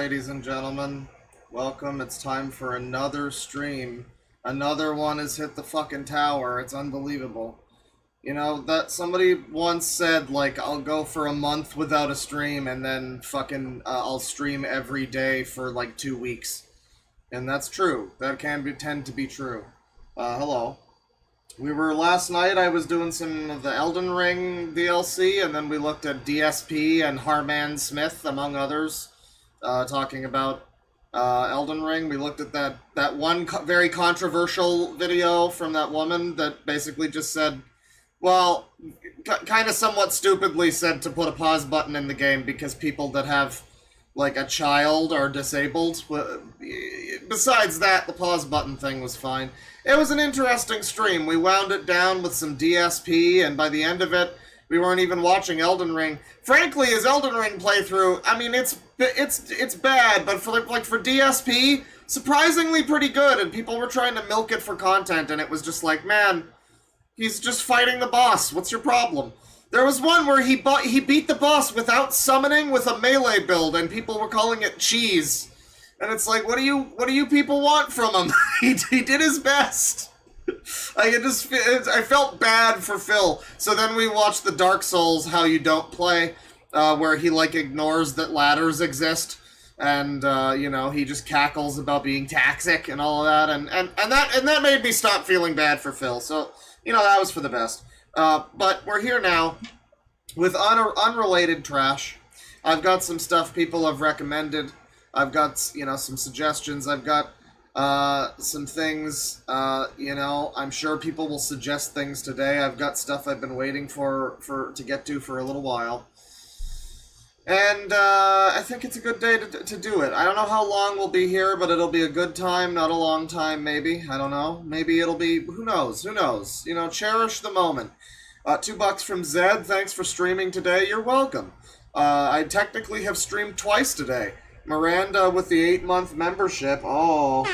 ladies and gentlemen. Welcome. It's time for another stream. Another one has hit the fucking tower. It's unbelievable. You know, that somebody once said, like, I'll go for a month without a stream and then fucking I'll stream every day for like 2 weeks. And that's true. That can tend to be true. Hello. Last night I was doing some of the Elden Ring DLC, and then we looked at DSP and Harman Smith, among others, talking about Elden Ring. We looked at that one very controversial video from that woman that basically just said, well, kind of somewhat stupidly said to put a pause button in the game because people that have, like, a child are disabled. Besides that, the pause button thing was fine. It was an interesting stream. We wound it down with some DSP, and by the end of it, we weren't even watching Elden Ring. Frankly, his Elden Ring playthrough, I mean, it's bad, but for DSP, surprisingly pretty good, and people were trying to milk it for content, and it was just like, man, he's just fighting the boss. What's your problem? There was one where he beat the boss without summoning with a melee build, and people were calling it cheese. And it's like, what do you people want from him? he did his best. I felt bad for Phil. So then we watched the Dark Souls How You Don't Play, where he like ignores that ladders exist, and you know, he just cackles about being toxic and all of that, and that made me stop feeling bad for Phil. So, you know, that was for the best. But we're here now with unrelated trash. I've got some stuff people have recommended. I've got, you know, some suggestions. I've got some things, you know, I'm sure people will suggest things today. I've got stuff I've been waiting to get to for a little while. And I think it's a good day to do it. I don't know how long we'll be here, but it'll be a good time, not a long time, maybe. I don't know. Maybe it'll be, who knows? Who knows? You know, cherish the moment. $2 from Zed, thanks for streaming today. You're welcome. I technically have streamed twice today. Miranda with the 8-month membership. Oh.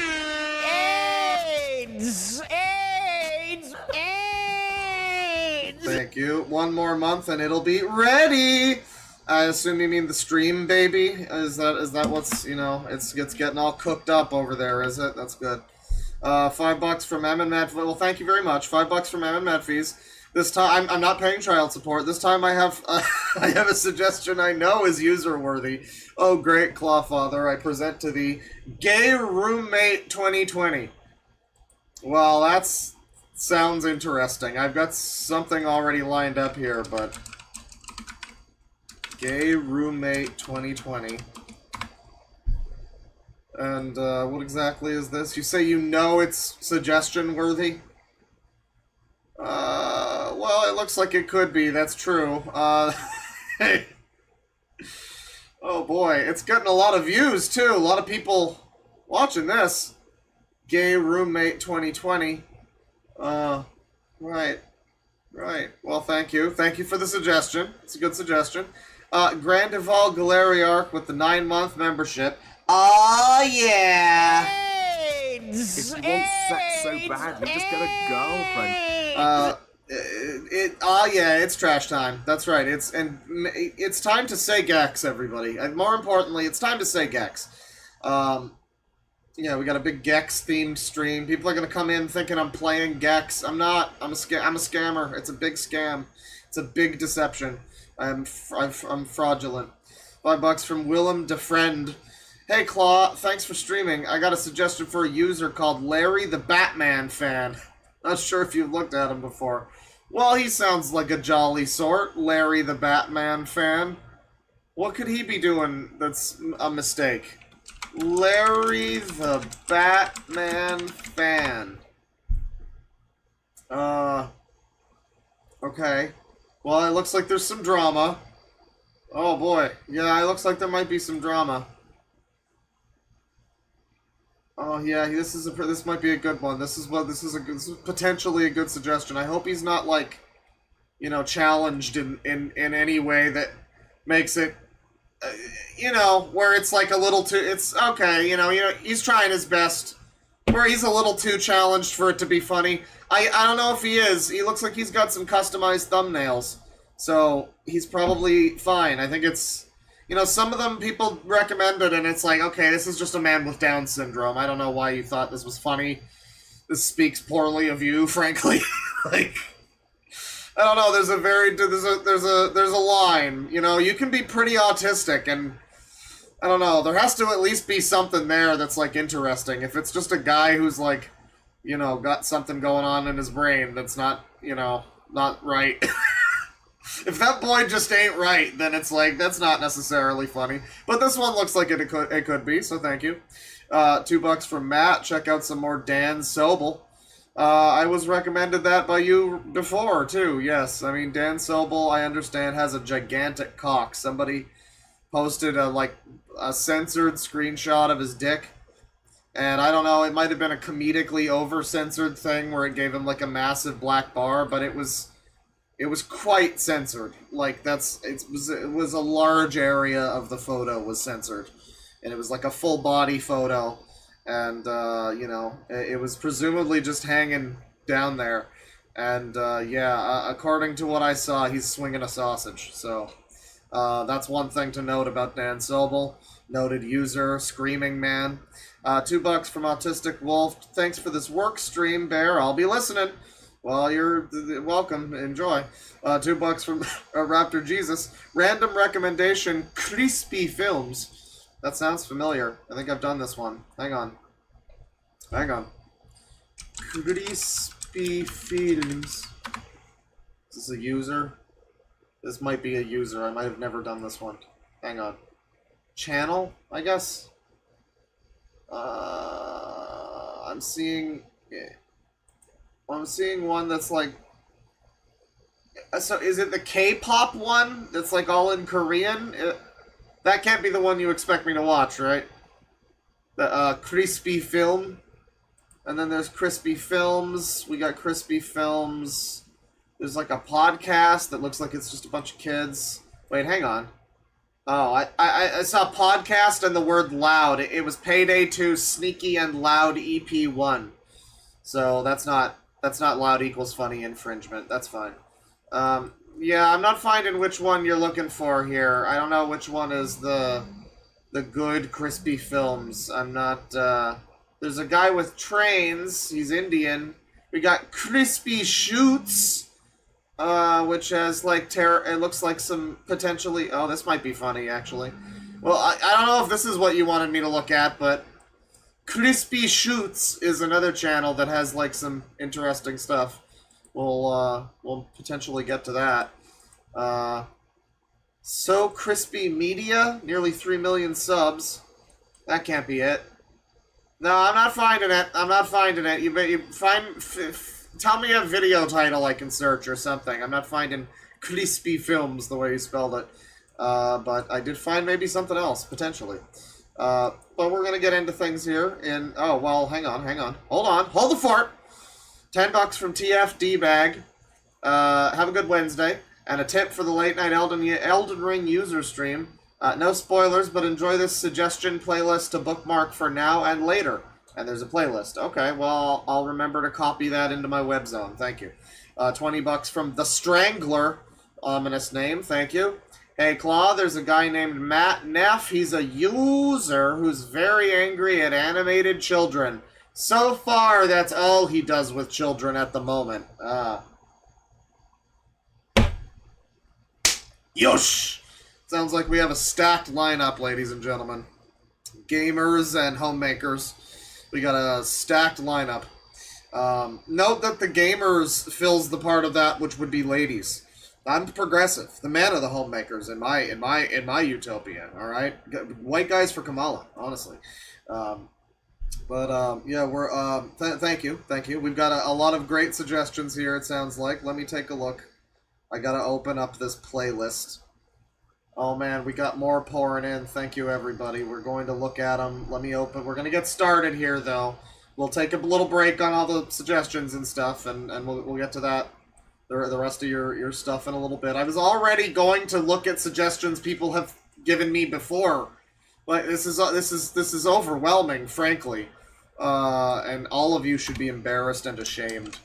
AIDS! AIDS! AIDS! Thank you. One more month and it'll be ready. I assume you mean the stream, baby? Is that what's, you know, it's getting all cooked up over there, is it? That's good. $5 from M and Mad. Well, thank you very much. $5 from M and Mad fees. This time, I'm not paying child support. This time I have a suggestion I know is user-worthy. Oh, great, Clawfather. I present to the Gay Roommate 2020. Well, that sounds interesting. I've got something already lined up here, but... Gay Roommate 2020. And, what exactly is this? You say you know it's suggestion-worthy? Well, it looks like it could be. That's true. Hey. Oh boy, it's getting a lot of views too. A lot of people watching this. Gay Roommate 2020. Right. Well, thank you. Thank you for the suggestion. It's a good suggestion. Grandival Galeriarch with the 9-month membership. Oh yeah. AIDS! If you want sex so badly, just get a girlfriend. Yeah, it's trash time. That's right. It's time to say Gex, everybody. And more importantly, it's time to say Gex. Yeah, we got a big Gex-themed stream. People are gonna come in thinking I'm playing Gex. I'm not. I'm a scammer. It's a big scam. It's a big deception. I'm fraudulent. $5 from Willem DeFriend. Hey, Claw, thanks for streaming. I got a suggestion for a user called Larry the Batman Fan. Not sure if you've looked at him before. Well, he sounds like a jolly sort, Larry the Batman Fan. What could he be doing that's a mistake? Larry the Batman Fan. Okay. Well, it looks like there's some drama. Oh boy. Yeah, it looks like there might be some drama. Oh yeah, this might be a good one. This is potentially a good suggestion. I hope he's not, like, you know, challenged in any way that makes it, you know, where it's like a little too. It's okay, you know, he's trying his best. Where he's a little too challenged for it to be funny. I don't know if he is. He looks like he's got some customized thumbnails, so he's probably fine. I think it's You know, some of them people recommended, and it's like, okay, this is just a man with Down syndrome. I don't know why you thought this was funny. This speaks poorly of you, frankly. Like, I don't know. There's a line. You know, you can be pretty autistic, and I don't know. There has to at least be something there that's like interesting. If it's just a guy who's like, you know, got something going on in his brain that's not, you know, not right. If that boy just ain't right, then it's like, that's not necessarily funny. But this one looks like it could be, so thank you. $2 from Matt. Check out some more Dan Sobel. I was recommended that by you before, too. Yes, I mean, Dan Sobel, I understand, has a gigantic cock. Somebody posted a censored screenshot of his dick. And I don't know, it might have been a comedically over-censored thing where it gave him like a massive black bar, but it was quite censored. Like, it was a large area of the photo was censored. And it was like a full body photo. And, you know, it was presumably just hanging down there. And, yeah, according to what I saw, he's swinging a sausage. So, that's one thing to note about Dan Sobel. Noted user, Screaming Man. $2 from Autistic Wolf. Thanks for this work stream, Bear. I'll be listening. Well, you're welcome. Enjoy. $2 from Raptor Jesus. Random recommendation, Crispy Films. That sounds familiar. I think I've done this one. Hang on. Crispy Films. Is this a user? This might be a user. I might have never done this one. Hang on. Channel, I guess? I'm seeing one that's like... So is it the K-pop one that's like all in Korean? That can't be the one you expect me to watch, right? The Crispy Film. And then there's Crispy Films. We got Crispy Films. There's like a podcast that looks like it's just a bunch of kids. Wait, hang on. Oh, I saw podcast and the word loud. It was Payday 2 Sneaky and Loud EP1. So that's not loud equals funny infringement. That's fine. Yeah, I'm not finding which one you're looking for here. I don't know which one is the good Crispy Films. I'm not, there's a guy with trains. He's Indian. We got Crispy Shoots, which has, like, it looks like some potentially... Oh, this might be funny, actually. Well, I don't know if this is what you wanted me to look at, but Crispy Shoots is another channel that has, like, some interesting stuff. We'll potentially get to that. So Crispy Media, nearly 3 million subs. That can't be it. No, I'm not finding it. I'm not finding it. You tell me a video title I can search or something. I'm not finding Crispy Films the way you spelled it. But I did find maybe something else, potentially. But we're going to get into things here. Oh, well, hang on. Hold on. Hold the fort. $10 from TFD Bag. Have a good Wednesday. And a tip for the late night Elden Ring user stream. No spoilers, but enjoy this suggestion playlist to bookmark for now and later. And there's a playlist. Okay, well, I'll remember to copy that into my web zone. Thank you. $20 from The Strangler. Ominous name. Thank you. Hey, Claw, there's a guy named Matt Neff. He's a user who's very angry at animated children. So far, that's all he does with children at the moment. Yosh! Sounds like we have a stacked lineup, ladies and gentlemen. Gamers and homemakers. We got a stacked lineup. Note that the gamers fills the part of that which would be ladies. I'm progressive, the man of the homemakers in my utopia. All right, white guys for Kamala, honestly. Yeah, we're thank you. We've got a lot of great suggestions here. It sounds like. Let me take a look. I gotta open up this playlist. Oh man, we got more pouring in. Thank you, everybody. We're going to look at them. Let me open. We're going to get started here, though. We'll take a little break on all the suggestions and stuff, and we'll get to that, the rest of your stuff in a little bit. I was already going to look at suggestions people have given me before, but this is overwhelming, frankly. And all of you should be embarrassed and ashamed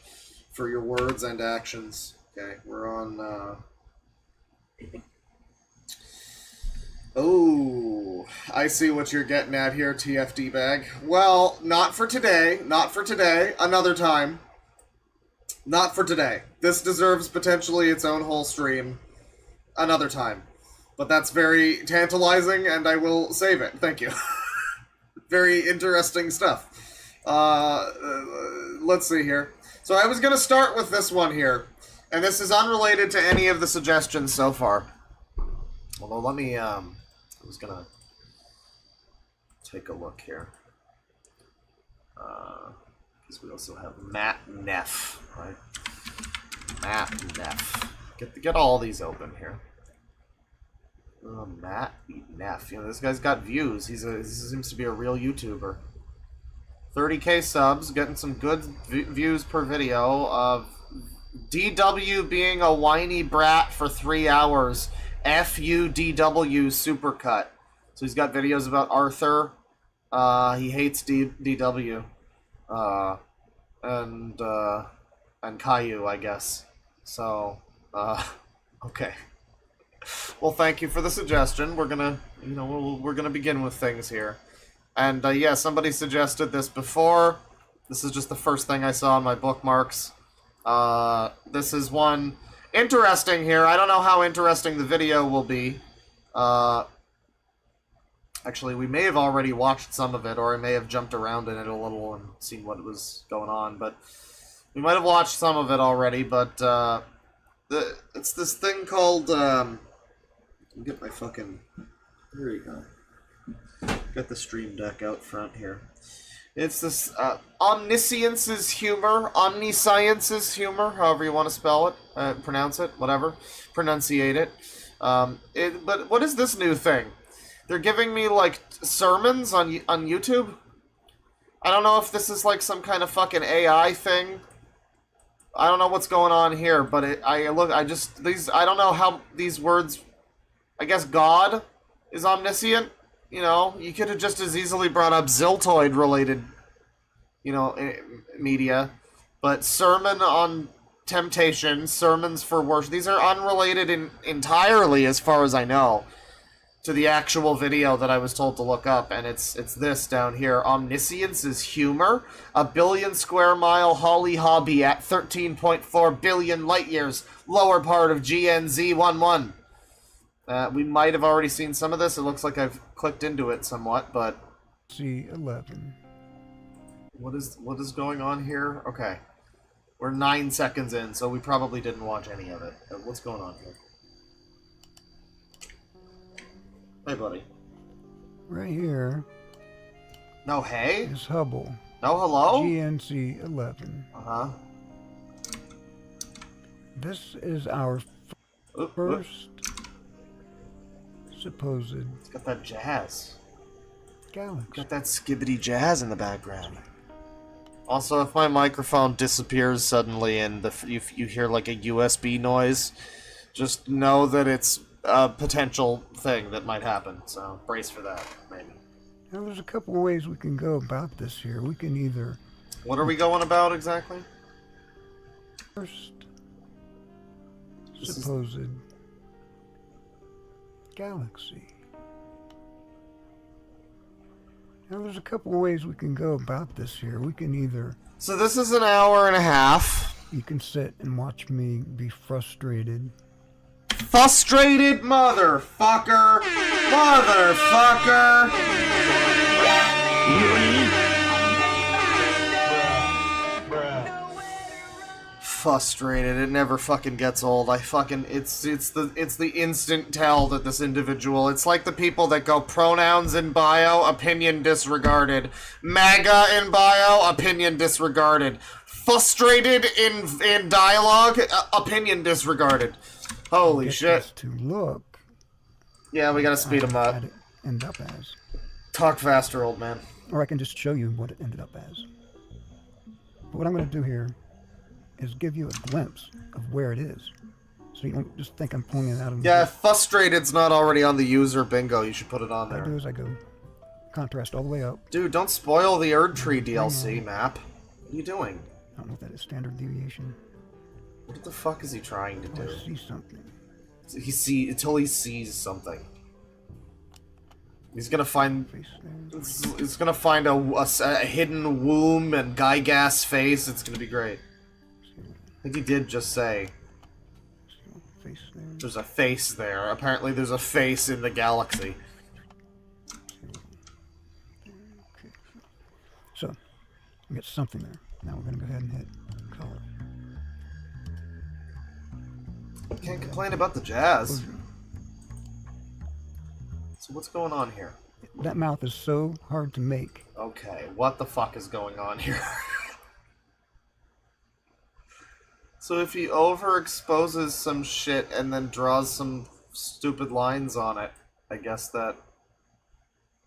for your words and actions. Okay, we're on. Oh, I see what you're getting at here, TFD bag. Well, not for today. Not for today. Another time. Not for today. This deserves potentially its own whole stream. Another time. But that's very tantalizing, and I will save it. Thank you. Very interesting stuff. Let's see here. So I was going to start with this one here. And this is unrelated to any of the suggestions so far. Although, let me, I was going to take a look here. Because we also have Matt Neff, right? Matt Neff. Get all these open here. Matt Neff. You know, this guy's got views. He seems to be a real YouTuber. 30k subs, getting some good views per video of DW being a whiny brat for 3 hours. FUDW supercut. So he's got videos about Arthur. He hates DW. And Caillou, I guess. So, okay. Well, thank you for the suggestion. We're gonna, we're gonna begin with things here. And, yeah, somebody suggested this before. This is just the first thing I saw in my bookmarks. This is one interesting here. I don't know how interesting the video will be. Actually, we may have already watched some of it, or I may have jumped around in it a little and seen what was going on, but we might have watched some of it already, but, it's this thing called, get my fucking, there you go. Got the stream deck out front here. It's this, omniscience's humor, omniscience's humor, however you want to spell it, pronounce it, whatever, pronunciate it. But what is this new thing? They're giving me, like, sermons on YouTube? I don't know if this is, like, some kind of fucking AI thing. I don't know what's going on here, but I don't know how these words, I guess God is omniscient. You know, you could have just as easily brought up Ziltoid-related, media. But sermon on temptation, sermons for worship, these are unrelated entirely, as far as I know, to the actual video that I was told to look up. And it's this down here. Omniscience is humor. A billion square mile holly hobby at 13.4 billion light years. Lower part of GNZ11. We might have already seen some of this. It looks like I've clicked into it somewhat, but C11. What is going on here? Okay. We're 9 seconds in, so we probably didn't watch any of it. What's going on here? Hey, buddy. Right here No, hey? is Hubble. No, hello? GNC11. Uh-huh. This is our first supposed It's got that jazz. galaxy. Got that skibbity jazz in the background. Also, if my microphone disappears suddenly and you hear like a USB noise, just know that it's a potential thing that might happen. So brace for that, maybe. Now, there's a couple of ways we can go about this here. We can either What are we going about exactly? first This is- supposed galaxy. Now, there's a couple of ways we can go about this here. We can either So this is an hour and a half. you can sit and watch me be frustrated. Frustrated motherfucker! Motherfucker! Frustrated. It never fucking gets old. It's the instant tell that this individual. It's like the people that go pronouns in bio, opinion disregarded. MAGA in bio, opinion disregarded. Frustrated in dialogue, opinion disregarded. Holy Get shit. this to look Yeah, we gotta speed him up. at it end up as. Talk faster, old man. Or I can just show you what it ended up as. But what I'm going to do here is give you a glimpse of where it is. So you don't just think I'm pulling it out of Yeah, if frustrated's not already on the user bingo, you should put it on What I do there. is I go contrast all the way up. Dude, don't spoil the Erd Tree DLC map. What are you doing? I don't know if that is standard deviation. What the fuck is he trying to Oh, do? I see something. Until he sees something. He's gonna find. Face there. He's gonna find a hidden womb and Gygas face. It's gonna be great. I think he did just say Face there. there's a face there. Apparently, there's a face in the galaxy. Okay. So, we got something there. Now we're gonna go ahead and hit color. Can't complain about the jazz. Closure. So what's going on here? That mouth is so hard to make. Okay, what the fuck is going on here? So if he overexposes some shit and then draws some stupid lines on it, I guess that...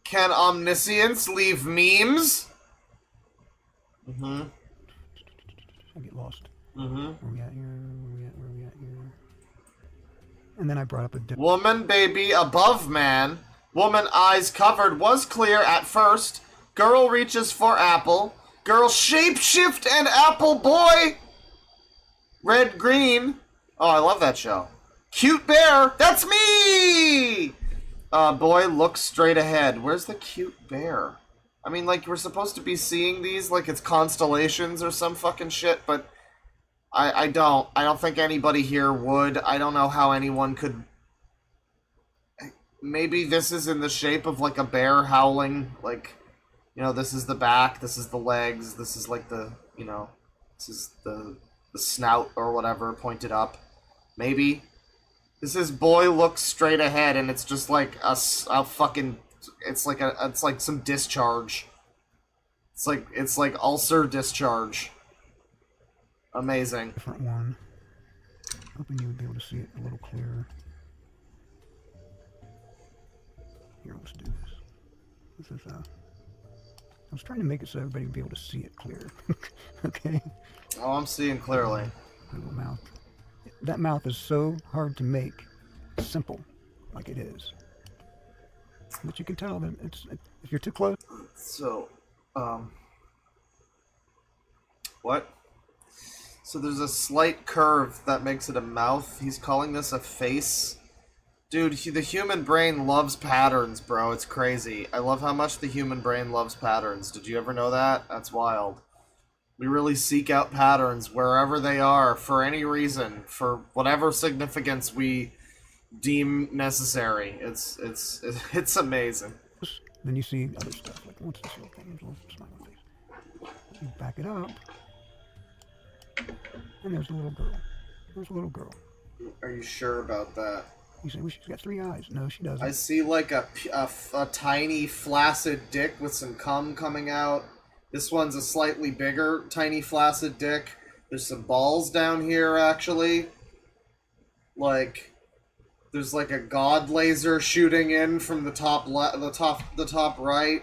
Can omniscience leave memes? Mm-hmm. I get lost. Mm-hmm. Where we at here? Where we at here? And then I brought up a different. Woman, baby, above man. Woman, eyes covered, was clear at first. Girl reaches for apple. Girl, shapeshift and apple boy. Red, green. Oh, I love that show. Cute bear, that's me! Boy, look straight ahead. Where's the cute bear? I mean, like, we're supposed to be seeing these like it's constellations or some fucking shit, but I don't think anybody here would. I don't know how anyone could... Maybe this is in the shape of like a bear howling, like, you know, this is the back, this is the legs, this is like the, you know, this is the snout or whatever pointed up. Maybe. This is boy looks straight ahead and it's just like a fucking, it's like some discharge. It's like ulcer discharge. Amazing. Different one. Hoping you would be able to see it a little clearer. Here, let's do this. This is, I was trying to make it so everybody would be able to see it clear. Okay? Oh, I'm seeing clearly. Little mouth. That mouth is so hard to make simple, like it is. But you can tell that if you're too close. So, what? So there's a slight curve that makes it a mouth. He's calling this a face. Dude, the human brain loves patterns, bro. It's crazy. I love how much the human brain loves patterns. Did you ever know that? That's wild. We really seek out patterns wherever they are, for any reason, for whatever significance we deem necessary. It's amazing. Then you see other stuff, like what's this little thing? Little smiley face. You back it up, and there's a little girl. There's a little girl. Are you sure about that? You say, well, she's got 3 eyes. No, she doesn't. I see like a tiny flaccid dick with some cum coming out. This one's a slightly bigger, tiny flaccid dick. There's some balls down here, actually. Like, there's like a god laser shooting in from the top the top right.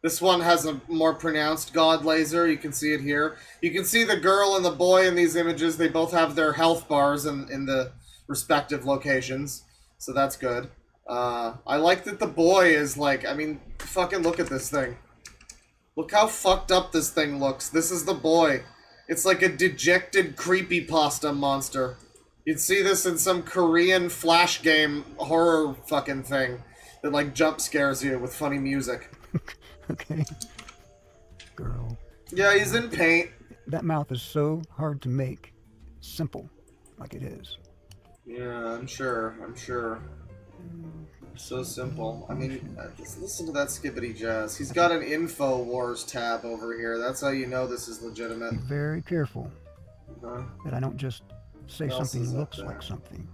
This one has a more pronounced god laser. You can see it here. You can see the girl and the boy in these images. They both have their health bars in the respective locations. So that's good. I like that the boy is like, I mean, fucking look at this thing. Look how fucked up this thing looks. This is the boy. It's like a dejected creepypasta monster. You'd see this in some Korean flash game horror fucking thing that like jump scares you with funny music. Okay. Girl. Yeah, he's in paint. That mouth is so hard to make simple, like it is. Yeah, I'm sure. So simple. I mean, just listen to that skibbity jazz. He's got an InfoWars tab over here. That's how you know this is legitimate. Be very careful Huh? that I don't just say What else something is up looks there? like something.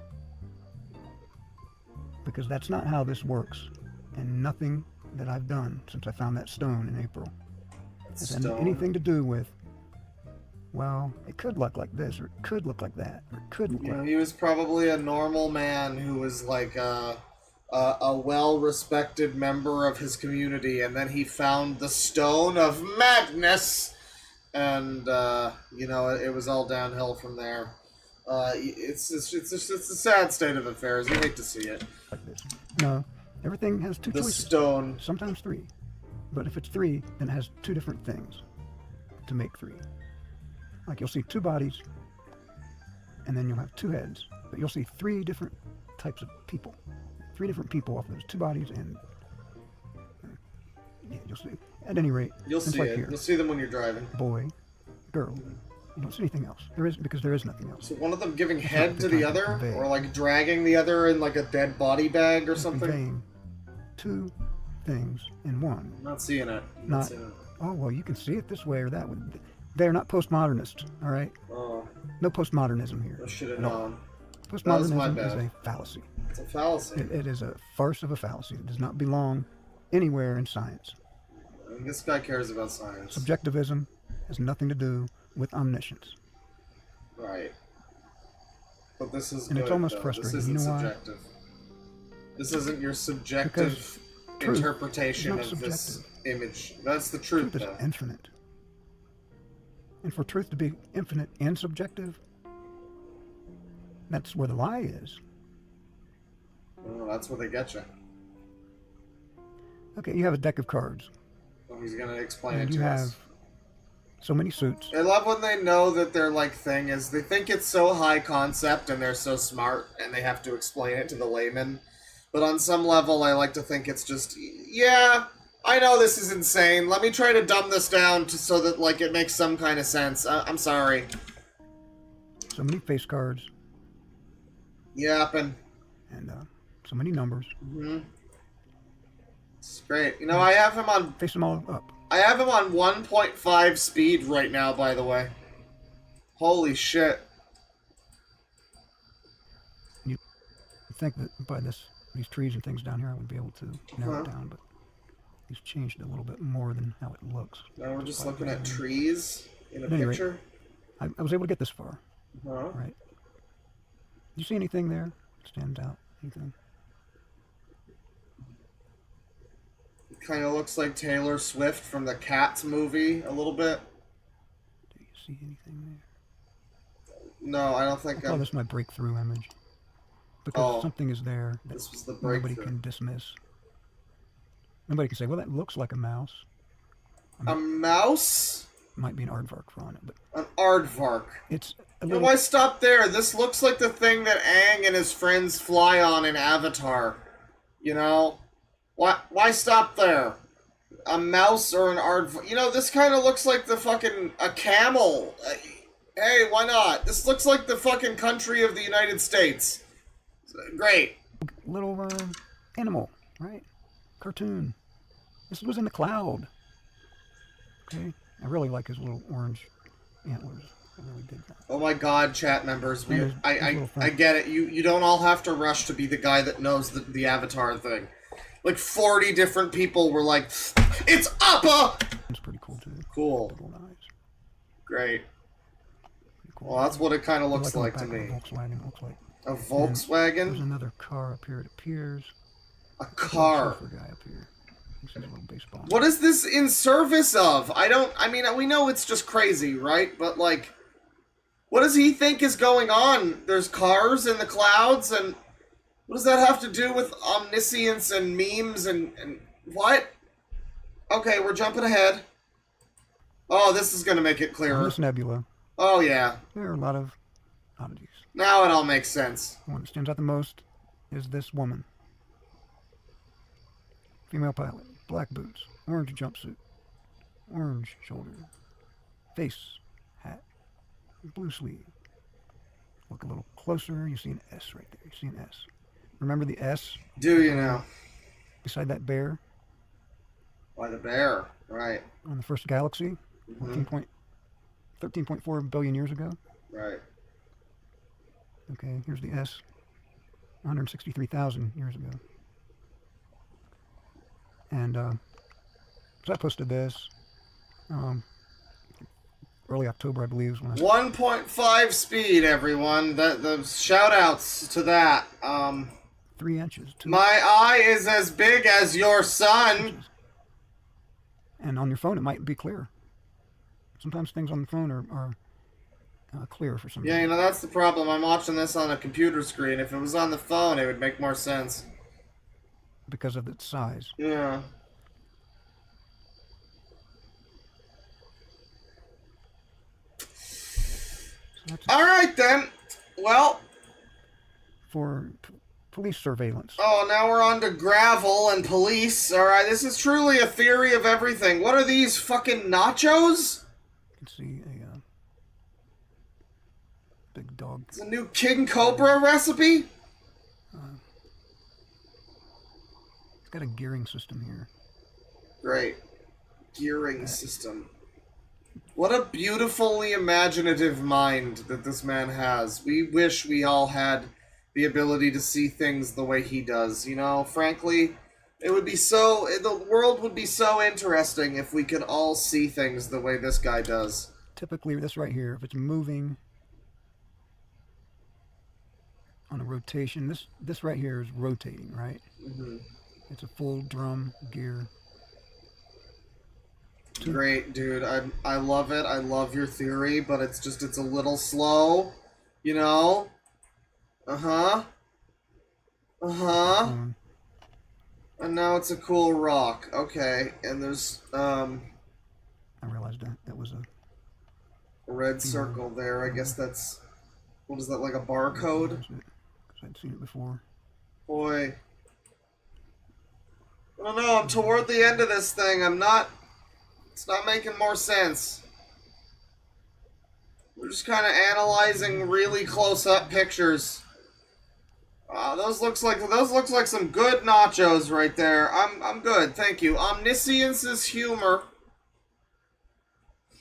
Because that's not how this works. And nothing that I've done since I found that stone in April has had Stone? anything to do with, well, it could look like this, or it could look like that, or it could look You know, like... he was probably a normal man who was like a well-respected member of his community, and then he found the Stone of Madness, and you know, it was all downhill from there. It's a sad state of affairs. You hate to see it. like this. No, everything has 2 The choices. stone. Sometimes 3. But if it's 3, then it has 2 different things to make 3. Like you'll see 2 bodies, and then you'll have 2 heads. But you'll see 3 different types of people. 3 different people off those 2 bodies and Yeah, you'll see. At any rate, You'll it's see like it. here. You'll see them when you're driving. Boy, girl. You don't see anything else. There is because there is nothing else. So one of them giving That's head what to they're the trying to other, convey. or like dragging the other in like a dead body bag or something. Conveying two things in one. I'm not seeing it. I'm Not. seeing it. Oh well, you can see it this way or that way. They're not postmodernists. All right. Oh, No postmodernism here. I should have at all. known. That was my Postmodernism is bad. a fallacy. It's a fallacy. It is a farce of a fallacy. It does not belong anywhere in science. I mean, this guy cares about science. Subjectivism has nothing to do with omniscience. Right. But this is And good, it's almost though. frustrating. This isn't You know why? subjective. This isn't your subjective Because truth interpretation is of not this subjective. image. That's the truth, Truth is though. infinite. And for truth to be infinite and subjective, that's where the lie is. Oh, that's where they get you. Okay, you have a deck of cards. Oh, he's gonna explain And it you to have us. so many suits. I love when they know that their like thing is they think it's so high concept and they're so smart and they have to explain it to the layman. But on some level, I like to think it's just, yeah, I know this is insane. Let me try to dumb this down so that like it makes some kind of sense. I'm sorry. So many face cards. Yapping. And so many numbers. It's great. You know, I have him on Face them all up. 1.5 speed right now, by the way. Holy shit. You think that by these trees and things down here, I would be able to narrow it down, but he's changed it a little bit more than how it looks. Now we're just looking at trees in a At any rate, picture. I was able to get this far, Huh? right? Do you see anything there that stands out? Anything? It kind of looks like Taylor Swift from the Cats movie a little bit. Do you see anything there? No, I don't I think call I'm... this my breakthrough image. Because Oh. something is there that This was the nobody breakthrough. can dismiss. Nobody can say, well, that looks like a mouse. A mouse? Might be an aardvark on it, but An aardvark. it's a You little... know, why stop there? This looks like the thing that Aang and his friends fly on in Avatar. You know? Why stop there? A mouse or an aardvark? You know, this kind of looks like the fucking... a camel. Hey, why not? This looks like the fucking country of the United States. Great. little animal, right? Cartoon. This was in the cloud. Okay? I really like his little orange antlers. I really dig that. Oh my god, chat members. And his little I get it. You don't all have to rush to be the guy that knows the Avatar thing. Like 40 different people were like, it's Appa! It's pretty cool too. Cool. Little eyes. Great. Pretty cool. Well, that's what it kind of I looks on the like to back of a me. Volkswagen, it looks like. A There's Volkswagen? another car up here, it appears. A car. Surfer guy up here. He's got a little baseball. What is this in service of? I mean, we know it's just crazy, right? But, like, what does he think is going on? There's cars in the clouds, and what does that have to do with omniscience and memes and what? Okay, we're jumping ahead. Oh, this is going to make it On clearer. this nebula, Oh, yeah. there are a lot of oddities. Now it all makes sense. The one that stands out the most is this woman. Female pilot, black boots, orange jumpsuit, orange shoulder, face, hat, blue sleeve. Look a little closer, you see an S right there. You see an S. Remember the S Do you know? beside that bear Why the bear? Right, on the first galaxy, 13.4 billion years ago? right. Okay, here's the S, 163,000 years ago. And so I posted this early October, I believe, is when I 1.5 speed, everyone. The shout outs to that. 3 inches. 2 My eye is as big as your sun. inches. And on your phone, it might be clear. Sometimes things on the phone are clear for some Yeah, reason. you know, that's the problem. I'm watching this on a computer screen. If it was on the phone, it would make more sense. Because of its size. Yeah. So that's All right, then. Well, for police surveillance. Oh, now we're on to gravel and police. Alright, this is truly a theory of everything. What are these, fucking nachos? You can see a big dog. It's a new King Cobra recipe? It's got a gearing system here. Great. Gearing system. What a beautifully imaginative mind that this man has. We wish we all had the ability to see things the way he does. You know, frankly, the world would be so interesting if we could all see things the way this guy does. Typically, this right here, if it's moving on a rotation, this right here is rotating, right? Mm-hmm. It's a full drum gear. Great, dude. I love it. I love your theory, but it's a little slow, you know? Uh-huh. Uh-huh. And now it's a cool rock. Okay, and there's, I realized that was a red circle there. I guess that's, what is that, like a barcode? Because I'd seen it before. Boy. I don't know, I'm toward the end of this thing. It's not making more sense. We're just kind of analyzing really close-up pictures. Those looks like some good nachos right there. I'm good, thank you. Omniscience is humor.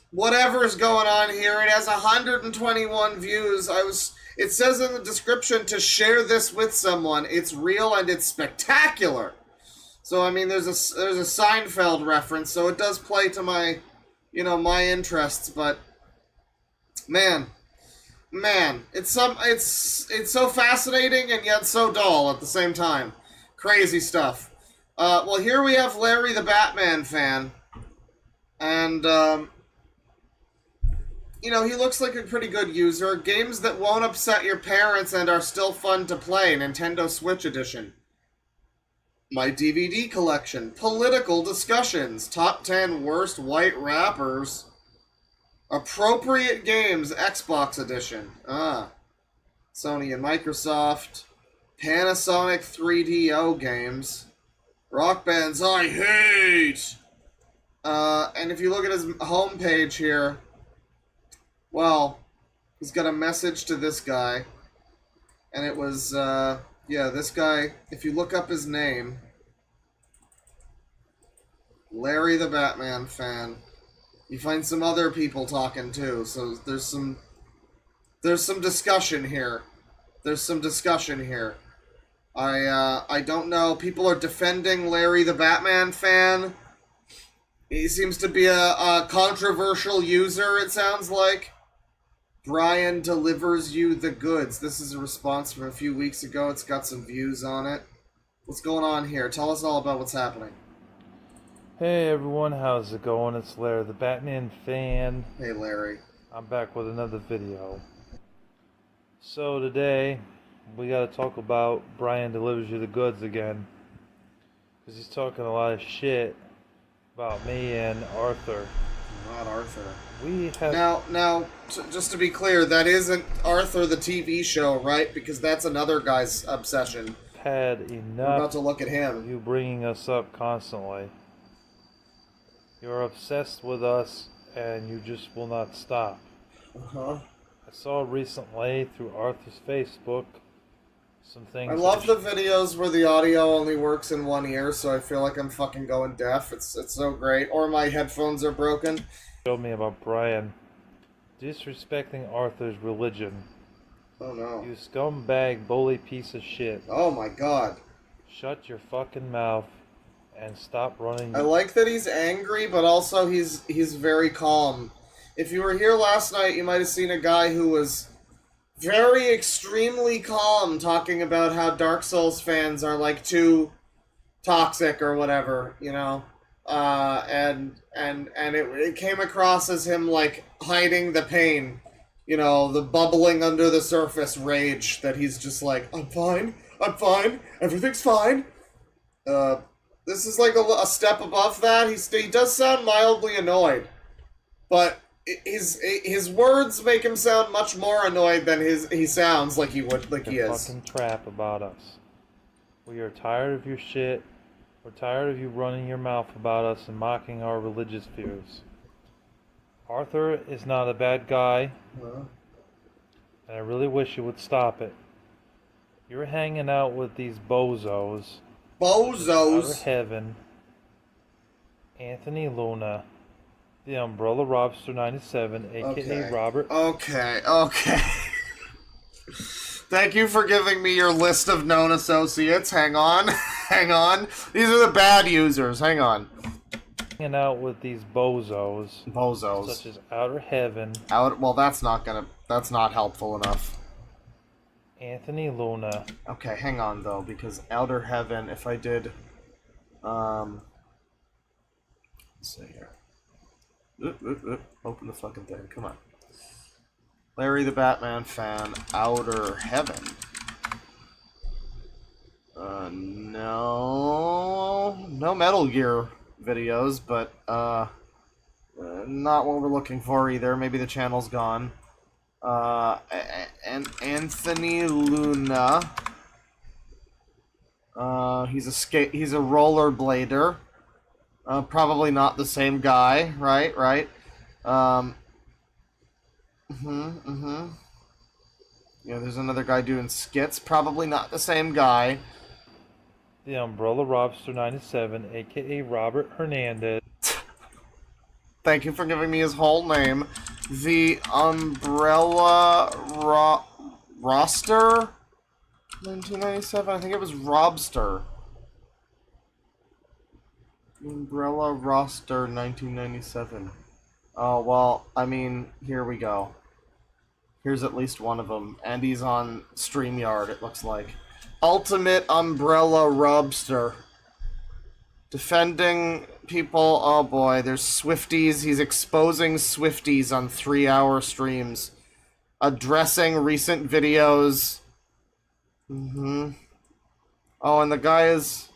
Whatever's going on here, it has 121 views. It says in the description to share this with someone. It's real and it's spectacular. So I mean, there's a Seinfeld reference, so it does play to my, my interests. But man, it's so fascinating and yet so dull at the same time. Crazy stuff. Well, here we have Larry the Batman fan, and he looks like a pretty good user. Games that won't upset your parents and are still fun to play. Nintendo Switch Edition. My DVD collection. Political discussions. Top 10 worst white rappers. Appropriate games. Xbox edition. Sony and Microsoft. Panasonic 3DO games. Rock bands I hate. And if you look at his homepage here, well, he's got a message to this guy. And it was, yeah, this guy, if you look up his name, Larry the Batman fan, you find some other people talking too, so there's some discussion here. I don't know, people are defending Larry the Batman fan. He seems to be a controversial user, it sounds like. Brian delivers you the goods. This is a response from a few weeks ago. It's got some views on it. What's going on here? Tell us all about what's happening. Hey everyone, how's it going? It's Larry, the Batman fan. Hey Larry. I'm back with another video. So today, we gotta talk about Brian delivers you the goods again. Because he's talking a lot of shit about me and Arthur. Not Arthur. We have... Now, just to be clear, that isn't Arthur the TV show, right? Because that's another guy's obsession. Had I'm enough about to look at him. of you bringing us up constantly. You're obsessed with us, and you just will not stop. Uh-huh. I saw recently, through Arthur's Facebook, some things... I love the videos where the audio only works in one ear, so I feel like I'm fucking going deaf. It's so great. Or my headphones are broken. Showed me about Brian disrespecting Arthur's religion. Oh no. You scumbag, bully piece of shit. Oh my god. Shut your fucking mouth and stop running. I like that he's angry, but also he's very calm. If you were here last night, you might have seen a guy who was very extremely calm talking about how Dark Souls fans are like too toxic or whatever, and it came across as him like hiding the pain, the bubbling under the surface rage that he's just like, I'm fine, everything's fine. This is like a step above that. He does sound mildly annoyed, but his words make him sound much more annoyed than he sounds like he would, like he is. Fucking trap about us. We are tired of your shit. We're tired of you running your mouth about us and mocking our religious views. Arthur is not a bad guy, and I really wish you would stop it. You're hanging out with these bozos. Out of heaven. Anthony Luna, the Umbrella Robster 97, aka Okay. Robert. Okay. Thank you for giving me your list of known associates. Hang on. Hang on. These are the bad users. Hang on. Hanging out with these bozos. Such as Outer Heaven. Well, that's not helpful enough. Anthony Luna. Okay, hang on though, because Outer Heaven, if I did, let's see here. Open the fucking thing, come on. Larry the Batman fan, Outer Heaven. No Metal Gear videos, but, not what we're looking for either. Maybe the channel's gone. And Anthony Luna. He's a rollerblader. Probably not the same guy, right? Yeah, there's another guy doing skits. Probably not the same guy. The Umbrella Robster 97, aka Robert Hernandez. Thank you for giving me his whole name. The Umbrella Roster 1997. I think it was Robster. Umbrella Roster 1997. Oh, well, I mean, here we go. Here's at least one of them. And he's on StreamYard, it looks like. Ultimate Umbrella Robster. Defending people. Oh boy, there's Swifties. He's exposing Swifties on 3-hour streams. Addressing recent videos. Oh, and the guy is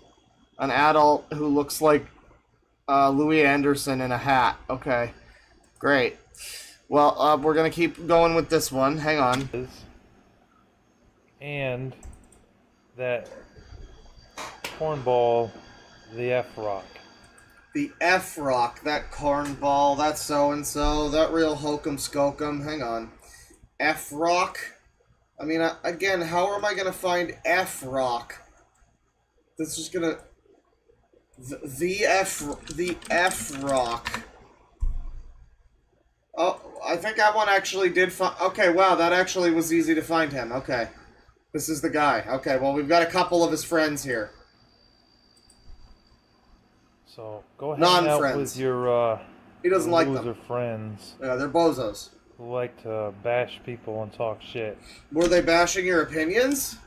an adult who looks like Louis Anderson in a hat. Okay, great. Well, we're gonna keep going with this one. Hang on. And that cornball, the F-Rock. The F-Rock, that cornball, that so-and-so, that real hokum skokum. Hang on. F-Rock? I mean, again, how am I gonna find F-Rock? That's just gonna... The F-Rock. Oh, I think that one actually did find... Okay, wow, that actually was easy to find him. Okay. This is the guy. Okay, well, we've got a couple of his friends here. So, go hang out Non-friends. with your He doesn't like loser them. friends Yeah, they're bozos. who like to bash people and talk shit. Were they bashing your opinions?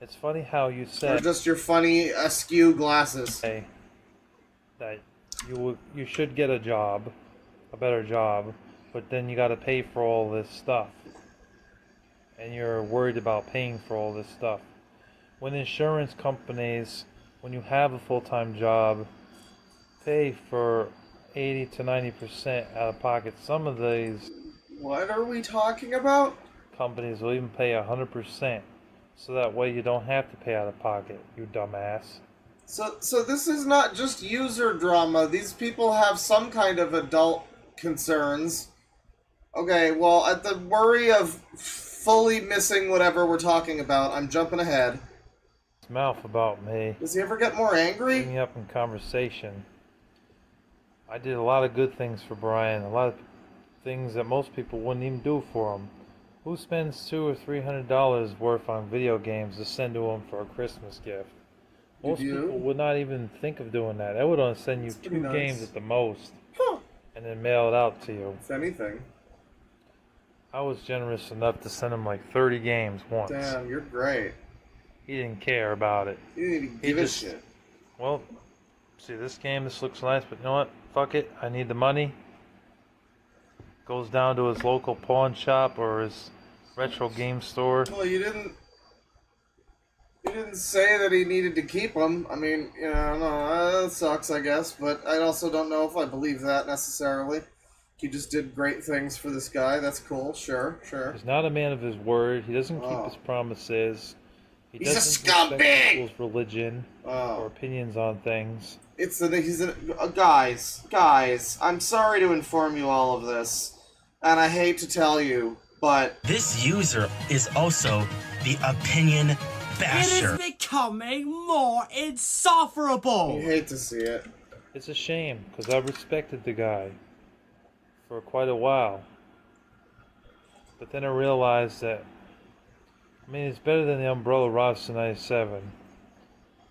It's funny how you Or said just your funny, askew glasses? that you should get a job, a better job, but then you got to pay for all this stuff. And you're worried about paying for all this stuff. When insurance companies, when you have a full-time job, pay for 80 to 90% out of pocket. Some of these What are we talking about? companies will even pay 100%. So that way you don't have to pay out of pocket, you dumbass. So this is not just user drama. These people have some kind of adult concerns. Okay, well, at the worry of fully missing whatever we're talking about, I'm jumping ahead. His mouth about me. Does he ever get more Bring angry? me up in conversation. I did a lot of good things for Brian, a lot of things that most people wouldn't even do for him. Who spends $200 or $300 worth on video games to send to him for a Christmas gift? Most people would not even think of doing that. I would only send you That's pretty 2 nice. games at the most, Huh. and then mail it out to you. If anything. I was generous enough to send him like 30 games once. Damn, you're great. He didn't care about it. You didn't even He give a just- shit. Well, see this game, this looks nice, but you know what? Fuck it, I need the money. Goes down to his local pawn shop or his retro game store. Well, you didn't say that he needed to keep them. I mean, you know, no, that sucks, I guess, but I also don't know if I believe that necessarily. He just did great things for this guy. That's cool. Sure. He's not a man of his word. He doesn't keep Oh. his promises. He He's a doesn't respect scumbag! people's religion or Oh. opinions on things. Guys, I'm sorry to inform you all of this, and I hate to tell you, but This user is also the opinion basher. It is becoming more insufferable. you hate to see it. It's a shame, because I respected the guy for quite a while. But then I realized that, I mean, it's better than the Umbrella Robson 97.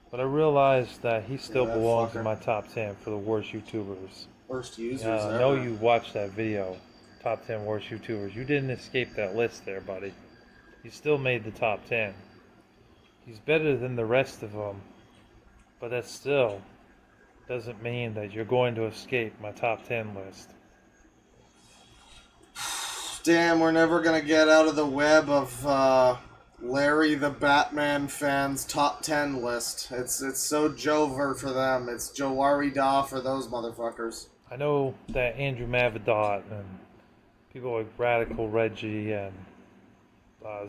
But I realized that he still that belongs in fucker. my top 10 for the worst YouTubers. Worst users Yeah, ever. I know you watched that video, top 10 worst YouTubers. You didn't escape that list there, buddy. You still made the top 10. He's better than the rest of them, but that still doesn't mean that you're going to escape my top 10 list. Damn, we're never gonna get out of the web of Larry the Batman fans' top 10 list. It's so Jover for them. It's Jowari Da for those motherfuckers. I know that Andrew Mavidot and people like Radical Reggie and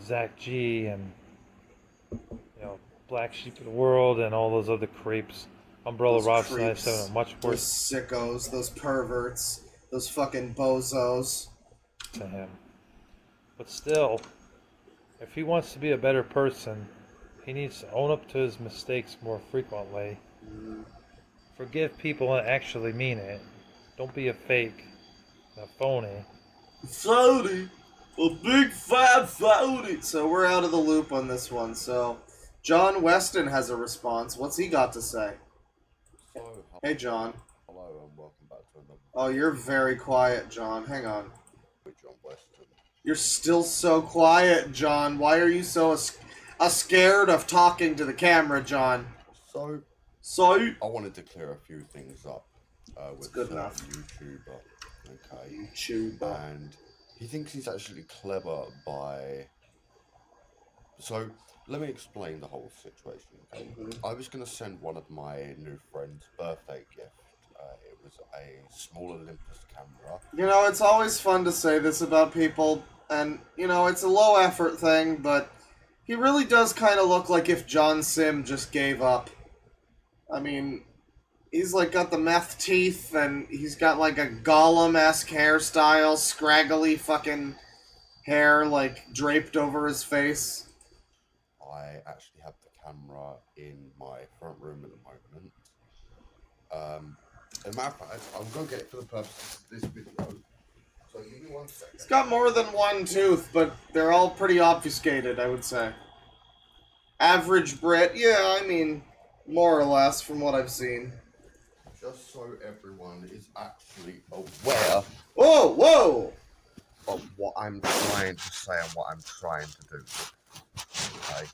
Zach G and Black Sheep of the World and all those other creeps, Umbrella Those Robson creeps. 97 are much Those worse sickos, those perverts, those fucking bozos. to him. But still, if he wants to be a better person, he needs to own up to his mistakes more frequently. Forgive people and actually mean it. Don't be a fake, a phony. Phony! A big fat phony! So we're out of the loop on this one, so... John Weston has a response. What's he got to say? Hey, John. Hello and welcome back to another Oh, you're very quiet, John. Hang on. with John Weston. You're still so quiet, John. Why are you so scared of talking to the camera, John? So, So? I wanted to clear a few things up with good a enough. YouTuber, okay? YouTuber. And he thinks he's actually clever by... So, let me explain the whole situation, okay? I was going to send one of my new friends' birthday gift. It was a small Olympus camera. You know, it's always fun to say this about people, and, you know, it's a low effort thing, but he really does kind of look like if John Sim just gave up. I mean, he's like got the meth teeth, and he's got like a Gollum-esque hairstyle, scraggly fucking hair like draped over his face. I actually have the camera in my front room at the moment. As a matter of fact, I'm going to get it for the purpose of this video. So give me 1 second. He's got more than one tooth, but they're all pretty obfuscated, I would say. Average Brit, yeah, I mean, more or less from what I've seen. Just so everyone is actually aware Whoa, whoa! of what I'm trying to say and what I'm trying to do. Okay?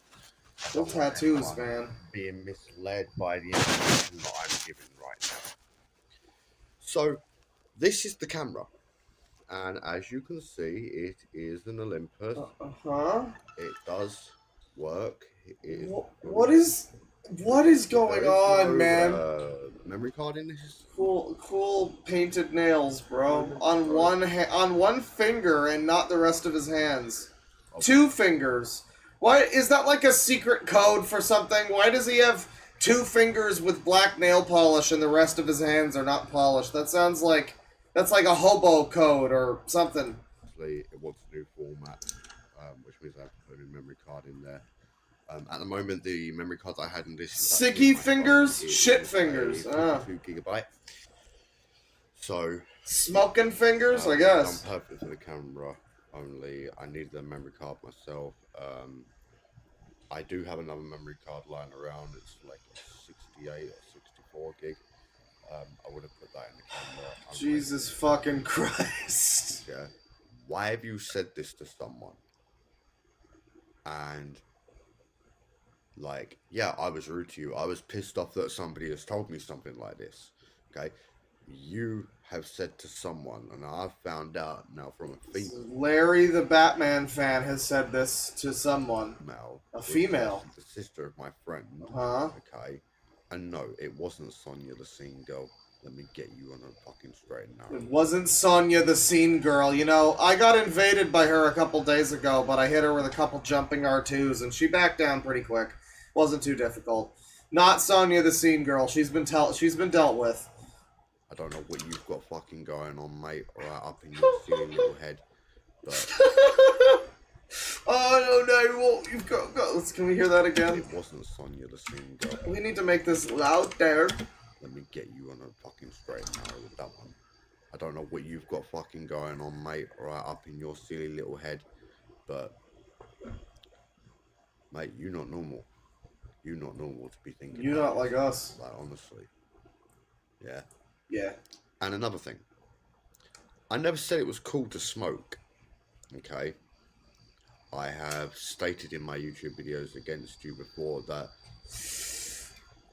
I No don't want tattoos, anyone man. being misled by the information that I'm giving right now. So, this is the camera. And as you can see, it is an Olympus. Uh-huh. It does work. It is What is going on, man? Memory card in this. Cool painted nails, bro. On one finger and not the rest of his hands. Okay. 2 fingers. Why is that like a secret code for something? Why does he have 2 fingers with black nail polish and the rest of his hands are not polished? That sounds like that's like a hobo code or something. Actually, it wants a new format, which means I have to put a new memory card in there. At the moment, the memory cards I had in this is actually Siggy my phone. fingers? It Shit is fingers. a 52 gigabyte. So Smoking fingers, I it's guess. done perfect for the camera. Only I needed a memory card myself. I do have another memory card lying around. It's like 68 or 64 gig. I would have put that in the camera. Jesus fucking Christ. Yeah. Why have you said this to someone? And like, yeah, I was rude to you. I was pissed off that somebody has told me something like this. Okay. You have said to someone, and I've found out now from a female. Larry the Batman fan has said this to someone. A which is female. actually the sister of my friend. Huh? Okay. And no, it wasn't Sonia the scene girl. Let me get you on a fucking straight and narrow. It wasn't Sonya the scene girl. You know, I got invaded by her a couple days ago, but I hit her with a couple jumping R2s, and she backed down pretty quick. Wasn't too difficult. Not Sonya the scene girl. She's been dealt with. I don't know what you've got fucking going on, mate, right up in your silly little head, but... I don't know what you've got. Can we hear that again? It wasn't Sonya the scene girl. We need to make this loud there. Let me get you on a fucking straight and narrow with that one. I don't know what you've got fucking going on, mate, right up in your silly little head, but... Mate, you're not normal. You're not normal to be thinking. You're not like us. Like, honestly. Yeah. Yeah. And another thing. I never said it was cool to smoke. Okay? I have stated in my YouTube videos against you before that...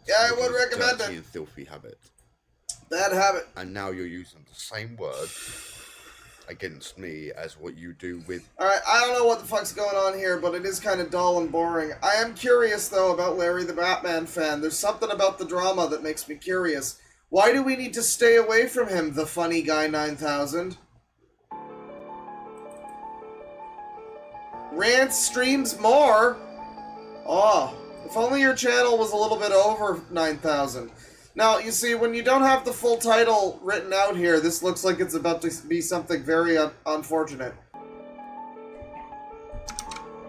Yeah, I would recommend dirty it. and filthy habit. Bad habit. And now you're using the same word against me as what you do with... Alright, I don't know what the fuck's going on here, but it is kind of dull and boring. I am curious, though, about Larry the Batman fan. There's something about the drama that makes me curious. Why do we need to stay away from him, the funny guy 9000? Rants streams more? Oh, if only your channel was a little bit over 9,000. Now, you see, when you don't have the full title written out here, this looks like it's about to be something very unfortunate.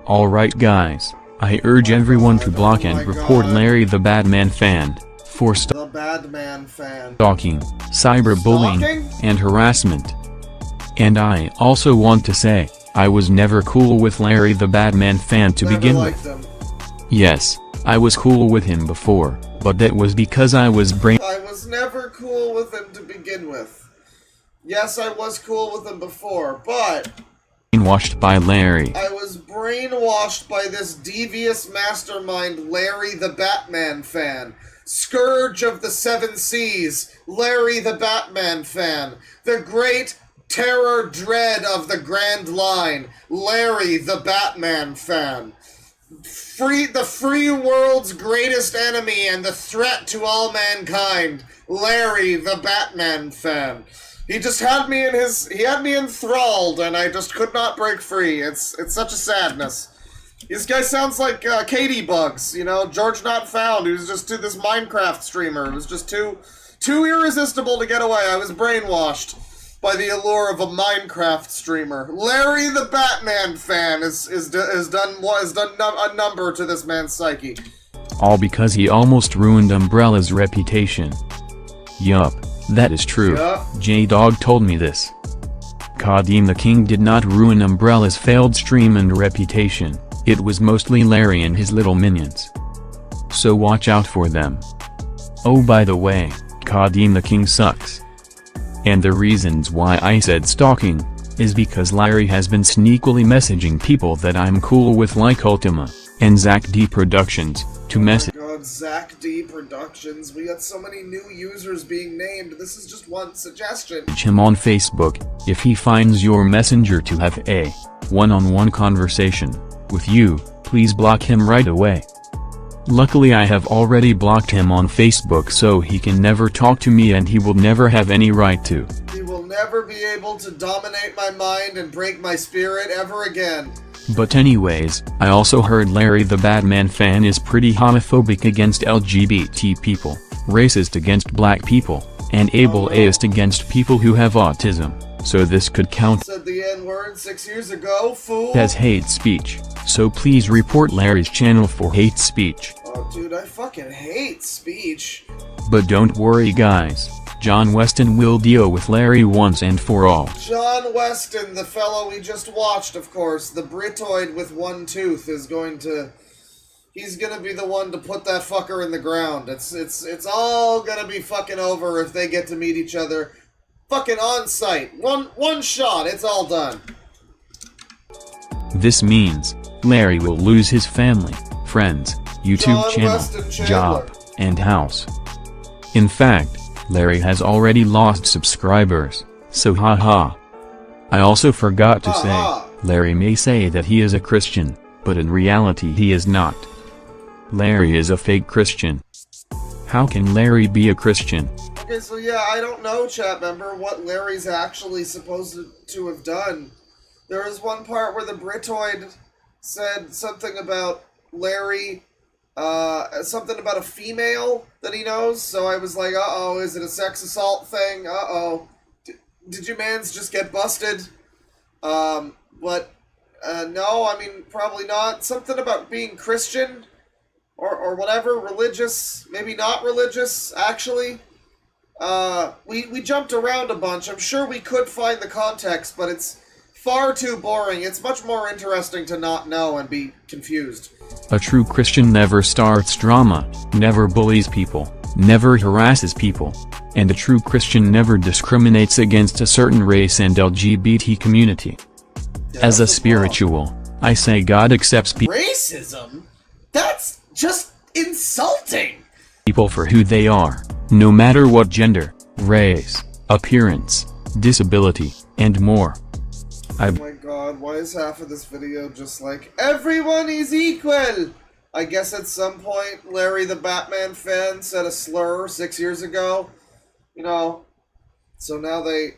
Alright guys, I urge everyone to block and report Larry the Batman fan for The Batman fan. stalking, cyberbullying, Stalking? and harassment. And I also want to say, I was never cool with Larry the Batman fan to Never begin liked with. him. Yes, I was cool with him before, but that was because I was I was never cool with him to begin with. Yes, I was cool with him before, but brainwashed by Larry. I was brainwashed by this devious mastermind, Larry the Batman fan. Scourge of the Seven Seas, Larry the Batman fan. The great terror dread of the Grand Line, Larry the Batman fan. The free world's greatest enemy and the threat to all mankind, Larry the Batman fan. He just had me enthralled, and I just could not break free. It's such a sadness. This guy sounds like Katie Bugs, you know, George Not Found, who's just this Minecraft streamer. It was just too irresistible to get away. I was brainwashed by the allure of a Minecraft streamer. Larry the Batman fan has done a number to this man's psyche. All because he almost ruined Umbrella's reputation. Yup, that is true. Yup. J-Dog told me this. Kadim the King did not ruin Umbrella's failed stream and reputation, it was mostly Larry and his little minions. So watch out for them. Oh by the way, Kadim the King sucks. And the reasons why I said stalking, is because Larry has been sneakily messaging people that I'm cool with like Ultima, and Zach D Productions, to message God, Zach D Productions. We got so many new users being named. This is just one suggestion. him on Facebook, if he finds your messenger to have a one-on-one conversation with you, please block him right away. Luckily I have already blocked him on Facebook so he can never talk to me and he will never have any right to. He will never be able to dominate my mind and break my spirit ever again. But anyways, I also heard Larry the Batman fan is pretty homophobic against LGBT people, racist against black people, and ableist against people who have autism, so this could count Said the N-word 6 years ago, fool. as hate speech, so please report Larry's channel for hate speech. Oh, dude, I fucking hate speech. But don't worry guys, John Weston will deal with Larry once and for all. John Weston, the fellow we just watched, of course, the Britoid with one tooth, is going to... He's gonna be the one to put that fucker in the ground. It's all gonna be fucking over if they get to meet each other. Fucking on site. One shot, it's all done. This means, Larry will lose his family, friends, YouTube John channel, Weston Chandler. job, and house. In fact, Larry has already lost subscribers, so haha. I also forgot to Ha-ha. say, Larry may say that he is a Christian, but in reality he is not. Larry is a fake Christian. How can Larry be a Christian? Okay, so yeah, I don't know, chat member, what Larry's actually supposed to have done. There was one part where the Britoid said something about Larry, something about a female that he knows, so I was like, uh-oh, is it a sex assault thing? Uh-oh. Did you mans just get busted? No, I mean, probably not. Something about being Christian, or whatever, religious, maybe not religious, actually. We jumped around a bunch. I'm sure we could find the context, but it's far too boring. It's much more interesting to not know and be confused. A true Christian never starts drama, never bullies people, never harasses people, and a true Christian never discriminates against a certain race and LGBT community. As a spiritual, I say God accepts Racism? That's just insulting! people for who they are, no matter what gender, race, appearance, disability, and more. Oh my god, why is half of this video just like, everyone is equal? I guess at some point, Larry the Batman fan said a slur 6 years ago. You know, so now they,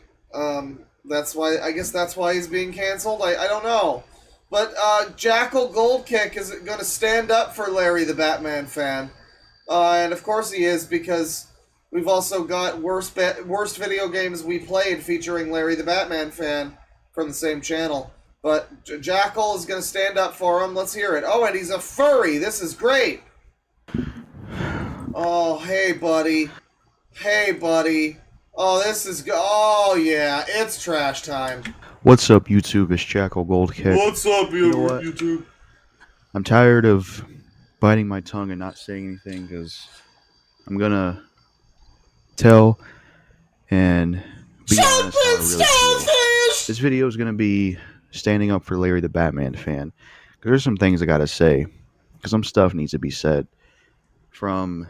that's why, I guess that's why he's being canceled? I don't know. But, Jackal Goldkick is gonna stand up for Larry the Batman fan. And of course he is, because we've also got worst video games we played featuring Larry the Batman fan from the same channel. But Jackal is going to stand up for him. Let's hear it. Oh, and he's a furry. This is great. Oh, hey, buddy. Hey, buddy. Oh, this is oh, yeah. It's trash time. What's up, YouTube? It's Jackal Goldkick. What's up, You know what? YouTube? I'm tired of biting my tongue and not saying anything because I'm gonna tell and be honest how I really feel. This video is gonna be standing up for Larry the Batman fan. Because there's some things I gotta say. Because some stuff needs to be said. From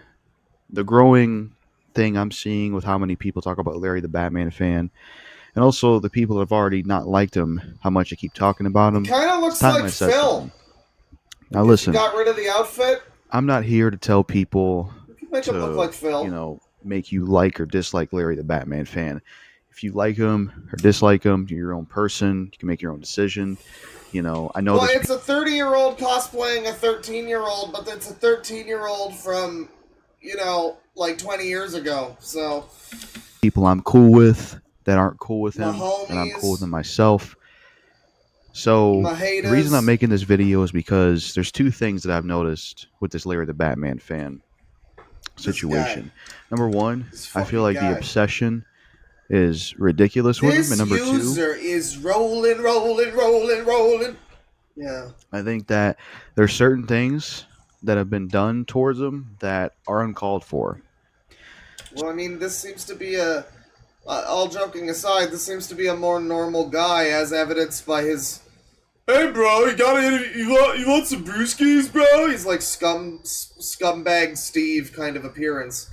the growing thing I'm seeing with how many people talk about Larry the Batman fan, and also the people that have already not liked him, how much they keep talking about him. Kind of looks It's time I like said Phil. something. Now listen, You got rid of the outfit? I'm not here to tell people You make him look like Phil. you know, make you like or dislike Larry the Batman fan. If you like him or dislike him, you're your own person. You can make your own decision. You know, I know Well, there's it's a 30-year-old cosplaying a 13-year-old, but it's a 13-year-old from, you know, like 20 years ago. So people I'm cool with that aren't cool with My him, and I'm homies. cool with him myself. So My the haters. reason I'm making this video is because there's two things that I've noticed with this Larry the Batman fan situation. Number one, This I feel fucking like guy. the obsession is ridiculous with him. This And number two, user is rolling. Yeah. I think that there's certain things that have been done towards him that are uncalled for. Well, I mean, this seems to be a... all joking aside, this seems to be a more normal guy, as evidenced by his... Hey, bro, you want some brewskis, bro? He's like scumbag Steve kind of appearance.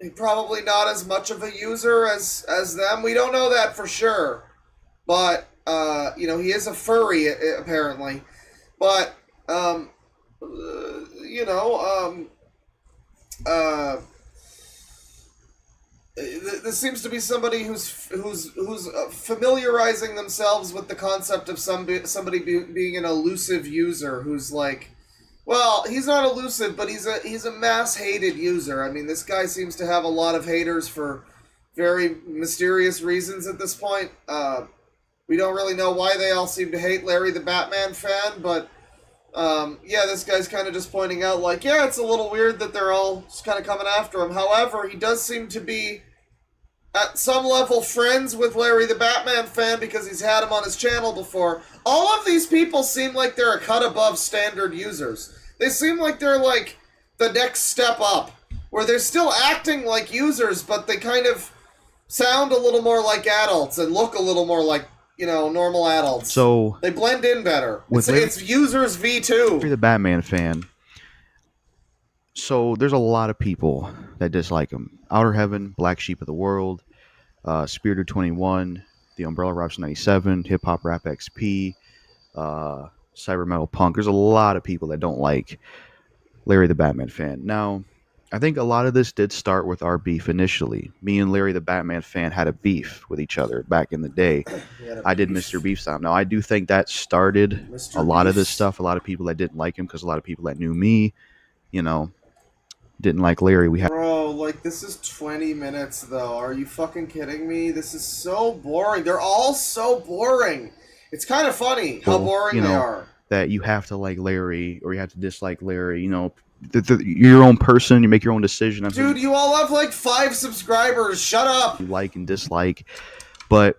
He's probably not as much of a user as them. We don't know that for sure. But, you know, he is a furry, apparently. But, you know, this seems to be somebody who's familiarizing themselves with the concept of somebody being an elusive user who's like, well, he's not elusive, but he's a mass hated user. I mean, this guy seems to have a lot of haters for very mysterious reasons at this point. We don't really know why they all seem to hate Larry the Batman fan, but yeah, this guy's kind of just pointing out, like, yeah, it's a little weird that they're all just kind of coming after him. However, he does seem to be, at some level, friends with Larry the Batman fan because he's had him on his channel before. All of these people seem like they're a cut above standard users. They seem like they're, like, the next step up, where they're still acting like users, but they kind of sound a little more like adults and look a little more like, you know, normal adults. So They blend in better. With It's users V2. Larry the Batman fan. So there's a lot of people that dislike him. Outer Heaven, Black Sheep of the World, Spirited 21, The Umbrella Raps 97, Hip Hop Rap XP, Cyber Metal Punk. There's a lot of people that don't like Larry the Batman fan. Now, I think a lot of this did start with our beef initially. Me and Larry the Batman fan had a beef with each other back in the day. I did Mr. Beef style. Now, I do think that started Mr. a lot of Beefs. this stuff. A lot of people that didn't like him because a lot of people that knew me, you know, didn't like Larry. We had Bro, like, this is 20 minutes, though. Are you fucking kidding me? This is so boring. They're all so boring. It's kind of funny how boring you they know, are. that you have to like Larry or you have to dislike Larry. You know, you're your own person. You make your own decision. Dude, you all have like 5 subscribers. Shut up. You like and dislike. But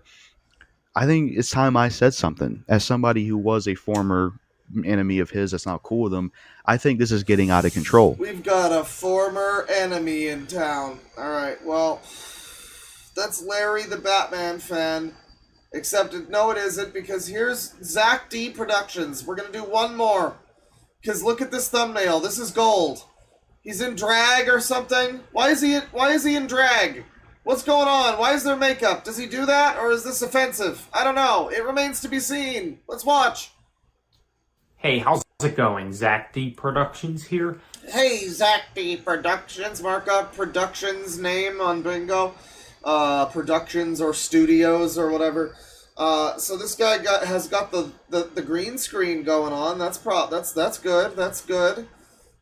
I think it's time I said something. As somebody who was a former enemy of his that's not cool with him, I think this is getting out of control. We've got a former enemy in town. Alright, well, that's Larry the Batman fan. Except, no it isn't, because here's Zach D Productions. We're gonna do one more. Because look at this thumbnail. This is gold. He's in drag or something? Why is he in drag? What's going on? Why is there makeup? Does he do that, or is this offensive? I don't know. It remains to be seen. Let's watch. Hey, how's it going? Zach D Productions here. Hey, Zach D Productions. Mark up Productions name on Bingo. Productions or studios or whatever. So this guy has got the green screen going on. That's good. That's good.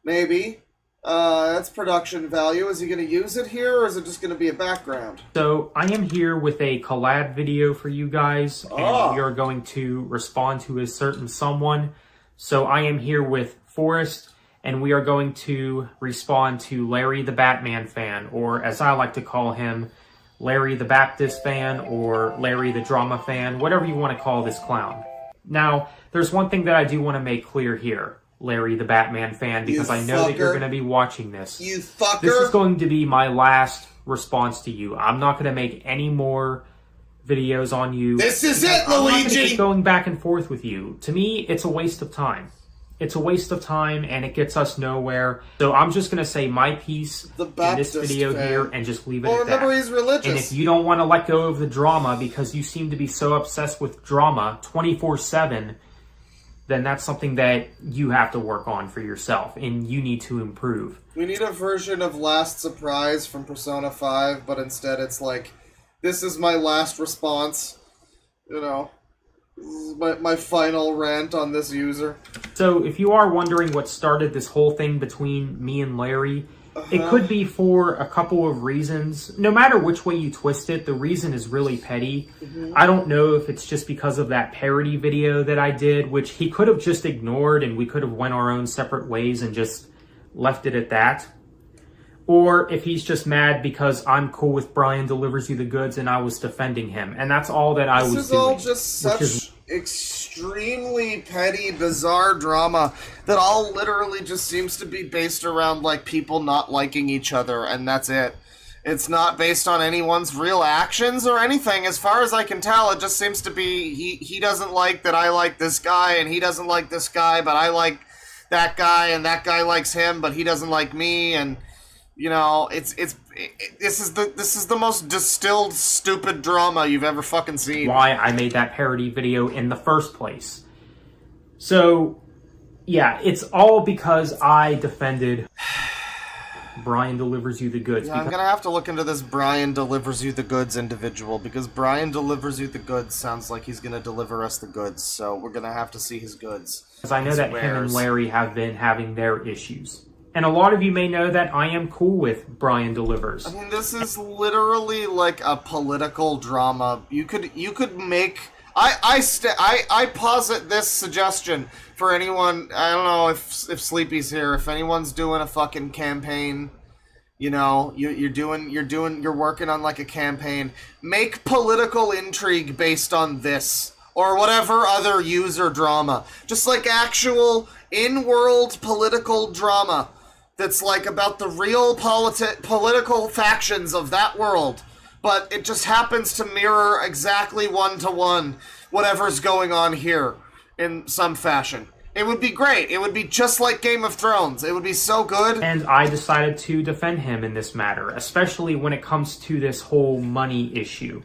Maybe. That's production value. Is he going to use it here, or is it just going to be a background? So, I am here with a collab video for you guys, and we are going to respond to a certain someone. So, I am here with Forrest, and we are going to respond to Larry the Batman fan, or as I like to call him, Larry the Baptist fan, or Larry the Drama fan, whatever you want to call this clown. Now, there's one thing that I do want to make clear here, Larry the Batman fan, because I know that you're going to be watching this. You fucker! This is going to be my last response to you. I'm not going to make any more videos on you. This is it, I'm not going to Luigi! keep going back and forth with you. To me, it's a waste of time. It's a waste of time, and it gets us nowhere. So I'm just going to say my piece in this video here and just leave it at that. Remember, he's religious. And if you don't want to let go of the drama because you seem to be so obsessed with drama 24/7, then that's something that you have to work on for yourself, and you need to improve. We need a version of Last Surprise from Persona 5, but instead it's like, this is my last response. You know, this is my final rant on this user. So if you are wondering what started this whole thing between me and Larry, it could be for a couple of reasons. No matter which way you twist it, the reason is really petty. I don't know if it's just because of that parody video that I did, which he could have just ignored and we could have went our own separate ways and just left it at that. Or if he's just mad because I'm cool with Brian Delivers You the Goods and I was defending him. And that's all that I was doing. This is all just such extremely petty, bizarre drama that all literally just seems to be based around, like, people not liking each other, and that's it. It's not based on anyone's real actions or anything. As far as I can tell, it just seems to be he doesn't like that I like this guy, and he doesn't like this guy, but I like that guy, and that guy likes him, but he doesn't like me, and... You know, this is the most distilled, stupid drama you've ever fucking seen. Why I made that parody video in the first place. So, yeah, it's all because I defended Brian Delivers You the Goods. Yeah, I'm gonna have to look into this Brian Delivers You the Goods individual, because Brian Delivers You the Goods sounds like he's gonna deliver us the goods, so we're gonna have to see his goods. Because I know that him and Larry have been having their issues. And a lot of you may know that I am cool with Brian Delivers. I mean, this is literally like a political drama. You could make... I posit this suggestion for anyone... I don't know if Sleepy's here. If anyone's doing a fucking campaign, you know, you're working on like a campaign, make political intrigue based on this. Or whatever other user drama. Just like actual in-world political drama. That's like about the real political factions of that world, but it just happens to mirror exactly one-to-one whatever's going on here in some fashion. It would be great. It would be just like Game of Thrones. It would be so good. And I decided to defend him in this matter, especially when it comes to this whole money issue.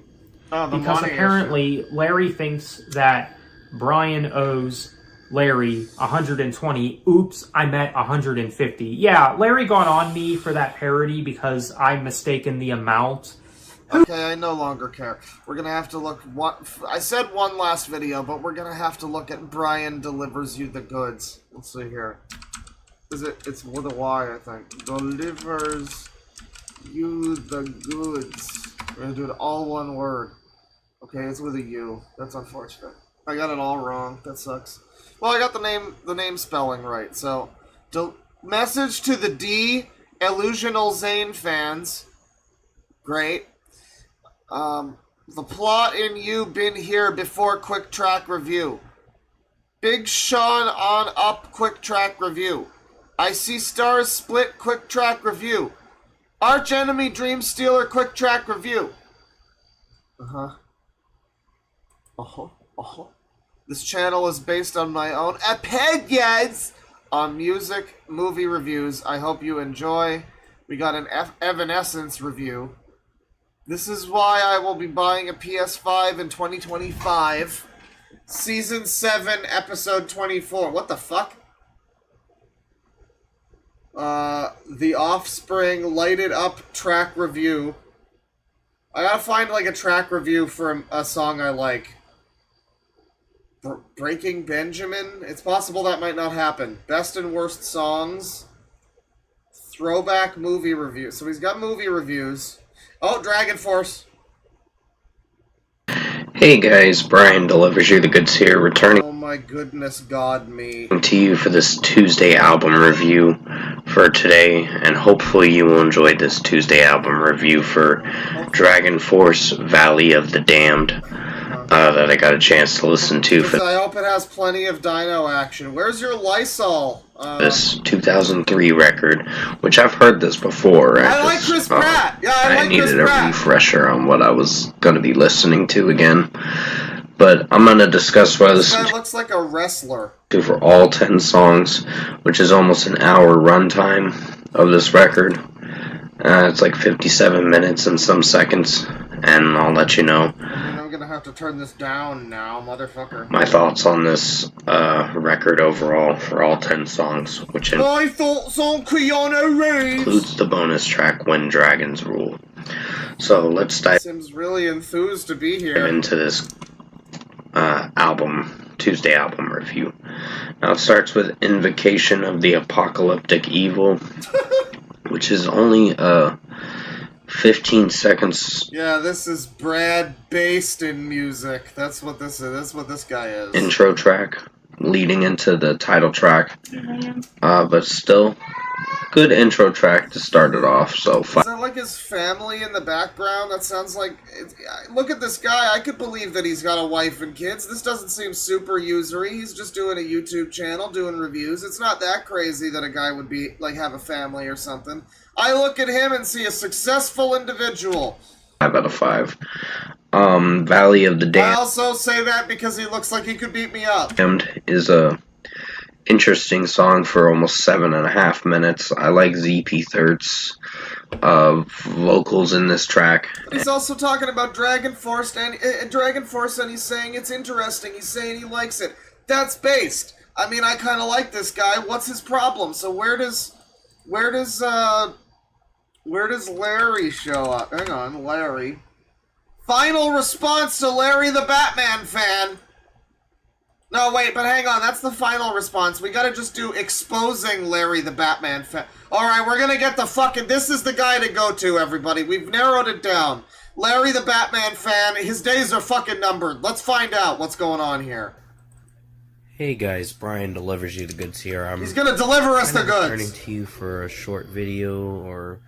Because apparently Larry thinks that Brian owes Larry 120. Oops, I meant 150. Yeah, Larry got on me for that parody because I mistaken the amount. Okay, I no longer care. We're gonna have to look. I said one last video, but we're gonna have to look at Brian Delivers You the Goods. Let's see here. It's with a Y, I think. Delivers You the Goods. We're gonna do it all one word. Okay, it's with a U. That's unfortunate. I got it all wrong. That sucks. Well, I got the name spelling right. So, message to the Illusional Zane fans. Great. The plot in You Been Here Before Quick Track Review. Big Sean on Up Quick Track Review. I See Stars Split Quick Track Review. Arch Enemy Dream Stealer Quick Track Review. This channel is based on my own opinions on music, movie reviews. I hope you enjoy. We got an Evanescence review. This is why I will be buying a PS5 in 2025. Season 7, Episode 24. What the fuck? The Offspring Lighted Up track review. I gotta find, like, a track review for a song I like. Breaking Benjamin? It's possible that might not happen. Best and Worst Songs. Throwback movie review. So he's got movie reviews. Oh, Dragon Force. Hey guys, Brian Delivers You the Goods here, returning Oh my goodness, God me. to you for this Tuesday album review for today, and hopefully you will enjoy this Tuesday album review for Dragon Force Valley of the Damned that I got a chance to listen to for I hope it has plenty of dino action. Where's your Lysol? this 2003 record, which I've heard this before. I like Chris Pratt. Yeah, I like Chris needed Pratt. a refresher on what I was going to be listening to again. But I'm going to discuss what I This listened guy looks like a wrestler. to for all 10 songs, which is almost an hour runtime of this record. It's like 57 minutes and some seconds, and I'll let you know I'm gonna have to turn this down now, motherfucker. my thoughts on this record overall for all 10 songs, which My thoughts on Keanu Reeves. includes the bonus track When Dragons Rule. So let's dive Seems really enthused to be here. into this Tuesday album review. Now it starts with Invocation of the Apocalyptic Evil, which is only 15 seconds Yeah, this is Brad based in music. That's what this is. That's what this guy is. intro track leading into the title track, but still good intro track to start it off. So Is that like his family in the background? That sounds like... Look at this guy. I could believe that he's got a wife and kids. This doesn't seem super usery. He's just doing a YouTube channel, doing reviews. It's not that crazy that a guy would be like have a family or something. I look at him and see a successful individual. 5 out of 5. Valley of the I Damned also say that because he looks like he could beat me up. is a interesting song for almost 7.5 minutes. I like ZP Third's vocals in this track. But he's also talking about Dragon Force and he's saying it's interesting. He's saying he likes it. That's based. I mean, I kind of like this guy. What's his problem? So where does Larry show up? Hang on, Larry. Final response to Larry the Batman fan. No, wait, but hang on. That's the final response. We gotta just do exposing Larry the Batman fan. Alright, we're gonna get the fucking... This is the guy to go to, everybody. We've narrowed it down. Larry the Batman fan. His days are fucking numbered. Let's find out what's going on here. Hey guys, Brian Delivers You the Goods here. He's gonna deliver us the goods. Returning to you for a short video, or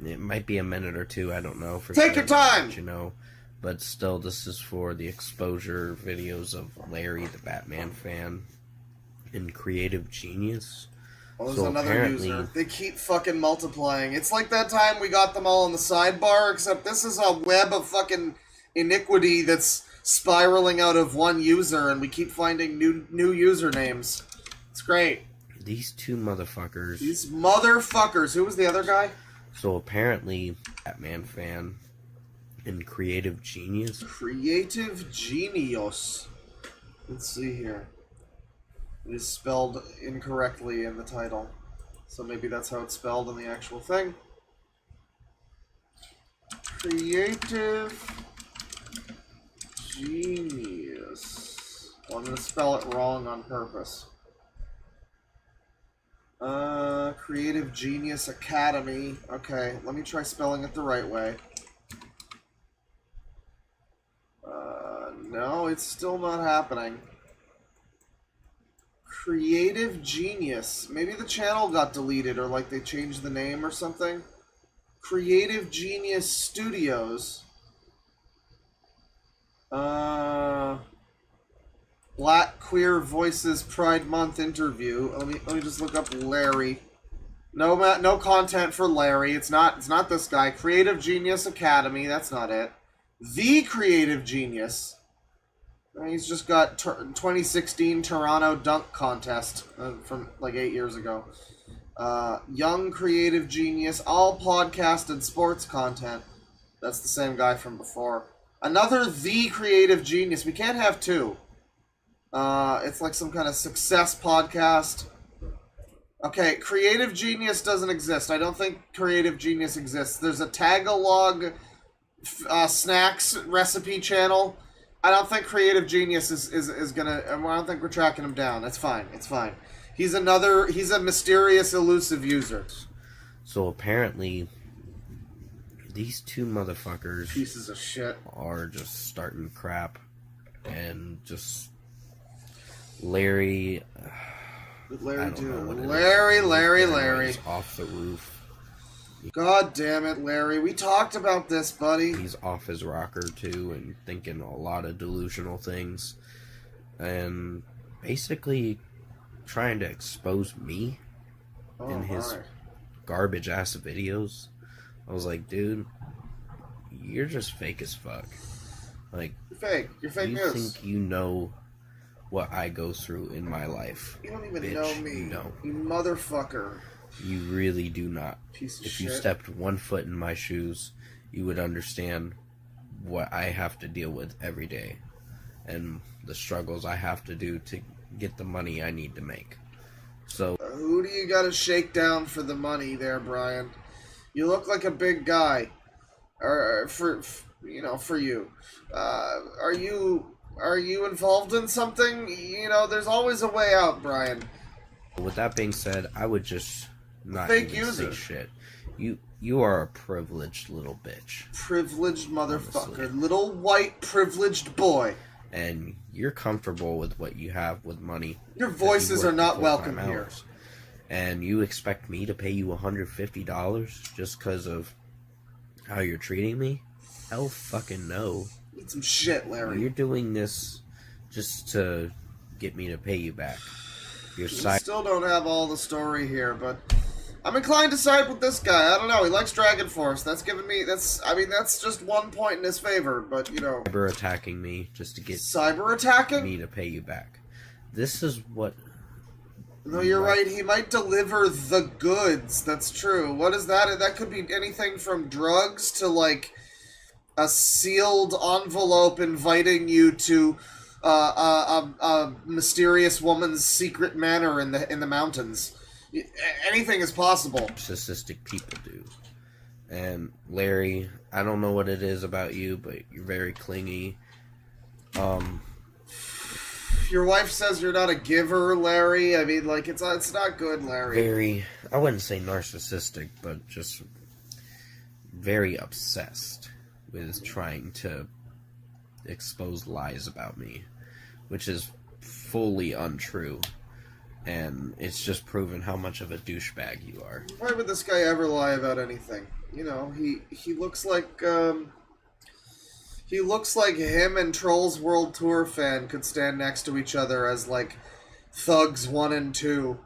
it might be a minute or two. I don't know. Take your time. You know, but still, this is for the exposure videos of Larry the Batman fan and creative genius. Oh, there's So another apparently- user. They keep fucking multiplying. It's like that time we got them all in the sidebar, except this is a web of fucking iniquity that's spiraling out of one user, and we keep finding new usernames. It's great. These two motherfuckers. These motherfuckers. Who was the other guy? So apparently, Batman fan and creative genius. Creative genius. Let's see here. It is spelled incorrectly in the title. So maybe that's how it's spelled in the actual thing. Creative Genius. Well, I'm going to spell it wrong on purpose. Creative Genius Academy. Okay, let me try spelling it the right way. No, it's still not happening. Creative Genius. Maybe the channel got deleted, or like they changed the name or something. Creative Genius Studios. Black Queer Voices Pride Month interview. Let me just look up Larry. No content for Larry. It's not this guy. Creative Genius Academy. That's not it. The Creative Genius. He's just got 2016 Toronto Dunk Contest from like 8 years ago. Young Creative Genius, all podcast and sports content. That's the same guy from before. Another The Creative Genius. We can't have two. It's like some kind of success podcast. Okay, Creative Genius doesn't exist. I don't think Creative Genius exists. There's a Tagalog snacks recipe channel. I don't think Creative Genius is gonna... I don't think we're tracking him down. That's fine. It's fine. He's a mysterious, elusive user. So apparently, these two motherfuckers... Pieces of shit. ...are just starting crap. And just... Larry... What Larry do? Larry. Larry. Off the roof. God damn it, Larry. We talked about this, buddy. He's off his rocker, too, and thinking a lot of delusional things. And basically trying to expose me in his garbage-ass videos. I was like, dude, you're just fake as fuck. Like, you're fake. You're fake news. You think you know what I go through in my life? You don't even Bitch, know me. You don't. You motherfucker. You really do not. Piece of if shit. You stepped one foot in my shoes, you would understand what I have to deal with every day and the struggles I have to do to get the money I need to make. So who do you gotta shake down for the money there, Brian? You look like a big guy. For you. Are you involved in something? You know, there's always a way out, Brian. With that being said, I would just not fake even user. say shit. You are a privileged little bitch. Privileged motherfucker. Honestly. Little white privileged boy. And you're comfortable with what you have with money. Your voices are not welcome here. And you expect me to pay you $150 just because of how you're treating me? Hell fucking no. Need some shit, Larry. You're doing this just to get me to pay you back. We still don't have all the story here, but I'm inclined to side with this guy. I don't know. He likes Dragon Force. That's just 1 point in his favor, but you know. Cyber attacking me just to get cyber attacking me to pay you back. This is what. No, you're right. He might deliver the goods. That's true. What is that? That could be anything from drugs to like a sealed envelope inviting you to a mysterious woman's secret manor in the mountains. Anything is possible. Narcissistic people do. And Larry, I don't know what it is about you, but you're very clingy. Your wife says you're not a giver, Larry. I mean, like, it's not good, Larry. Very, I wouldn't say narcissistic, but just very obsessed with trying to expose lies about me, which is fully untrue. And it's just proven how much of a douchebag you are. Why would this guy ever lie about anything? You know, he looks like him and Trolls World Tour fan could stand next to each other as like thugs 1 and 2,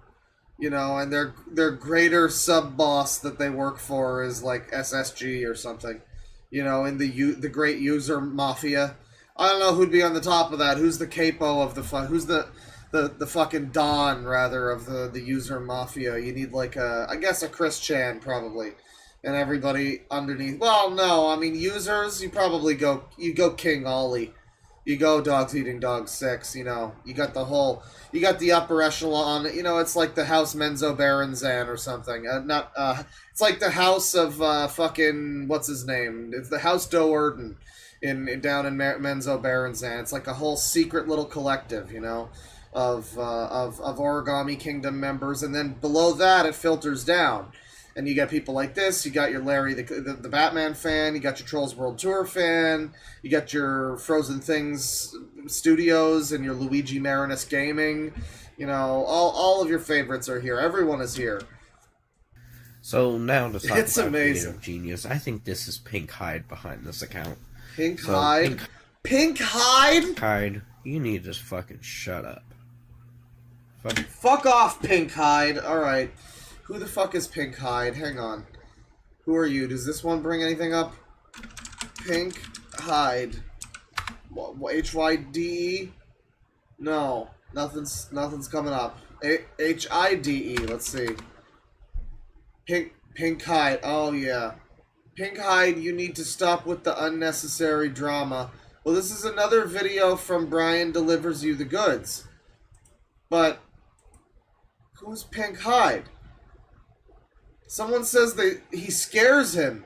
you know, and their greater sub boss that they work for is like SSG or something, you know, in the great user mafia. I don't know who'd be on the top of that. Who's the capo of who's the fucking Don, rather, of the user mafia? You need like I guess a Chris Chan probably. And everybody underneath. Well, no, I mean users. You probably go King Ollie. You go Dogs Eating Dogs 6, you know, you got the upper echelon, you know, it's like the House Menzo Baranzan or something. It's like the House of fucking, what's his name? It's the House Doerden down in Menzo Baranzan. It's like a whole secret little collective, you know, of Origami Kingdom members, and then below that it filters down. And you got people like this. You got your Larry, the Batman fan. You got your Trolls World Tour fan. You got your Frozen Things Studios and your Luigi Marinus Gaming. You know, all of your favorites are here. Everyone is here. So now to talk It's about amazing. Creative Genius, I think this is Pink Hyde behind this account. Pink Hyde? Pink Hyde? Pink Hyde, you need to just fucking shut up. Fuck off, Pink Hyde. Alright. Who the fuck is Pink Hyde? Hang on. Who are you? Does this one bring anything up? Pink Hyde. H-Y-D-E? No. Nothing's coming up. H-I-D-E. Let's see. Pink Hyde. Oh, yeah. Pink Hyde, you need to stop with the unnecessary drama. Well, this is another video from Brian Delivers You the Goods. But who's Pink Hyde? Someone says that he scares him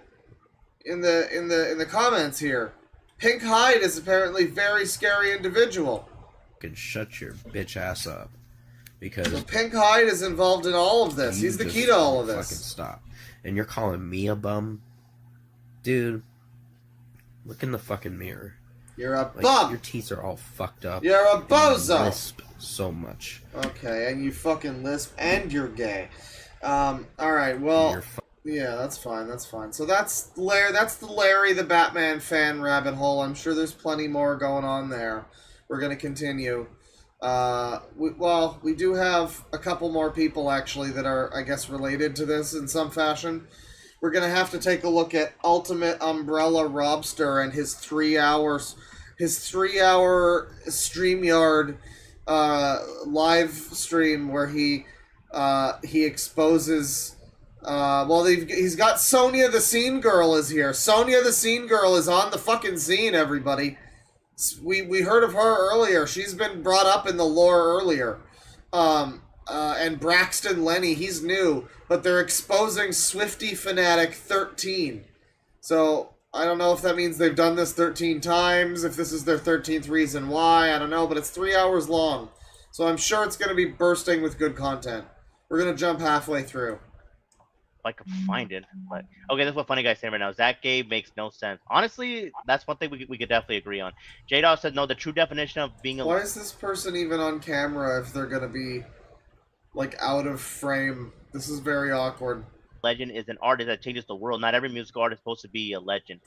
in the comments here. Pink Hyde is apparently a very scary individual. Can shut your bitch ass up, because Pink Hyde is involved in all of this. He's the key to all of this. Fucking stop. And you're calling me a bum, dude? Look in the fucking mirror. You're a bum. Your teeth are all fucked up. You're a bozo. You lisp so much. Okay, and you fucking lisp, and you're gay. Alright, well, yeah, that's fine, that's fine. So that's the Larry the Batman fan rabbit hole. I'm sure there's plenty more going on there. We're gonna continue. We do have a couple more people, actually, that are, I guess, related to this in some fashion. We're gonna have to take a look at Ultimate Umbrella Robster and his 3-hour StreamYard live stream where he exposes he's got Sonia the Scene Girl is here. Sonia the Scene Girl is on the fucking scene, everybody. We heard of her earlier. She's been brought up in the lore earlier. And Braxton Lenny, he's new, but they're exposing Swifty Fanatic 13. So I don't know if that means they've done this 13 times, if this is their 13th reason why, I don't know, but it's 3 hours long. So I'm sure it's going to be bursting with good content. We're going to jump halfway through. I could find it, but okay, that's what Funny Guy's saying right now. Zach Gabe makes no sense. Honestly, that's one thing we could definitely agree on. J-Dog said no, the true definition of being a... Why is this person even on camera if they're going to be, like, out of frame? This is very awkward. Legend is an artist that changes the world. Not every musical artist is supposed to be a legend.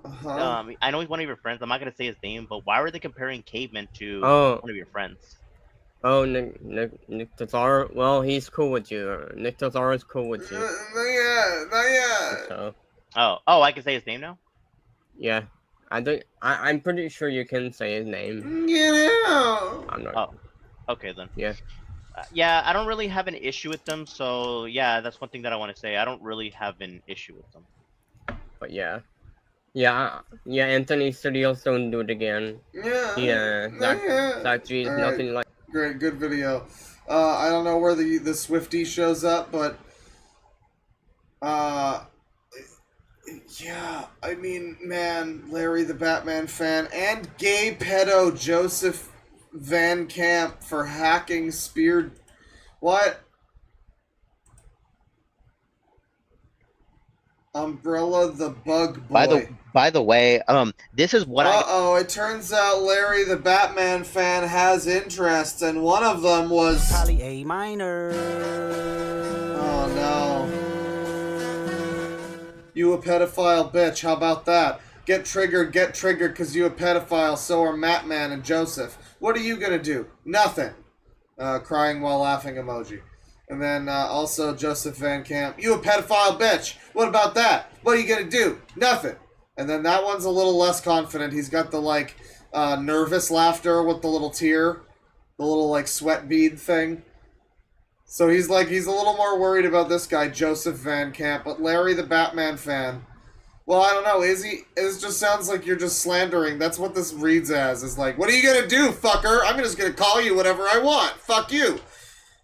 I know he's one of your friends. I'm not going to say his name, but why were they comparing Caveman to one of your friends? Oh, Nick Tazar. Well, he's cool with you. Nick Tazar is cool with you. Not yet. So. Oh, I can say his name now? Yeah. I'm pretty sure you can say his name. Yeah. I'm not. Oh. Okay, then. Yeah. Yeah, I don't really have an issue with them, so yeah, that's one thing that I want to say. I don't really have an issue with them. But yeah. Yeah, Anthony Studios don't do it again. Yeah. Zach G is nothing like... Great, good video. I don't know where the Swiftie shows up, but yeah, I mean, man, Larry the Batman fan and gay pedo Joseph Van Camp for hacking speared. What? Umbrella the Bug Boy. By the way, this is what it turns out Larry the Batman fan has interests, and one of them was Probably A minor. Oh no. You a pedophile bitch, how about that? Get triggered, cause you a pedophile, so are Matman and Joseph. What are you gonna do? Nothing. Crying while laughing emoji. And then also Joseph Van Camp, you a pedophile bitch. What about that? What are you gonna do? Nothing. And then that one's a little less confident. He's got the like nervous laughter with the little tear, the little like sweat bead thing. So he's a little more worried about this guy, Joseph Van Camp. But Larry the Batman fan, Well, I don't know. Is he? It just sounds like you're just slandering. That's what this reads as. Is like, what are you gonna do, fucker? I'm just gonna call you whatever I want. Fuck you.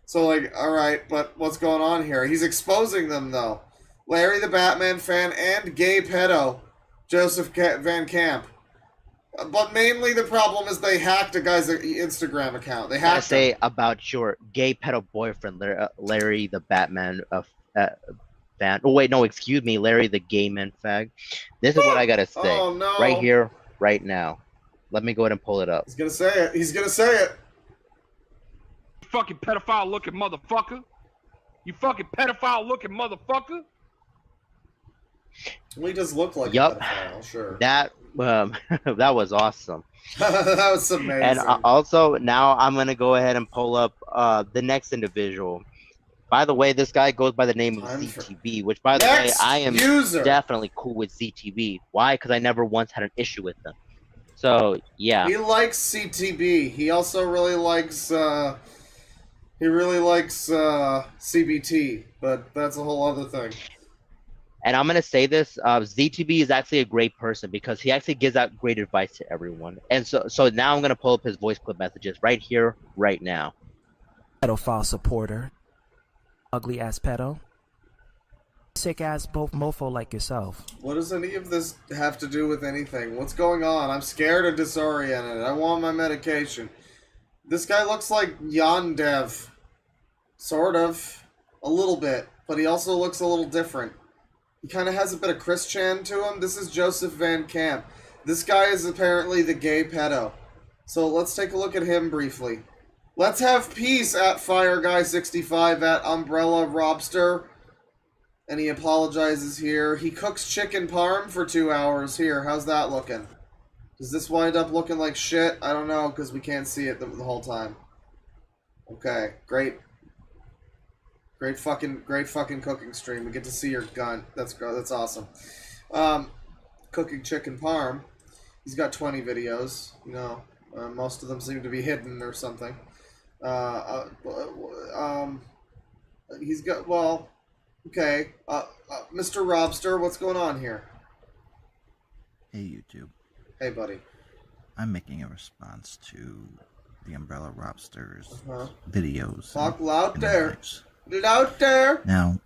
So, like, all right, but what's going on here? He's exposing them, though. Larry the Batman fan and gay pedo, Joseph Van Camp. But mainly the problem is they hacked a guy's Instagram account. They hacked. I say about your gay pedo boyfriend, Larry the Batman fan. Oh wait, no, excuse me, Larry the gay man fag. This is what I gotta say. Oh, no. Right here, right now. Let me go ahead and pull it up. He's gonna say it. He's gonna say it. You fucking pedophile looking motherfucker. You fucking pedophile looking motherfucker. Well, he does look like Yup. a pedophile, sure. That that was awesome. That was amazing. And also, now I'm gonna go ahead and pull up the next individual. By the way, this guy goes by the name of ZTB, which, by the way, I am definitely cool with ZTB. Why? Because I never once had an issue with them. So, yeah. He likes CTB. He also really likes, CBT, but that's a whole other thing. And I'm going to say this, ZTB is actually a great person because he actually gives out great advice to everyone. And so now I'm going to pull up his voice clip messages right here, right now. Pedophile supporter. Ugly ass pedo. Sick ass both mofo like yourself. What does any of this have to do with anything? What's going on? I'm scared and disoriented. I want my medication. This guy looks like Yondev. Sort of. A little bit. But he also looks a little different. He kind of has a bit of Chris Chan to him. This is Joseph Van Camp. This guy is apparently the gay pedo. So let's take a look at him briefly. Let's have peace at FireGuy65 at Umbrella Robster. And he apologizes here. He cooks chicken parm for 2 hours. Here, how's that looking? Does this wind up looking like shit? I don't know, because we can't see it the whole time. Okay, great. Great fucking cooking stream. We get to see your gun. That's awesome. Cooking chicken parm. He's got 20 videos. You know, most of them seem to be hidden or something. He's got, well, okay. Mr. Robster, what's going on here? Hey, YouTube. Hey, buddy. I'm making a response to the Umbrella Robsters videos. Talk loud there. Loud there. Now,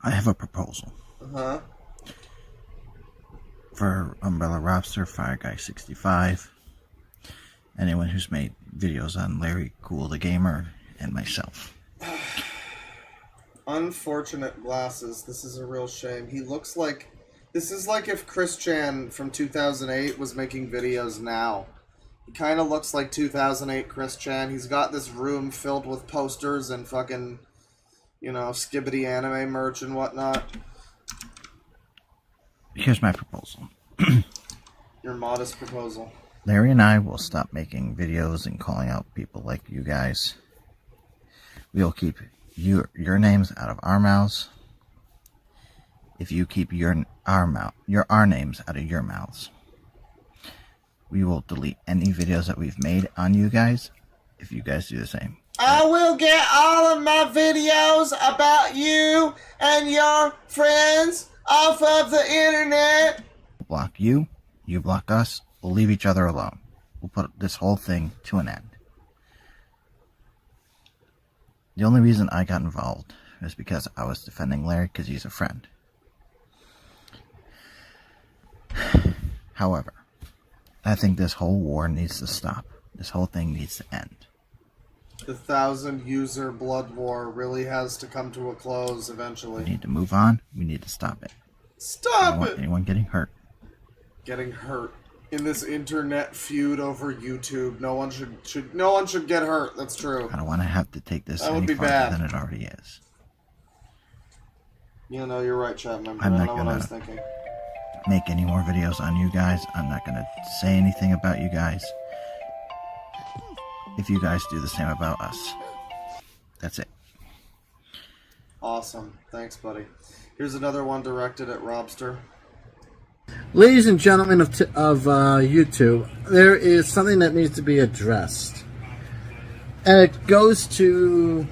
I have a proposal. For Umbrella Robster, FireGuy65, anyone who's made videos on Larry Cool the Gamer, and myself. Unfortunate glasses. This is a real shame. He looks like... This is like if Chris Chan from 2008 was making videos now. He kind of looks like 2008 Chris Chan. He's got this room filled with posters and fucking, you know, skibbity anime merch and whatnot. Here's my proposal. Your modest proposal. Larry and I will stop making videos and calling out people like you guys. We'll keep your names out of our mouths. If you keep our names out of your mouths. We will delete any videos that we've made on you guys if you guys do the same. I will get all of my videos about you and your friends off of the internet. We'll block you, you block us, we'll leave each other alone. We'll put this whole thing to an end. The only reason I got involved is because I was defending Larry because he's a friend. However, I think this whole war needs to stop. This whole thing needs to end. The 1,000-user blood war really has to come to a close eventually. We need to move on. We need to stop it. Stop I don't want it! anyone getting hurt. Getting hurt in this internet feud over YouTube. No one should get hurt. That's true. I don't want to have to take this That would any be farther bad. than it already is. You know, you're right, chat member. I'm I not know what I was gonna thinking. make any more videos on you guys. I'm not gonna say anything about you guys. If you guys do the same about us. That's it. Awesome. Thanks, buddy. Here's another one directed at Robster. Ladies and gentlemen of YouTube, there is something that needs to be addressed. And it goes to...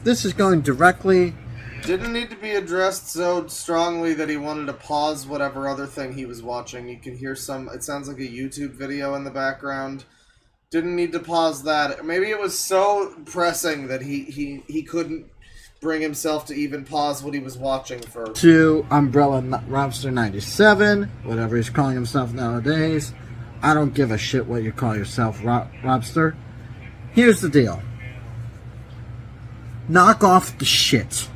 This is going directly Didn't need to be addressed so strongly that he wanted to pause whatever other thing he was watching. You can hear some, it sounds like a YouTube video in the background. Didn't need to pause that. Maybe it was so pressing that he couldn't bring himself to even pause what he was watching first. To Umbrella Robster 97, whatever he's calling himself nowadays. I don't give a shit what you call yourself, Robster. Here's the deal. Knock off the shit.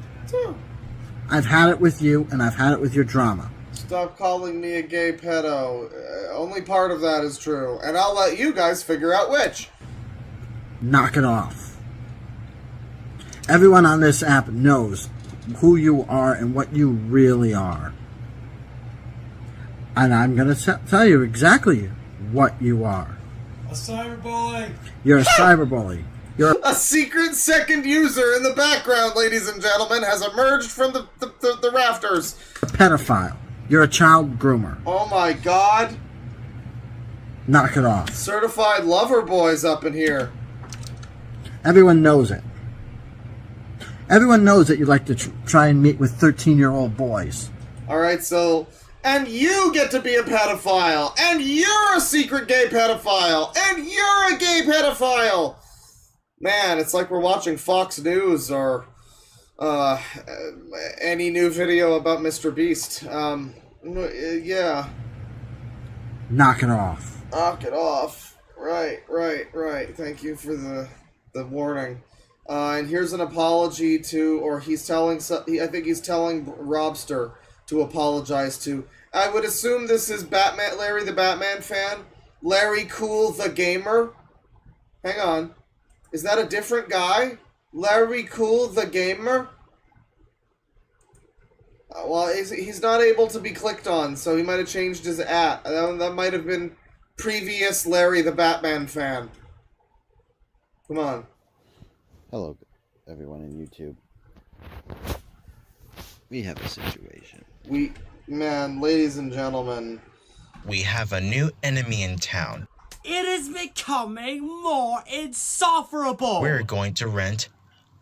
I've had it with you, and I've had it with your drama. Stop calling me a gay pedo. Only part of that is true. And I'll let you guys figure out which. Knock it off. Everyone on this app knows who you are and what you really are. And I'm going to tell you exactly what you are. A cyberbully. You're a cyberbully. You're a secret second user in the background, ladies and gentlemen, has emerged from the rafters. a pedophile. You're a child groomer. Oh my god. Knock it off. Certified lover boys up in here. Everyone knows it. Everyone knows that you like to try and meet with 13-year-old boys. Alright, so... And you get to be a pedophile! And you're a secret gay pedophile! And you're a gay pedophile! Man, it's like we're watching Fox News or any new video about Mr. Beast. Yeah. Knock it off. Knock it off. Right. Thank you for the warning. And here's an apology to, or he's telling, I think he's telling Robster to apologize to. I would assume this is Batman, Larry the Batman fan? Larry Cool the Gamer? Hang on. Is that a different guy? Larry Cool the Gamer? Well, he's not able to be clicked on, so he might have changed his at. That might have been previous Larry the Batman fan. Come on. Hello, everyone in YouTube. We have a situation. Man, ladies and gentlemen. We have a new enemy in town. It is becoming more insufferable. We're going to rent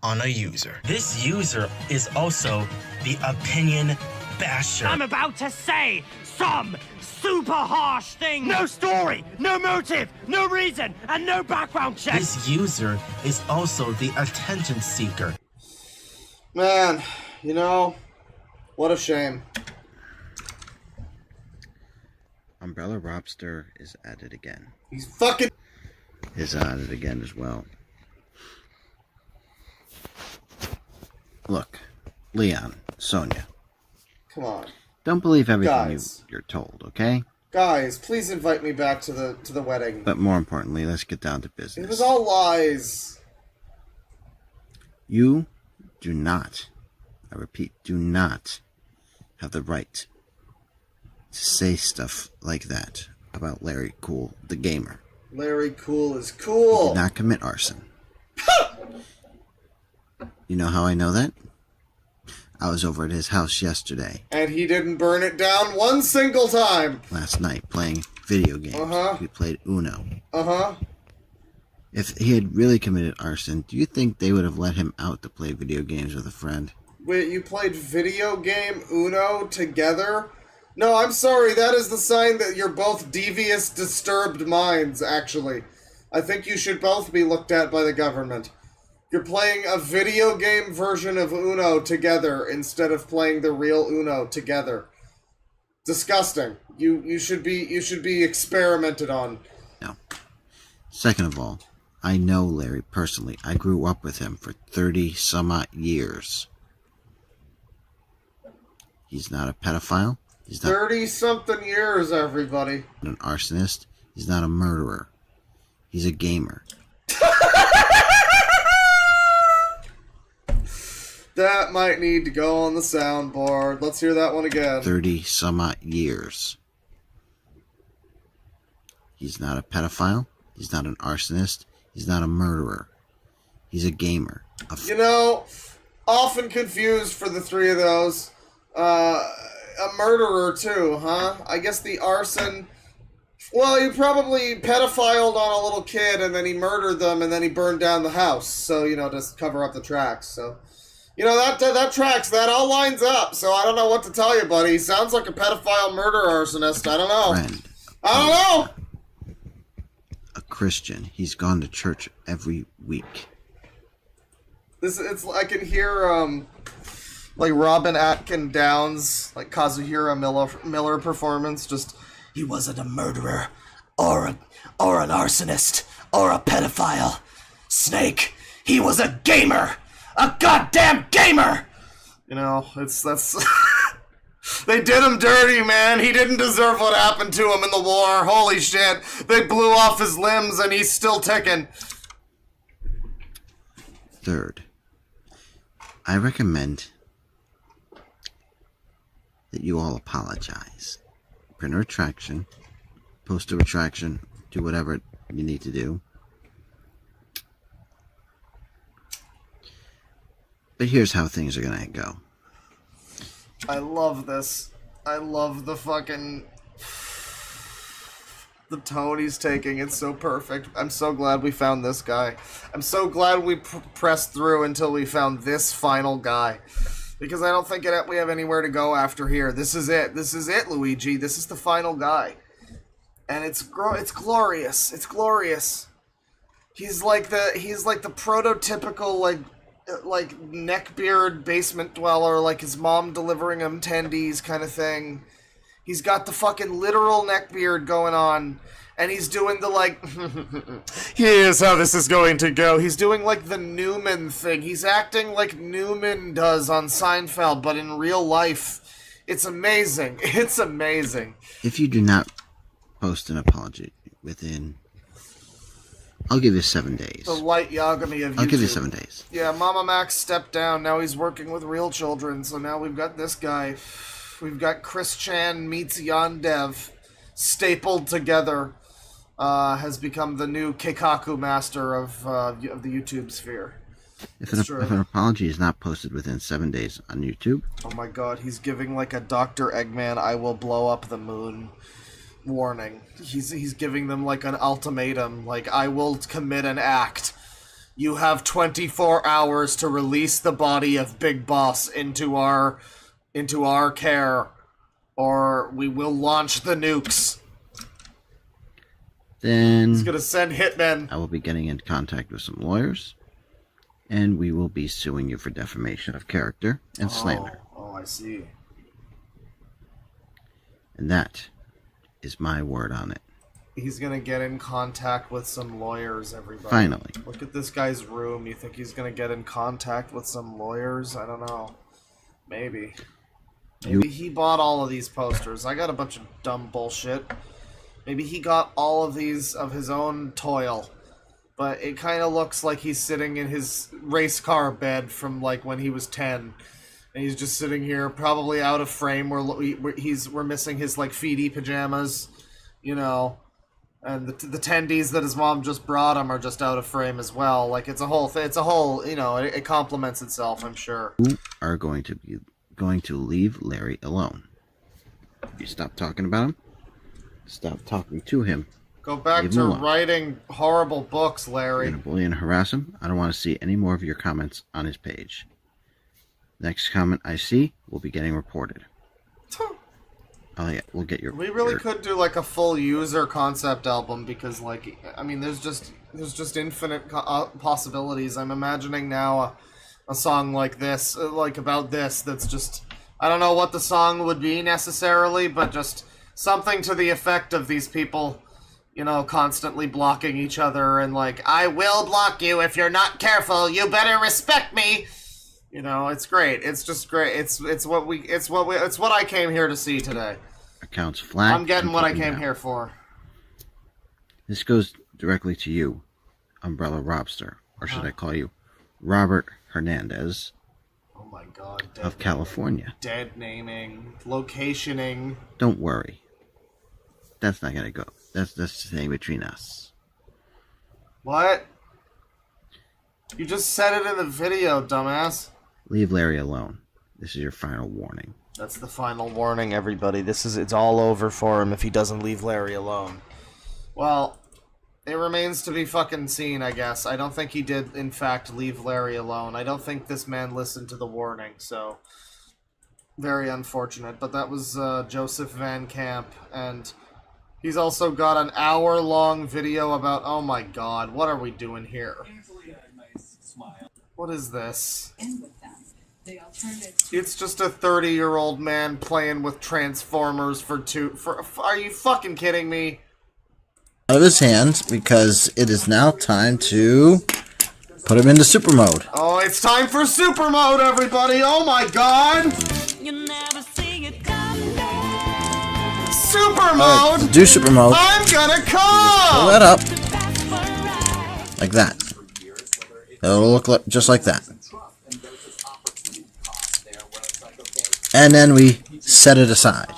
on a user. This user is also the opinion basher. I'm about to say some super harsh things. No story, no motive, no reason, and no background check. This user is also the attention seeker. Man, you know, what a shame. Umbrella Robster is at it again. He's fucking... Is at it again as well. Look, Leon, Sonia. Come on. Don't believe everything Guys. you're told, okay? Guys, please invite me back to the wedding. But more importantly, let's get down to It business. was all lies. You do not, I repeat, do not have the right to say stuff like that about Larry Cool, the gamer. Larry Cool is He cool. did not commit arson. You know how I know that? I was over at his house yesterday, And he didn't burn it down one single time. last night, playing video games. Uh-huh. We played Uno. Uh-huh. If he had really committed arson, do you think they would have let him out to play video games with a friend? Wait, you played video game Uno together? No, I'm sorry, that is the sign that you're both devious, disturbed minds, actually. I think you should both be looked at by the government. You're playing a video game version of Uno together instead of playing the real Uno together. Disgusting. You should be experimented on. No. Second of all, I know Larry personally. I grew up with him for 30-some-odd years. He's not a pedophile. He's not 30-something years, everybody. an arsonist. He's not a murderer. He's a gamer. That might need to go on the soundboard. Let's hear that one again. 30-some-odd years. He's not a pedophile. He's not an arsonist. He's not a murderer. He's a gamer. You know, often confused for the three of those. A murderer too, huh? I guess the arson... Well, he probably pedophiled on a little kid and then he murdered them and then he burned down the house. So, you know, just cover up the tracks. So, You know, that tracks. That all lines up. So I don't know what to tell you, buddy. He sounds like a pedophile murder arsonist. I don't know. Friend. I don't know. A Christian. He's gone to church every week. It's I can hear like Robin Atkin Downs, like Kazuhira Miller performance. Just he wasn't a murderer, or an arsonist, or a pedophile. Snake, he was a gamer, a goddamn gamer. You know, that's they did him dirty, man. He didn't deserve what happened to him in the war. Holy shit, they blew off his limbs and he's still ticking. Third, I recommend that you all apologize. Print a retraction, post a retraction, do whatever you need to do. But here's how things are gonna go. I love this. I love the tone he's taking. It's so perfect. I'm so glad we found this guy. I'm so glad we pressed through until we found this final guy. Because I don't think we have anywhere to go after here. This is it. This is it, Luigi. This is the final guy. And it's glorious. It's glorious. He's like the prototypical like neckbeard basement dweller, like his mom delivering him tendies kind of thing. He's got the fucking literal neckbeard going on, and he's doing the like, here's how this is going to go. He's doing like the Newman thing. He's acting like Newman does on Seinfeld, but in real life. It's amazing. It's amazing. If you do not post an apology within, I'll give you 7 days. The light Yagami of YouTube. I'll give you 7 days. Yeah, Mama Max stepped down. Now he's working with real children. So now we've got this guy. We've got Chris Chan meets Yandev stapled together. Has become the new Keikaku master of the YouTube sphere. If an apology is not posted within 7 days on YouTube. Oh my god, he's giving like a Dr. Eggman, I will blow up the moon warning. He's giving them like an ultimatum, like I will commit an act. You have 24 hours to release the body of Big Boss into our care, or we will launch the nukes. Then he's gonna send hitmen. I will be getting in contact with some lawyers, and we will be suing you for defamation of character and slander. Oh, I see. And that is my word on it. He's gonna get in contact with some lawyers, everybody. Finally. Look at this guy's room. You think he's gonna get in contact with some lawyers? I don't know. Maybe. Maybe he bought all of these posters. I got a bunch of dumb bullshit. Maybe he got all of these of his own toil. But it kind of looks like he's sitting in his race car bed from like when he was 10. And he's just sitting here, probably out of frame. We're missing his like feety pajamas, you know, and the tendies that his mom just brought him are just out of frame as well. Like it's a whole thing. It's a whole, you know, it complements itself, I'm sure. You are going to leave Larry alone. You stop talking about him. Stop talking to him. Go back to writing horrible books, Larry. You're gonna bully and harass him. I don't want to see any more of your comments on his page. Next comment I see will be getting reported. Oh yeah, we'll get your. We really could do like a full user concept album because, like, I mean, there's just infinite possibilities. I'm imagining now a song like this, like about this. That's just, I don't know what the song would be necessarily, but just something to the effect of these people, you know, constantly blocking each other and like, I will block you if you're not careful. You better respect me. You know, it's great. It's just great. It's what I came here to see today. Accounts flagged. I'm getting what I came here for. This goes directly to you, Umbrella Robster, or should I call you Robert Hernandez? Oh my god. Of California. Dead naming, locationing. Don't worry. That's not gonna go. That's the thing between us. What? You just said it in the video, dumbass. Leave Larry alone. This is your final warning. That's the final warning, everybody. It's all over for him if he doesn't leave Larry alone. Well, It remains to be fucking seen, I guess. I don't think he did, in fact, leave Larry alone. I don't think this man listened to the warning, so... Very unfortunate. But that was Joseph Van Camp, and he's also got an hour-long video about... Oh my god, what are we doing here? What is this? It's just a 30-year-old man playing with Transformers are you fucking kidding me? Out of his hands because it is now time to put him into super mode. Oh, it's time for super mode, everybody! Oh my god! Super mode! Right, do super mode. I'm gonna come! Pull that up. Like that. It'll look like, just like that. And then we set it aside.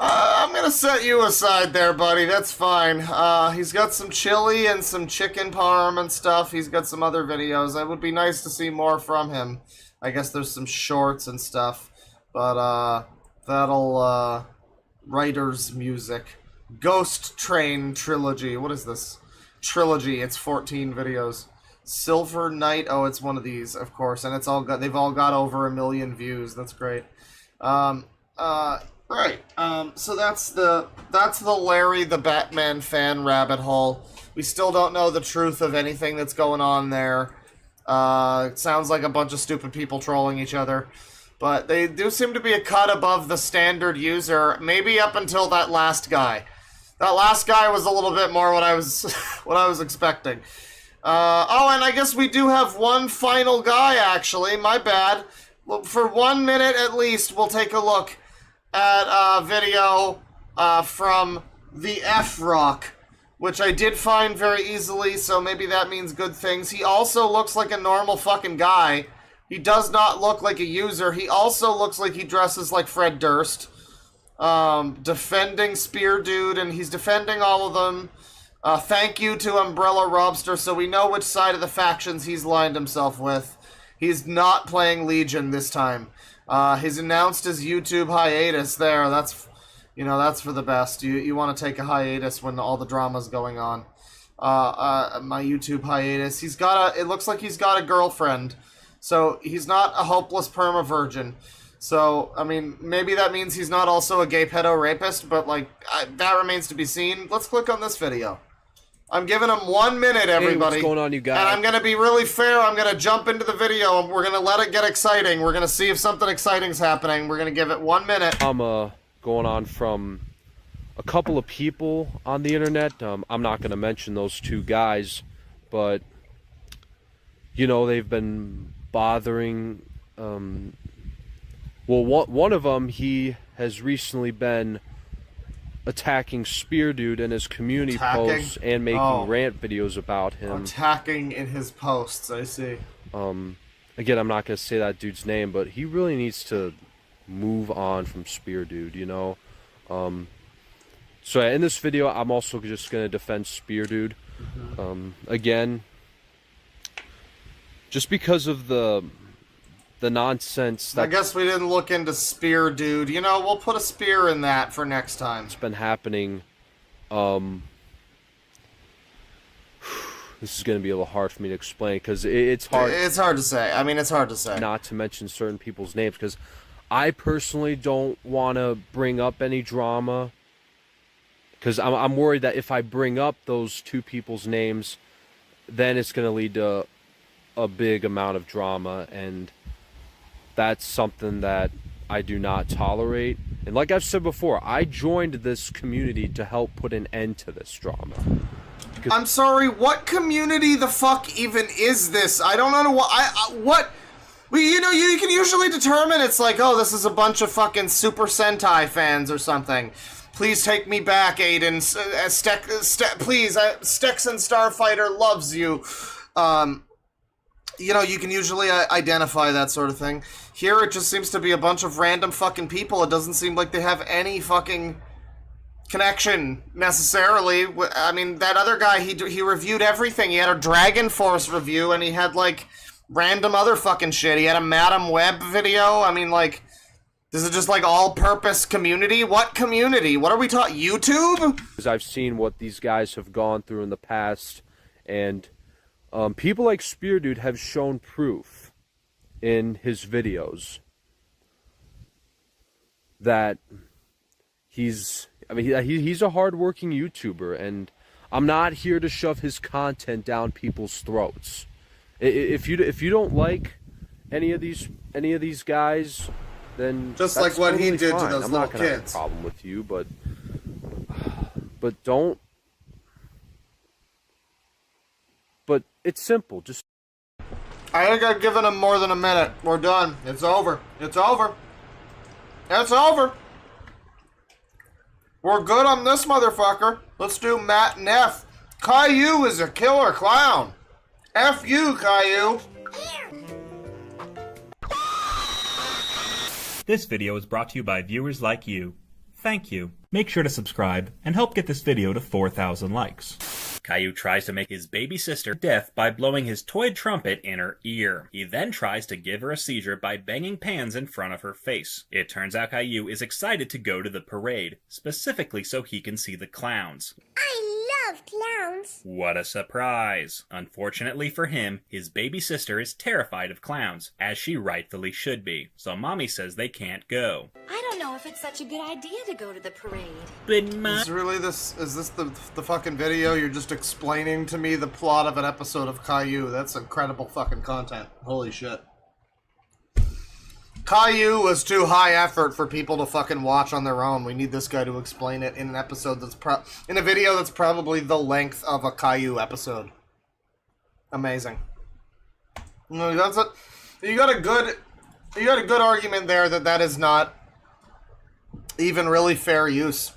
I'm gonna set you aside there, buddy. That's fine. He's got some chili and some chicken parm and stuff. He's got some other videos. It would be nice to see more from him. I guess there's some shorts and stuff. But, that'll, writer's music. Ghost Train Trilogy. What is this? Trilogy. It's 14 videos. Silver Knight. Oh, it's one of these, of course. And it's all got, they've all got over 1 million views. That's great. Right. So that's the Larry the Batman fan rabbit hole. We still don't know the truth of anything that's going on there. It sounds like a bunch of stupid people trolling each other. But they do seem to be a cut above the standard user, maybe up until that last guy. That last guy was a little bit more what I was what I was expecting. Oh, and I guess we do have one final guy, actually. My bad. Well, for 1 minute at least, we'll take a look at a video from the F-Rock, which I did find very easily, so maybe that means good things. He also looks like a normal fucking guy. He does not look like a user. He also looks like he dresses like Fred Durst. Defending Spear Dude, and he's defending all of them. Thank you to Umbrella Robster, so we know which side of the factions he's lined himself with. He's not playing Legion this time. He's announced his YouTube hiatus there. That's, you know, that's for the best. You want to take a hiatus when all the drama's going on. My YouTube hiatus. It looks like he's got a girlfriend. So he's not a hopeless perma-virgin. So, I mean, maybe that means he's not also a gay pedo rapist, but, like, that remains to be seen. Let's click on this video. I'm giving him 1 minute, everybody. Hey, what's going on, you guys? And I'm going to be really fair. I'm going to jump into the video, and we're going to let it get exciting. We're going to see if something exciting's happening. We're going to give it 1 minute. Going on from a couple of people on the internet. I'm not going to mention those two guys, but, you know, they've been bothering... Well, one of them, he has recently been attacking Spear Dude in his community posts and making rant videos about him. Attacking in his posts, I see. Again, I'm not going to say that dude's name, but he really needs to move on from Spear Dude, you know? So in this video, I'm also just going to defend Spear Dude. Again, just because of the nonsense that... I guess we didn't look into Spear Dude. You know, we'll put a spear in that for next time. It's been happening. This is going to be a little hard for me to explain, because it's hard... It's hard to say. I mean, it's hard to say. Not to mention certain people's names, because I personally don't want to bring up any drama, because I'm worried that if I bring up those two people's names, then it's going to lead to a big amount of drama, and that's something that I do not tolerate. And like I've said before, I joined this community to help put an end to this drama. I'm sorry, what community the fuck even is this? I don't know what... You know, you can usually determine it's like, oh, this is a bunch of fucking Super Sentai fans or something. Please take me back, Aiden. Please, Styx and Starfighter loves you. You know, you can usually identify that sort of thing. Here, it just seems to be a bunch of random fucking people. It doesn't seem like they have any fucking connection, necessarily. I mean, that other guy, he reviewed everything. He had a Dragon Force review, and he had, like, random other fucking shit. He had a Madam Web video. I mean, like, This is just like all-purpose community? What community? What are we talking? YouTube? Because I've seen what these guys have gone through in the past, and people like Spear Dude have shown proof in his videos that he's a hard-working YouTuber, and I'm not here to shove his content down people's throats. If you don't like any of these guys, then just that's like what he totally did fine. to those I'm little not gonna have a kids. problem with you, but don't. But it's simple. Just I think I've given him more than a minute. We're done. It's over. It's over. It's over. We're good on this motherfucker. Let's do Matt and F. Caillou is a killer clown. F you, Caillou. This video is brought to you by viewers like you. Thank you. Make sure to subscribe and help get this video to 4,000 likes. Caillou tries to make his baby sister deaf by blowing his toy trumpet in her ear. He then tries to give her a seizure by banging pans in front of her face. It turns out Caillou is excited to go to the parade, specifically so he can see the clowns. I love clowns. What a surprise! Unfortunately for him, his baby sister is terrified of clowns, as she rightfully should be. So Mommy says they can't go. I don't know if it's such a good idea to go to the parade. But Is this the fucking video? You're just explaining to me the plot of an episode of Caillou. That's incredible fucking content. Holy shit. Caillou was too high effort for people to fucking watch on their own. We need this guy to explain it in an episode that's in a video that's probably the length of a Caillou episode. Amazing. No, that's it. You got a good argument there that is not even really fair use.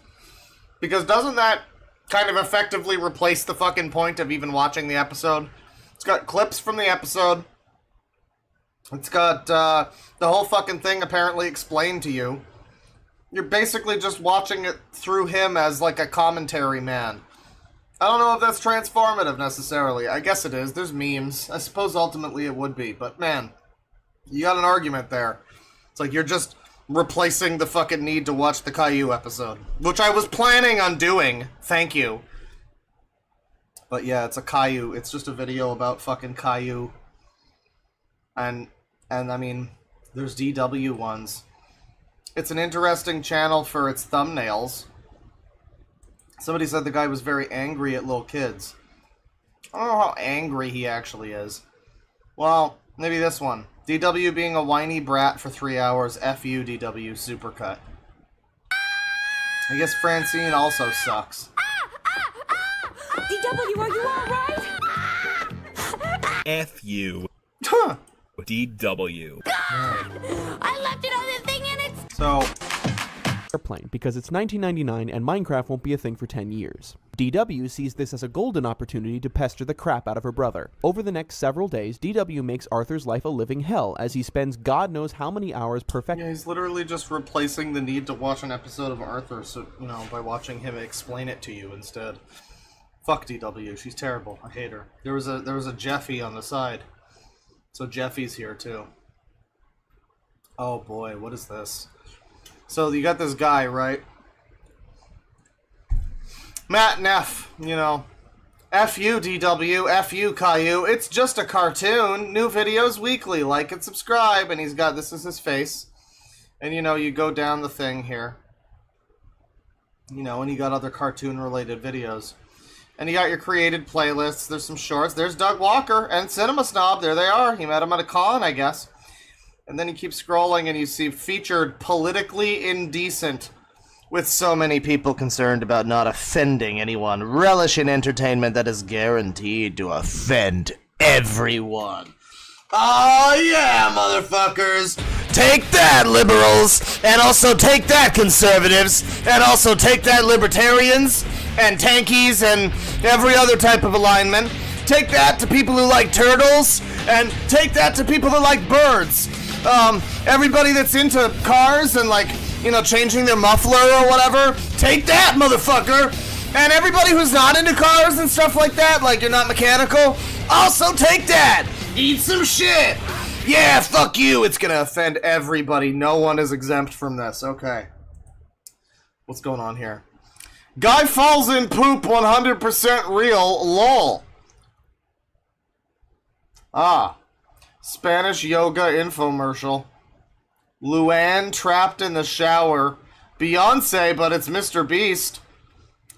Because doesn't that kind of effectively replace the fucking point of even watching the episode? It's got clips from the episode. It's got the whole fucking thing apparently explained to you. You're basically just watching it through him as like a commentary man. I don't know if that's transformative necessarily. I guess it is. There's memes. I suppose ultimately it would be. But man, you got an argument there. It's like you're just replacing the fucking need to watch the Caillou episode. Which I was planning on doing. Thank you. But yeah, it's a Caillou. It's just a video about fucking Caillou. And I mean, there's DW ones. It's an interesting channel for its thumbnails. Somebody said the guy was very angry at little kids. I don't know how angry he actually is. Well, maybe this one. DW being a whiny brat for 3 hours. FU DW supercut. I guess Francine also sucks. DW, are you alright? F you. DW. I left another thing in it. So, airplane because it's 1999 and Minecraft won't be a thing for 10 years. DW sees this as a golden opportunity to pester the crap out of her brother. Over the next several days, DW makes Arthur's life a living hell as he spends God knows how many hours perfecting. Yeah, he's literally just replacing the need to watch an episode of Arthur, so by watching him explain it to you instead. Fuck DW, she's terrible. I hate her. There was a Jeffy on the side. So Jeffy's here too. Oh boy, what is this? So you got this guy, right? Matt and F, F you, DW, F you, Caillou. It's just a cartoon. New videos weekly. Like and subscribe. And he's got, this is his face. And you go down the thing here. And you got other cartoon-related videos. And you got your created playlists. There's some shorts. There's Doug Walker and Cinema Snob. There they are. He met him at a con, I guess. And then you keep scrolling and you see featured politically indecent. With so many people concerned about not offending anyone. Relish in entertainment that is guaranteed to offend everyone. Oh yeah, motherfuckers! Take that, liberals! And also take that, conservatives! And also take that, libertarians! And tankies and every other type of alignment. Take that to people who like turtles. And take that to people who like birds. Everybody that's into cars and changing their muffler or whatever. Take that, motherfucker! And everybody who's not into cars and stuff like that, like you're not mechanical, also take that! Eat some shit! Yeah, fuck you! It's gonna offend everybody. No one is exempt from this. Okay. What's going on here? Guy falls in poop 100% real. Lol. Ah. Spanish yoga infomercial. Luann trapped in the shower. Beyonce, but it's Mr. Beast.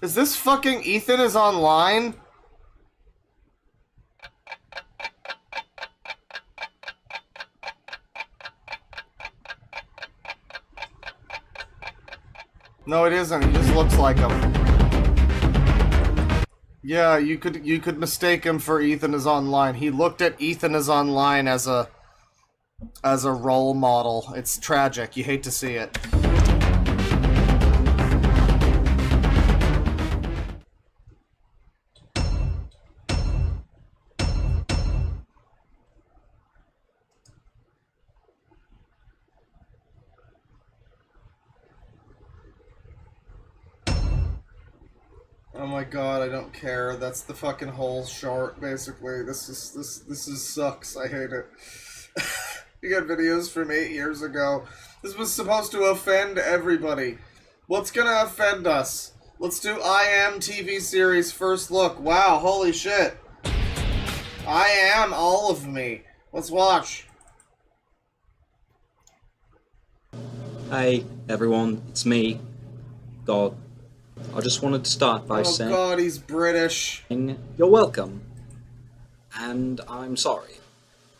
Is this fucking Ethan is online? No, it isn't. He just looks like him. Yeah, you could mistake him for Ethan is online. He looked at Ethan is online as a role model. It's tragic. You hate to see it. Oh my god, I don't care. That's the fucking whole short, basically. This is sucks. I hate it. You got videos from 8 years ago. This was supposed to offend everybody. What's gonna offend us? Let's do I Am TV series first look. Wow, holy shit. I am all of me. Let's watch. Hey everyone, it's me, God. I just wanted to start by saying... Oh god, he's British. You're welcome. And I'm sorry.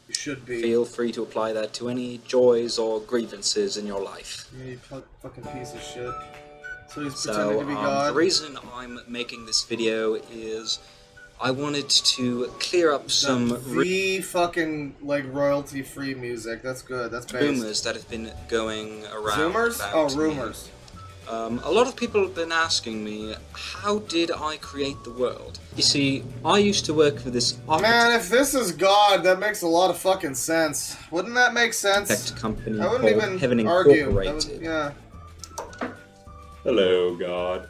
You should be. Feel free to apply that to any joys or grievances in your life. Yeah, you fucking piece of shit. So he's pretending to be God? The reason I'm making this video is I wanted to clear up some... fucking, like, royalty-free music. That's good. That's based. Rumors that have been going around. Zoomers? Oh, rumors. Me. A lot of people have been asking me, how did I create the world? You see, I used to work for this Man, if this is God, that makes a lot of fucking sense. Wouldn't that make sense? Company I wouldn't called even Heaven argue. Incorporated. Yeah. Hello, God.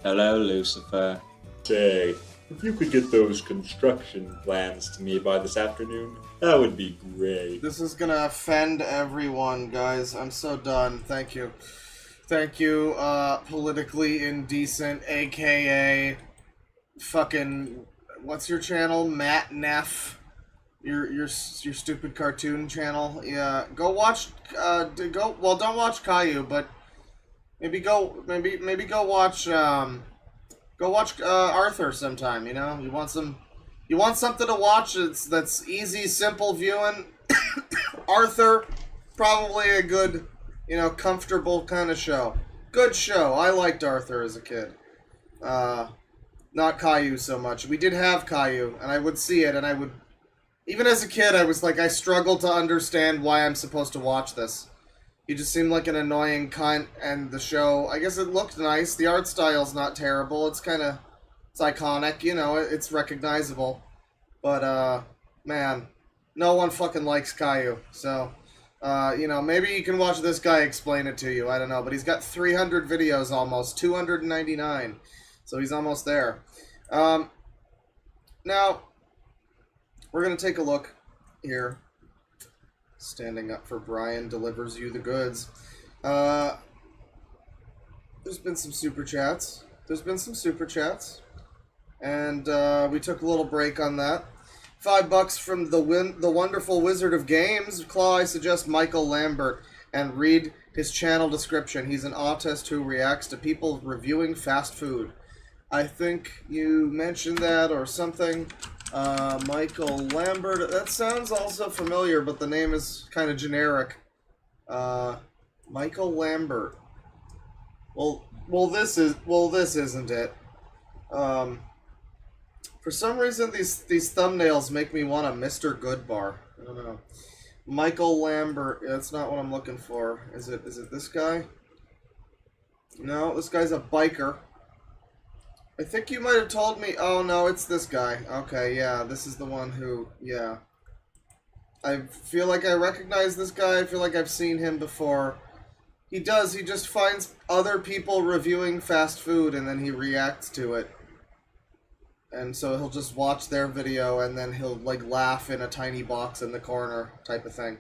Hello, Lucifer. Say, if you could get those construction plans to me by this afternoon, that would be great. This is gonna offend everyone, guys. I'm so done. Thank you. Thank you, politically indecent, aka fucking, what's your channel? Matt Neff. Your stupid cartoon channel. Yeah, go watch, well, don't watch Caillou, but maybe go watch, Arthur sometime, you know? You want something to watch that's easy, simple viewing? Arthur, probably a good, you know, comfortable kind of show. Good show. I liked Arthur as a kid. Not Caillou so much. We did have Caillou, and I would see it, and I would... Even as a kid, I was like, I struggled to understand why I'm supposed to watch this. He just seemed like an annoying cunt, and the show... I guess it looked nice. The art style's not terrible. It's kind of... It's iconic, you know, it's recognizable. But, man, no one fucking likes Caillou, so... you know, maybe you can watch this guy explain it to you. I don't know, but he's got 300 videos almost, 299, so he's almost there. Now, we're gonna take a look here. Standing up for Brian delivers you the goods. There's been some super chats. And we took a little break on that. $5 from the wonderful Wizard of Games. Claw, I suggest Michael Lambert and read his channel description. He's an autist who reacts to people reviewing fast food. I think you mentioned that or something. Michael Lambert. That sounds also familiar, but the name is kind of generic. Michael Lambert. Well, this isn't it. For some reason, these thumbnails make me want a Mr. Goodbar. I don't know. Michael Lambert. Yeah, that's not what I'm looking for. Is it this guy? No, this guy's a biker. I think you might have told me... Oh, no, it's this guy. Okay, yeah, this is the one who... Yeah. I feel like I recognize this guy. I feel like I've seen him before. He does. He just finds other people reviewing fast food, and then he reacts to it. And so he'll just watch their video and then he'll like laugh in a tiny box in the corner type of thing.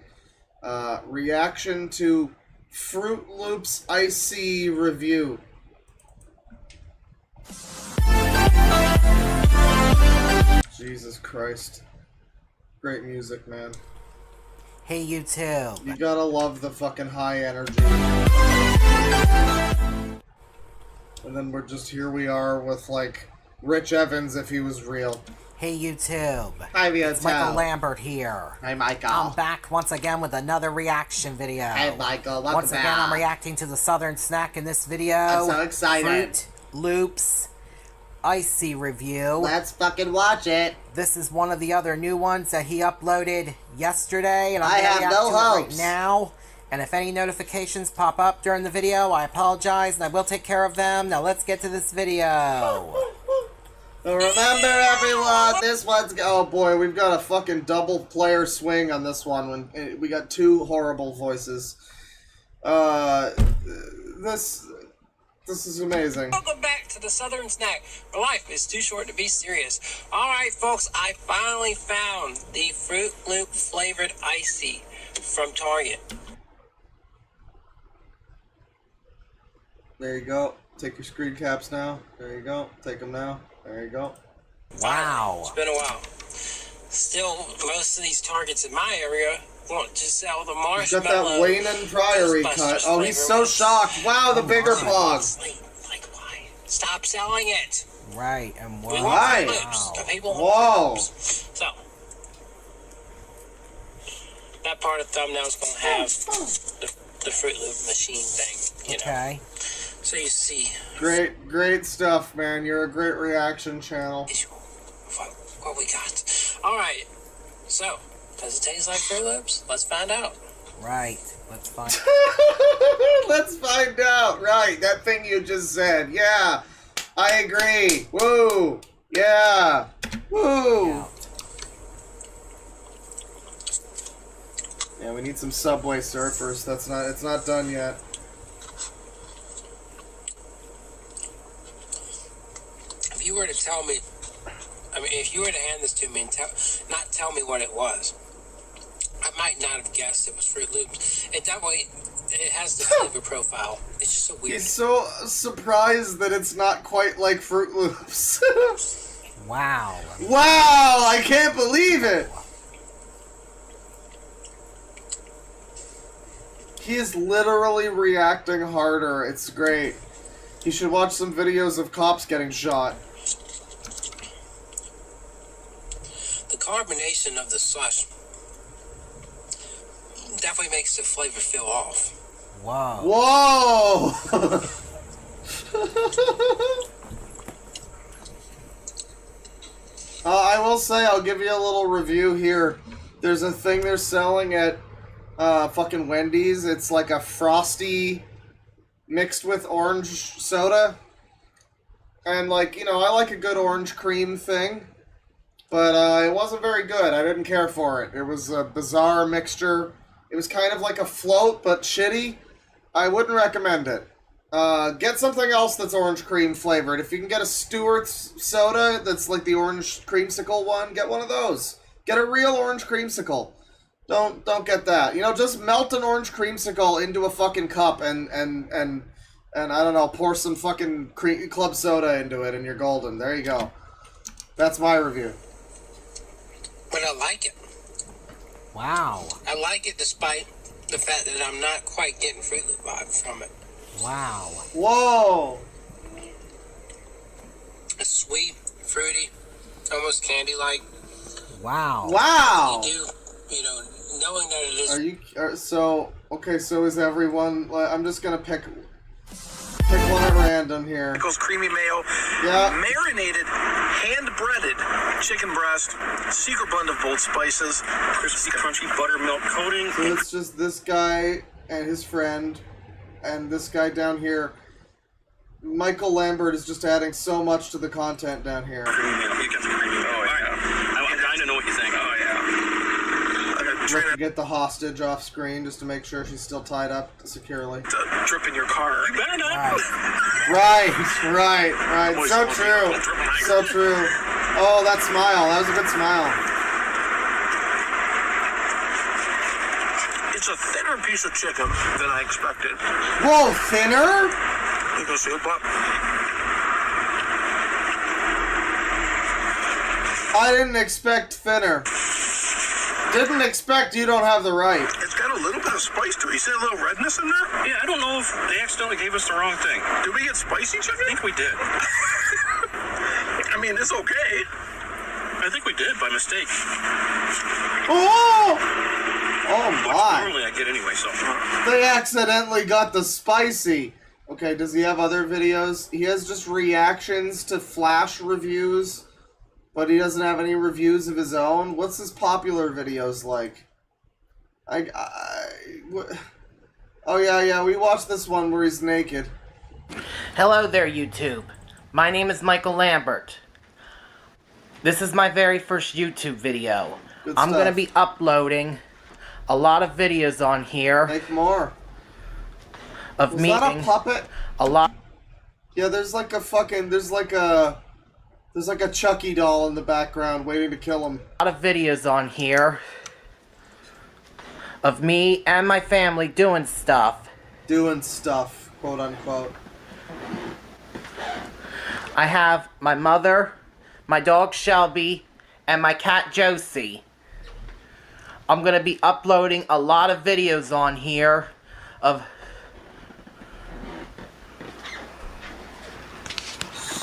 Reaction to Fruit Loops Icy review. Jesus Christ. Great music, man. Hey, YouTube. You gotta love the fucking high energy. And then here we are with, like, Rich Evans if he was real. Hey, YouTube. Hi, Vito. It's Michael Lambert here. Hi, Michael. I'm back once again with another reaction video. Hey, Michael. Welcome Once again, back. I'm reacting to the Southern Snack in this video. I'm so excited. Fruit Loops Icy review. Let's fucking watch it. This is one of the other new ones that he uploaded yesterday, and I'm I gonna have react no to it right hopes. now. And if any notifications pop up during the video, I apologize, and I will take care of them. Now let's get to this video. So remember, everyone, this one's... Oh, boy, we've got a fucking double player swing on this one. When we got two horrible voices. This is amazing. Welcome back to the Southern Snack. Life is too short to be serious. Alright, folks, I finally found the Fruit Loop flavored icy from Target. There you go. Take your screen caps now. There you go. Take them now. There you go. Wow. It's been a while. Still, most of these Targets in my area want to sell the He's got marshmallow. that Wayne and Priory cut. Oh, he's so shocked. Wow, the bigger pog. Stop selling it. Right, and We wow. want Fruit Loops. The people want Whoa. Fruit Loops. So, that part of the thumbnail is going to have the Fruit Loop machine thing, you know. Okay. So you see Great stuff, man. You're a great reaction channel. what we got. Alright, so, does it taste like Fruit Loops? Let's find out. Right, let's find Let's find out. Right, that thing you just said. Yeah, I agree. Woo. Yeah. Woo. Yeah, we need some Subway Surfers. It's not done yet. If you were to tell me, if you were to hand this to me and not tell me what it was, I might not have guessed it was Fruit Loops. It has the flavor profile. It's just so weird. He's so surprised that it's not quite like Fruit Loops. Wow. Wow, I can't believe it. He is literally reacting harder. It's great. You should watch some videos of cops getting shot. The carbonation of the slush definitely makes the flavor feel off. Whoa. Whoa! I will say, I'll give you a little review here. There's a thing they're selling at fucking Wendy's. It's like a Frosty mixed with orange soda. And, like, you know, I like a good orange cream thing. But it wasn't very good. I didn't care for it. It was a bizarre mixture. It was kind of like a float, but shitty. I wouldn't recommend it. Get something else that's orange cream flavored. If you can get a Stewart's soda that's like the orange creamsicle one, get one of those. Get a real orange creamsicle. Don't get that. You know, just melt an orange creamsicle into a fucking cup and I don't know, pour some fucking club soda into it and you're golden. There you go. That's my review. But I like it. Wow. I like it despite the fact that I'm not quite getting Fruit Loop vibe from it. Wow. Whoa. It's sweet, fruity, almost candy-like. Wow. Wow. You do, you know, knowing that it is... So is everyone... I'm just gonna pick one at random here. Pickles, creamy mayo, marinated, hand-breaded chicken breast, secret blend of bold spices, crispy, crunchy buttermilk coating. So it's just this guy and his friend, and this guy down here. Michael Lambert is just adding so much to the content down here. Oh, yeah. I'm dying to know what you think. Oh, yeah. Look to get the hostage off screen just to make sure she's still tied up securely. Drip in your car. You better not. Right. So true. So true. Oh, that smile. That was a good smile. It's a thinner piece of chicken than I expected. Whoa, thinner? You go see it, Bob? I didn't expect thinner. Didn't expect you don't have the right. It's got a little bit of spice to it. You see a little redness in there? Yeah, I don't know if they accidentally gave us the wrong thing. Did we get spicy chicken? I think we did. I mean, it's okay. I think we did by mistake. Oh! Oh Which my. normally I get anyway, so. They accidentally got the spicy. Okay, does he have other videos? He has just reactions to Flash reviews, but he doesn't have any reviews of his own. What's his popular videos like? Oh yeah, we watched this one where he's naked. Hello there, YouTube. My name is Michael Lambert. This is my very first YouTube video. Good I'm stuff. gonna be uploading a lot of videos on here. Make more. Of Was me that a being puppet? a lot. Yeah, there's like a Chucky doll in the background waiting to kill him. A lot of videos on here of me and my family doing stuff. Doing stuff, quote unquote. I have my mother, my dog Shelby, and my cat Josie. I'm gonna be uploading a lot of videos on here of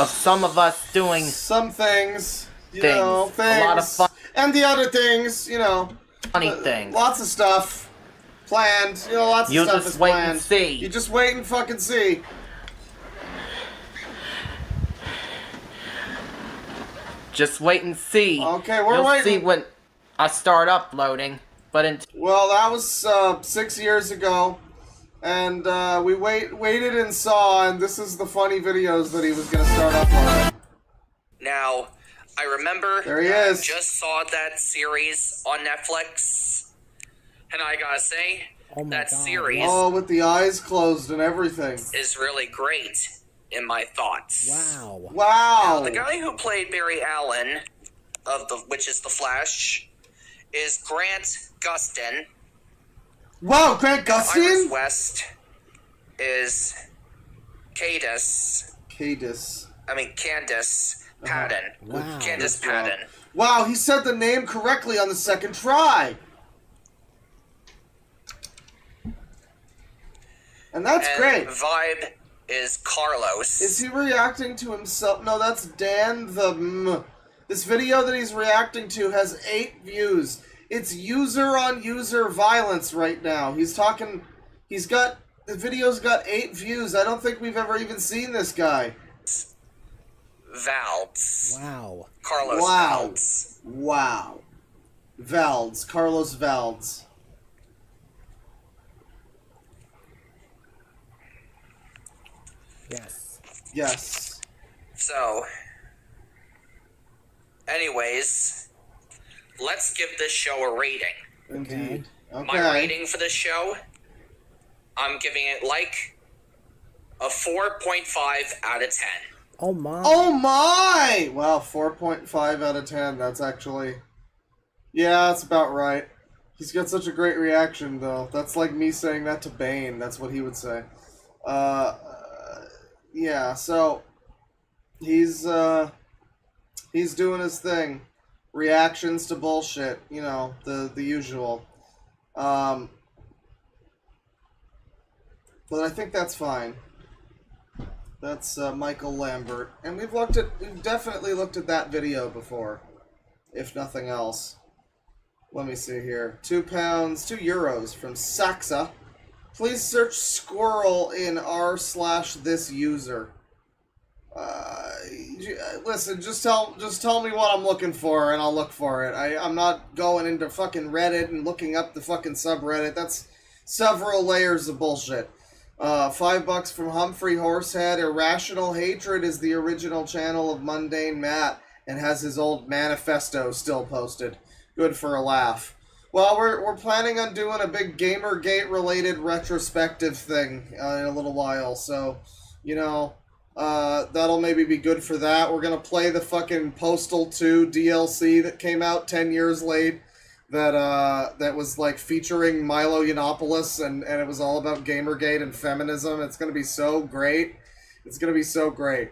some of us doing some things, you know, things, a lot of fun, and the other things, you know, funny things. Lots of stuff planned, you know, lots of You'll stuff just is wait planned. and see. You just wait and fucking see. Just wait and see. Okay, we're You'll waiting. see when I start uploading. But well, that was 6 years ago, and we waited and saw, and this is the funny videos that he was gonna start uploading. Now, I remember There he is. just saw that series on Netflix, and I gotta say, that series Oh, with the eyes closed and everything. is really great in my thoughts. Wow. Now, the guy who played Barry Allen, which is the Flash, is Grant Gustin. Wow, Grant Iris Gustin? West is Candace Patton. Wow. Candace Patton. Wow, he said the name correctly on the second try. And that's And great. Vibe is Carlos. Is he reacting to himself? No, that's Dan the... This video that he's reacting to has 8 views. It's user-on-user violence right now. He's talking... The video's got 8 views. I don't think we've ever even seen this guy. Valds. Wow. Carlos Wow. Valds. Wow. Valds. Carlos Valds. Yes. Yes. So, anyways, let's give this show a rating. Indeed. Okay. My rating for this show, I'm giving it like a 4.5 out of 10. Oh my. Oh my! Wow, 4.5 out of 10. That's actually... Yeah, that's about right. He's got such a great reaction, though. That's like me saying that to Bane. That's what he would say. Yeah, so... He's doing his thing. Reactions to bullshit. You know, the usual. But I think that's fine. That's Michael Lambert, and we've definitely looked at that video before, if nothing else. Let me see here. €2 from Saxa. Please search squirrel in r/this user. Listen, just tell me what I'm looking for, and I'll look for it. I'm not going into fucking Reddit and looking up the fucking subreddit. That's several layers of bullshit. $5 from Humphrey Horsehead. Irrational Hatred is the original channel of Mundane Matt and has his old manifesto still posted. Good for a laugh. Well, we're planning on doing a big Gamergate related retrospective thing in a little while, so, you know, That'll maybe be good for that. We're gonna play the fucking Postal 2 DLC that came out 10 years late. That was like featuring Milo Yiannopoulos, and it was all about Gamergate and feminism. It's gonna be so great. It's gonna be so great.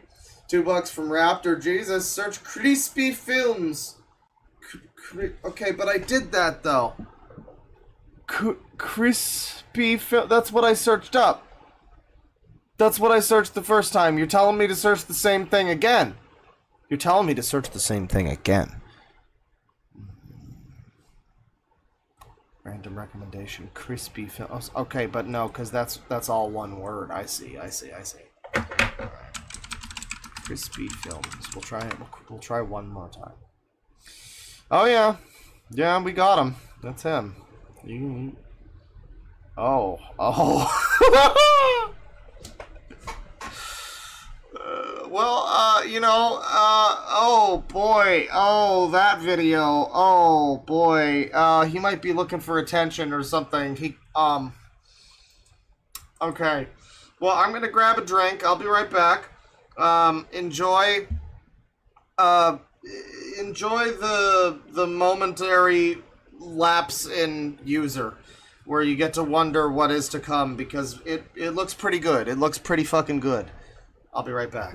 $2 from Raptor. Jesus, search Crispy Films. Okay, but I did that though. Crispy Film. That's what I searched up. That's what I searched the first time. You're telling me to search the same thing again. You're telling me to search the same thing again. Random recommendation. Crispy Films. Okay, but no, because that's all one word. I see. Alright. Crispy Films. We'll try it. We'll try one more time. Oh yeah. Yeah, we got him. That's him. Oh. Oh boy, that video, oh boy, he might be looking for attention or something. Okay, well, I'm gonna grab a drink. I'll be right back. Enjoy the momentary lapse in user, where you get to wonder what is to come, because it looks pretty good. It looks pretty fucking good. I'll be right back.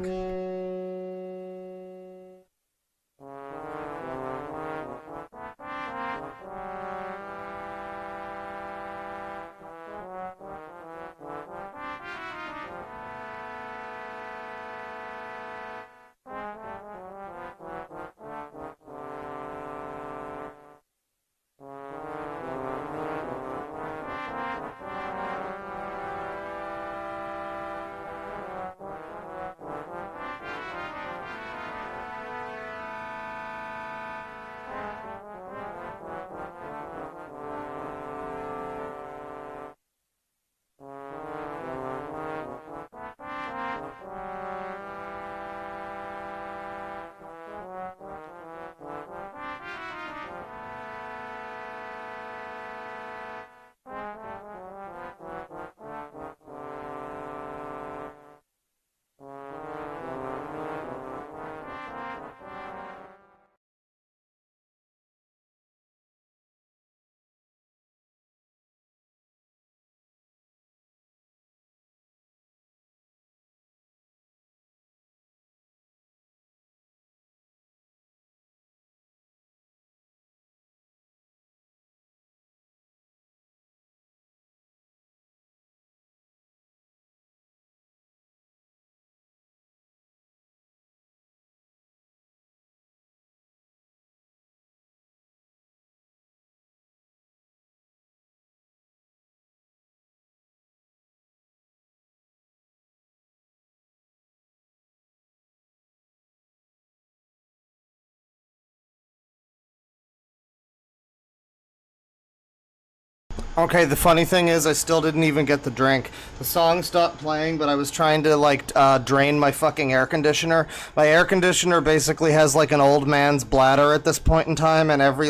Okay, the funny thing is I still didn't even get the drink. The song stopped playing, but I was trying to, drain my fucking air conditioner. My air conditioner basically has, an old man's bladder at this point in time, and every,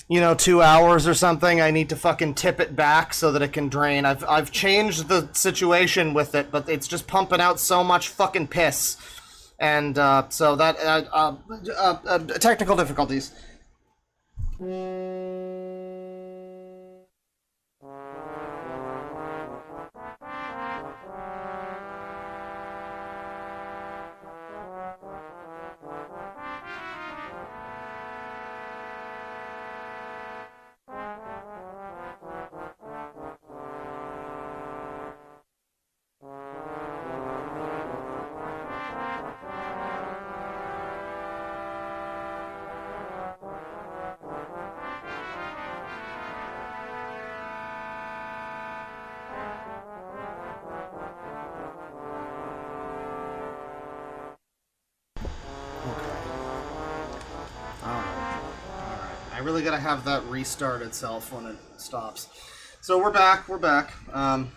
2 hours or something, I need to fucking tip it back so that it can drain. I've changed the situation with it, but it's just pumping out so much fucking piss. And, so that, technical difficulties. I really gotta have that restart itself when it stops. So we're back.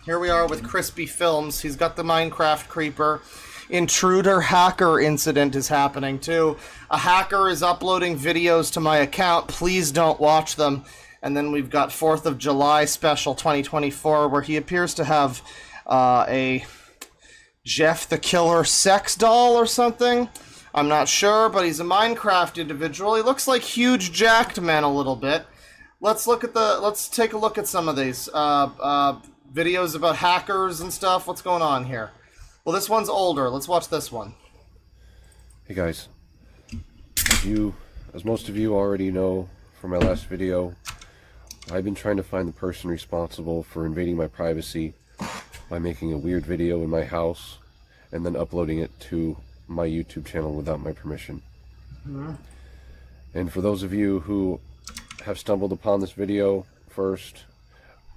Here we are with Crispy Films. He's got the Minecraft creeper. Intruder hacker incident is happening too. A hacker is uploading videos to my account. Please don't watch them. And then we've got 4th of July special 2024, where he appears to have a Jeff the Killer Sex Doll or something. I'm not sure, but he's a Minecraft individual. He looks like Huge Jacked Man a little bit. Let's take a look at some of these videos about hackers and stuff. What's going on here? Well, this one's older. Let's watch this one. Hey guys, as most of you already know from my last video, I've been trying to find the person responsible for invading my privacy by making a weird video in my house and then uploading it to my YouTube channel without my permission. Mm-hmm. And for those of you who have stumbled upon this video first,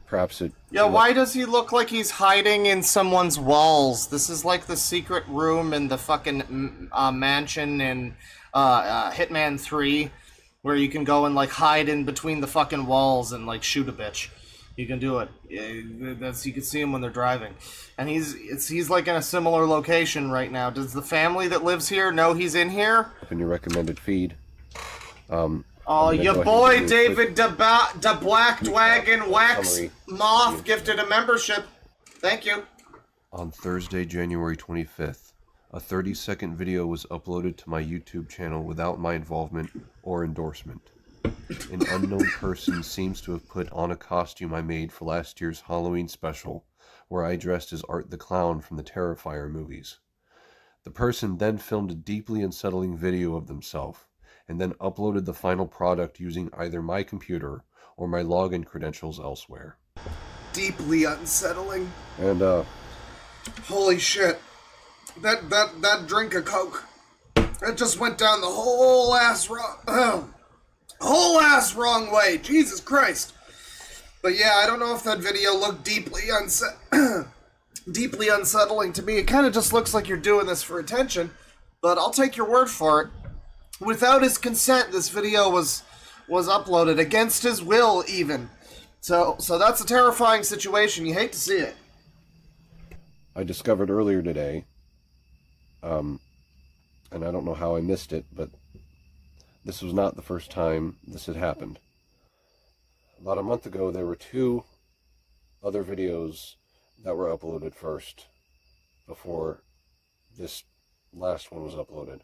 perhaps it... Yeah, why does he look like he's hiding in someone's walls? This is like the secret room in the fucking mansion in Hitman 3, where you can go and like hide in between the fucking walls and like shoot a bitch. You can do it. You can see him when they're driving, and he's like in a similar location right now. Does the family that lives here know he's in here? Up in your recommended feed. Oh, your boy David the Black Dragon Wax Moth gifted a membership. Thank you. On Thursday, January 25th, a 30-second video was uploaded to my YouTube channel without my involvement or endorsement. An unknown person seems to have put on a costume I made for last year's Halloween special, where I dressed as Art the Clown from the Terrifier movies. The person then filmed a deeply unsettling video of themselves, and then uploaded the final product using either my computer or my login credentials elsewhere. Deeply unsettling. And, holy shit. That drink of Coke, it just went down the whole ass wrong way. Jesus Christ. But yeah, I don't know if that video looked deeply unsettling to me. It kind of just looks like you're doing this for attention, but I'll take your word for it. Without his consent, this video was uploaded against his will, even. So that's a terrifying situation. You hate to see it. I discovered earlier today, and I don't know how I missed it, but this was not the first time this had happened. About a month ago, there were 2 other videos that were uploaded first, before this last one was uploaded.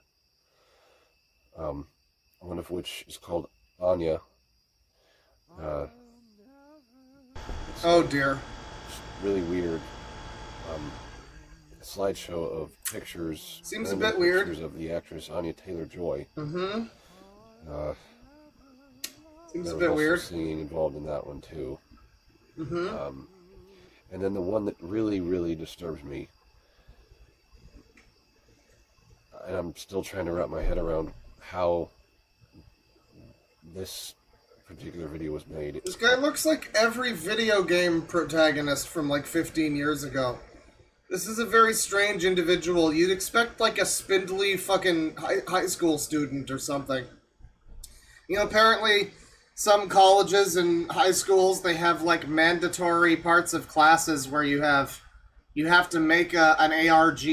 One of which is called Anya. Oh dear. Really weird. Slideshow of pictures. Seems a bit weird. Pictures of the actress Anya Taylor-Joy. Mm-hmm. Seems a there bit was also weird. Singing involved in that one too. Mm-hmm. And then the one that really, really disturbs me, and I'm still trying to wrap my head around how this particular video was made. This guy looks like every video game protagonist from like 15 years ago. This is a very strange individual. You'd expect like a spindly fucking high school student or something. You know, apparently some colleges and high schools, they have like mandatory parts of classes where you have to make an ARG.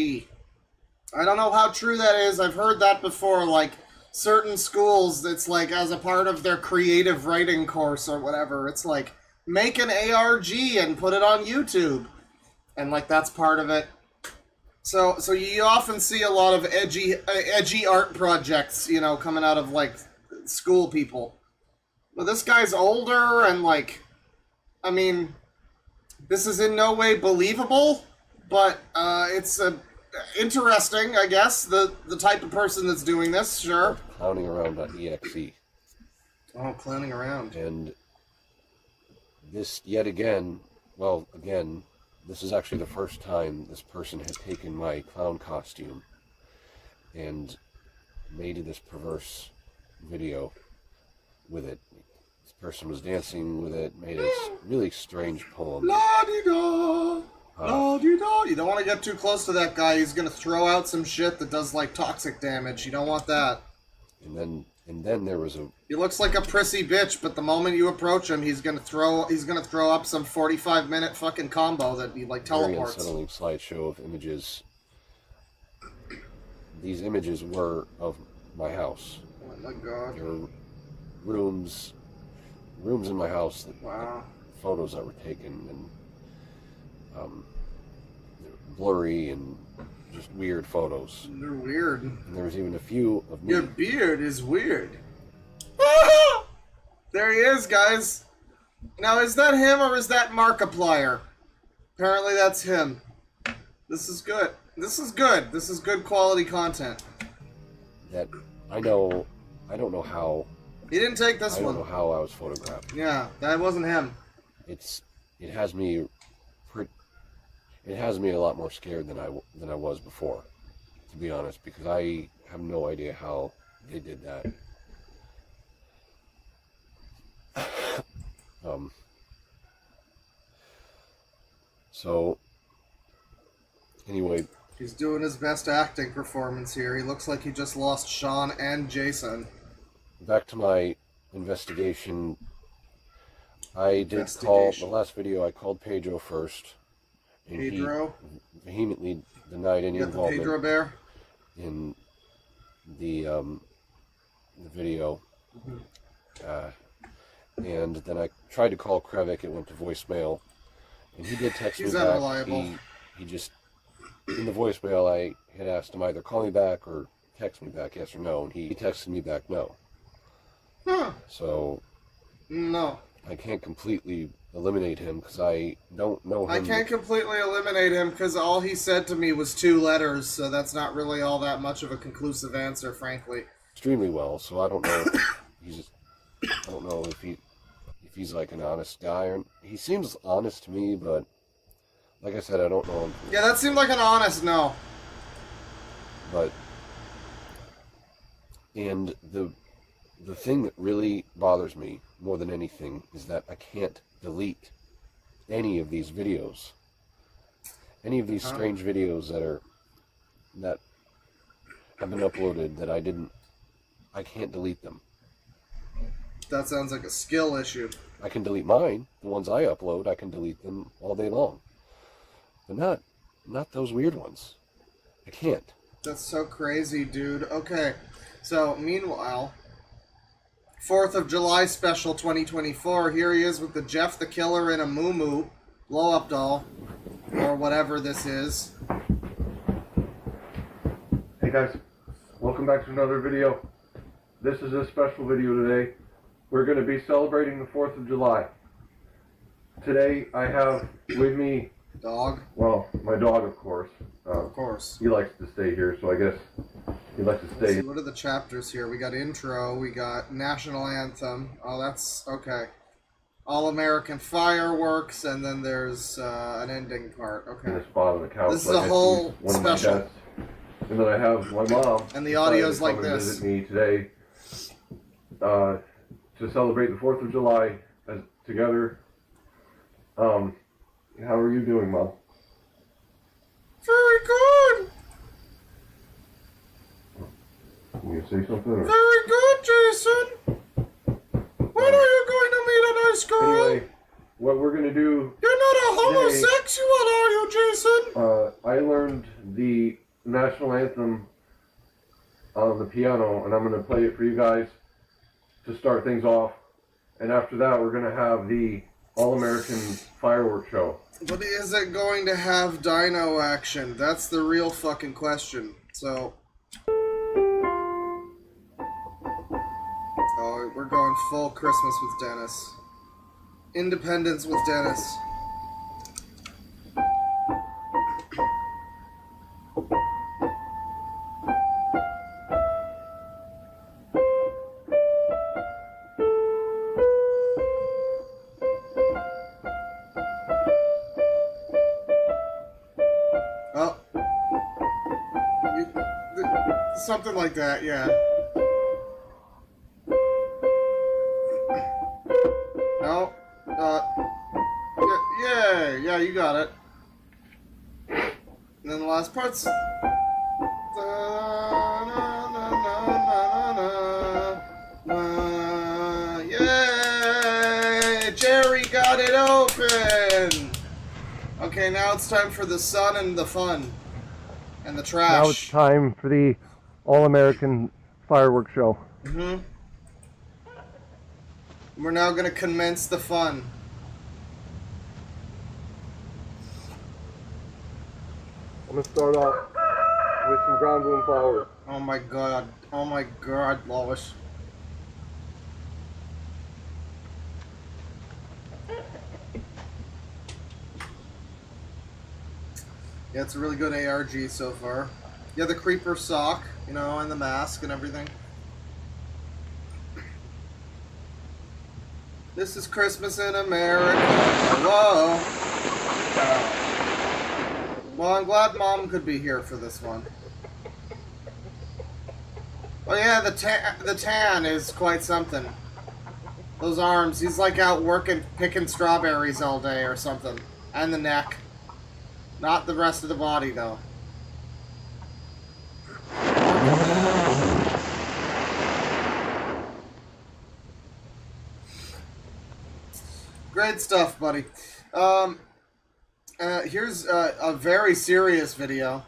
I don't know how true that is. I've heard that before, like certain schools, it's like as a part of their creative writing course or whatever. It's like, make an ARG and put it on YouTube. And like that's part of it. So you often see a lot of edgy art projects, you know, coming out of like school people. But this guy's older and like, I mean, this is in no way believable, but it's interesting, I guess, the type of person that's doing this, sure. Clowning around.exe. Oh, clowning around. And this, yet again, well, again, this is actually the first time this person had taken my clown costume and made this perverse video with it. This person was dancing with it, made a really strange poem. La-di-da! La-di-da! You don't want to get too close to that guy. He's going to throw out some shit that does, like, toxic damage. You don't want that. And then there was a... He looks like a prissy bitch, but the moment you approach him, he's gonna throw up some 45-minute fucking combo that he like teleports. Very unsettling slideshow of images. These images were of my house. Oh my god. There were rooms in my house that wow. Photos that were taken, and blurry and just weird photos. They're weird. And there was even a few of me. Your beard is weird. There he is, guys. Now, is that him or is that Markiplier? Apparently that's him. This is good. This is good. This is good quality content. That I don't know how. He didn't take this I one. don't know how I was photographed. Yeah, that wasn't him. It has me a lot more scared than I was before, to be honest, because I have no idea how they did that. So anyway, he's doing his best acting performance here. He looks like he just lost Sean and Jason. Back to my investigation. I did call the last video. I called Pedro first, and Pedro? he vehemently denied any You got the involvement Pedro bear? in the video. And then I tried to call Krevik. It went to voicemail, and he did text me back. Unreliable. He just in the voicemail I had asked him either call me back or text me back, yes or no, and he texted me back no. Huh. So no. I can't completely eliminate him because I don't know him. I can't completely eliminate him because all he said to me was 2 letters, so that's not really all that much of a conclusive answer, frankly. Extremely well, so I don't know. I don't know if he's like an honest guy, or he seems honest to me, but like I said, I don't know him. Yeah, that seemed like an honest no. But and the thing that really bothers me more than anything is that I can't delete any of these videos. Any of these strange videos that have been uploaded that I can't delete them. That sounds like a skill issue. I can delete mine. The ones I upload, I can delete them all day long. But not those weird ones. I can't. That's so crazy, dude. Okay, so meanwhile, 4th of July special 2024, here he is with the Jeff the Killer in a moo-moo blow-up doll, or whatever this is. Hey guys, welcome back to another video. This is a special video today. We're going to be celebrating the 4th of July. Today I have with me... Dog? Well, my dog, of course. Of course. He likes to stay here, so I guess he likes to Let's stay. see, what are the chapters here? We got intro, we got national anthem. Oh, that's... okay. All-American fireworks, and then there's an ending part. Okay. In the spot on the couch. This is a whole special. And then I have my mom. And the audio's like decided to come and this. visit me today to celebrate the 4th of July together. How are you doing, Mom? Very good! Can you say something? Or? Very good, Jason! When are you going to meet a nice girl? Anyway, what we're going to do... You're not a homosexual, are you, Jason? I learned the national anthem on the piano, and I'm going to play it for you guys to start things off. And after that, we're going to have the All-American Fireworks Show. But is it going to have dino action? That's the real fucking question. So... oh, we're going full Christmas with Dennis. Independence with Dennis. Oh. Something like that, yeah. No. Yeah, you got it. And then the last part's... Yay! Jerry got it open! Okay, now it's time for the sun and the fun. And the trash. Now it's time for the All-American Fireworks Show. Mm-hmm. We're now going to commence the fun. I'm gonna start off with some ground room flour. Oh my god. Oh my god, Lois. Yeah, it's a really good ARG so far. Yeah, the creeper sock, you know, and the mask and everything. This is Christmas in America. Whoa. Well, I'm glad Mom could be here for this one. Oh yeah, the tan is quite something. Those arms, he's like out working, picking strawberries all day or something. And the neck. Not the rest of the body, though. Great stuff, buddy. Here's a very serious video.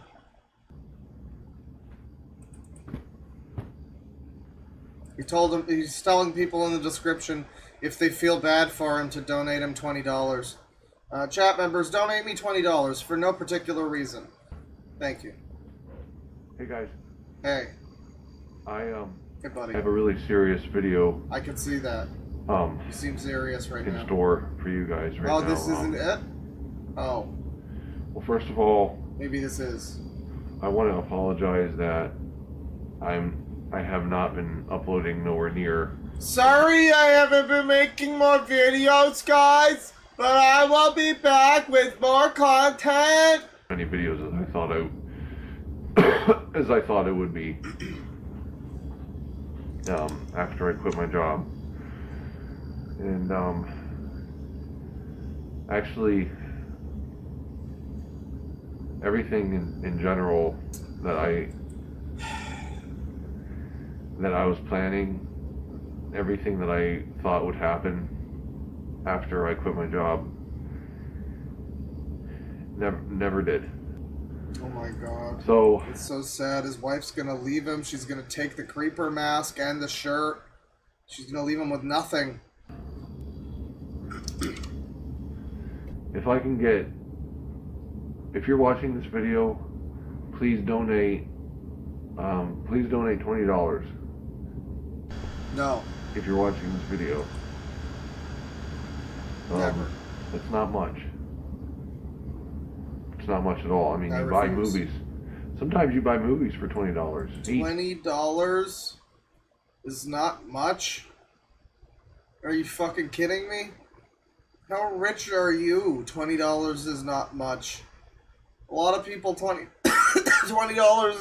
He's telling people in the description if they feel bad for him to donate him $20. Chat members, donate me $20 for no particular reason. Thank you. Hey guys. Hey. I Hey buddy. have a really serious video. I can see that. You seem serious right now. In store for you guys right now. Oh, this isn't it? Oh. Well, first of all, Maybe this is. I want to apologize that I have not been uploading nowhere near. Sorry I haven't been making more videos, guys, but I will be back with more content. Many videos as I thought it would be. After I quit my job, and actually, everything in general that I was planning, everything that I thought would happen after I quit my job, never did. Oh my god. So it's so sad. His wife's gonna leave him. She's gonna take the creeper mask and the shirt. She's gonna leave him with nothing. If I can get, if you're watching this video, please donate $20. No. If you're watching this video. Never. It's not much. It's not much at all. I mean, you buy movies. Sometimes you buy movies for $20. $20 is not much? Are you fucking kidding me? How rich are you? $20 is not much. A lot of people, $20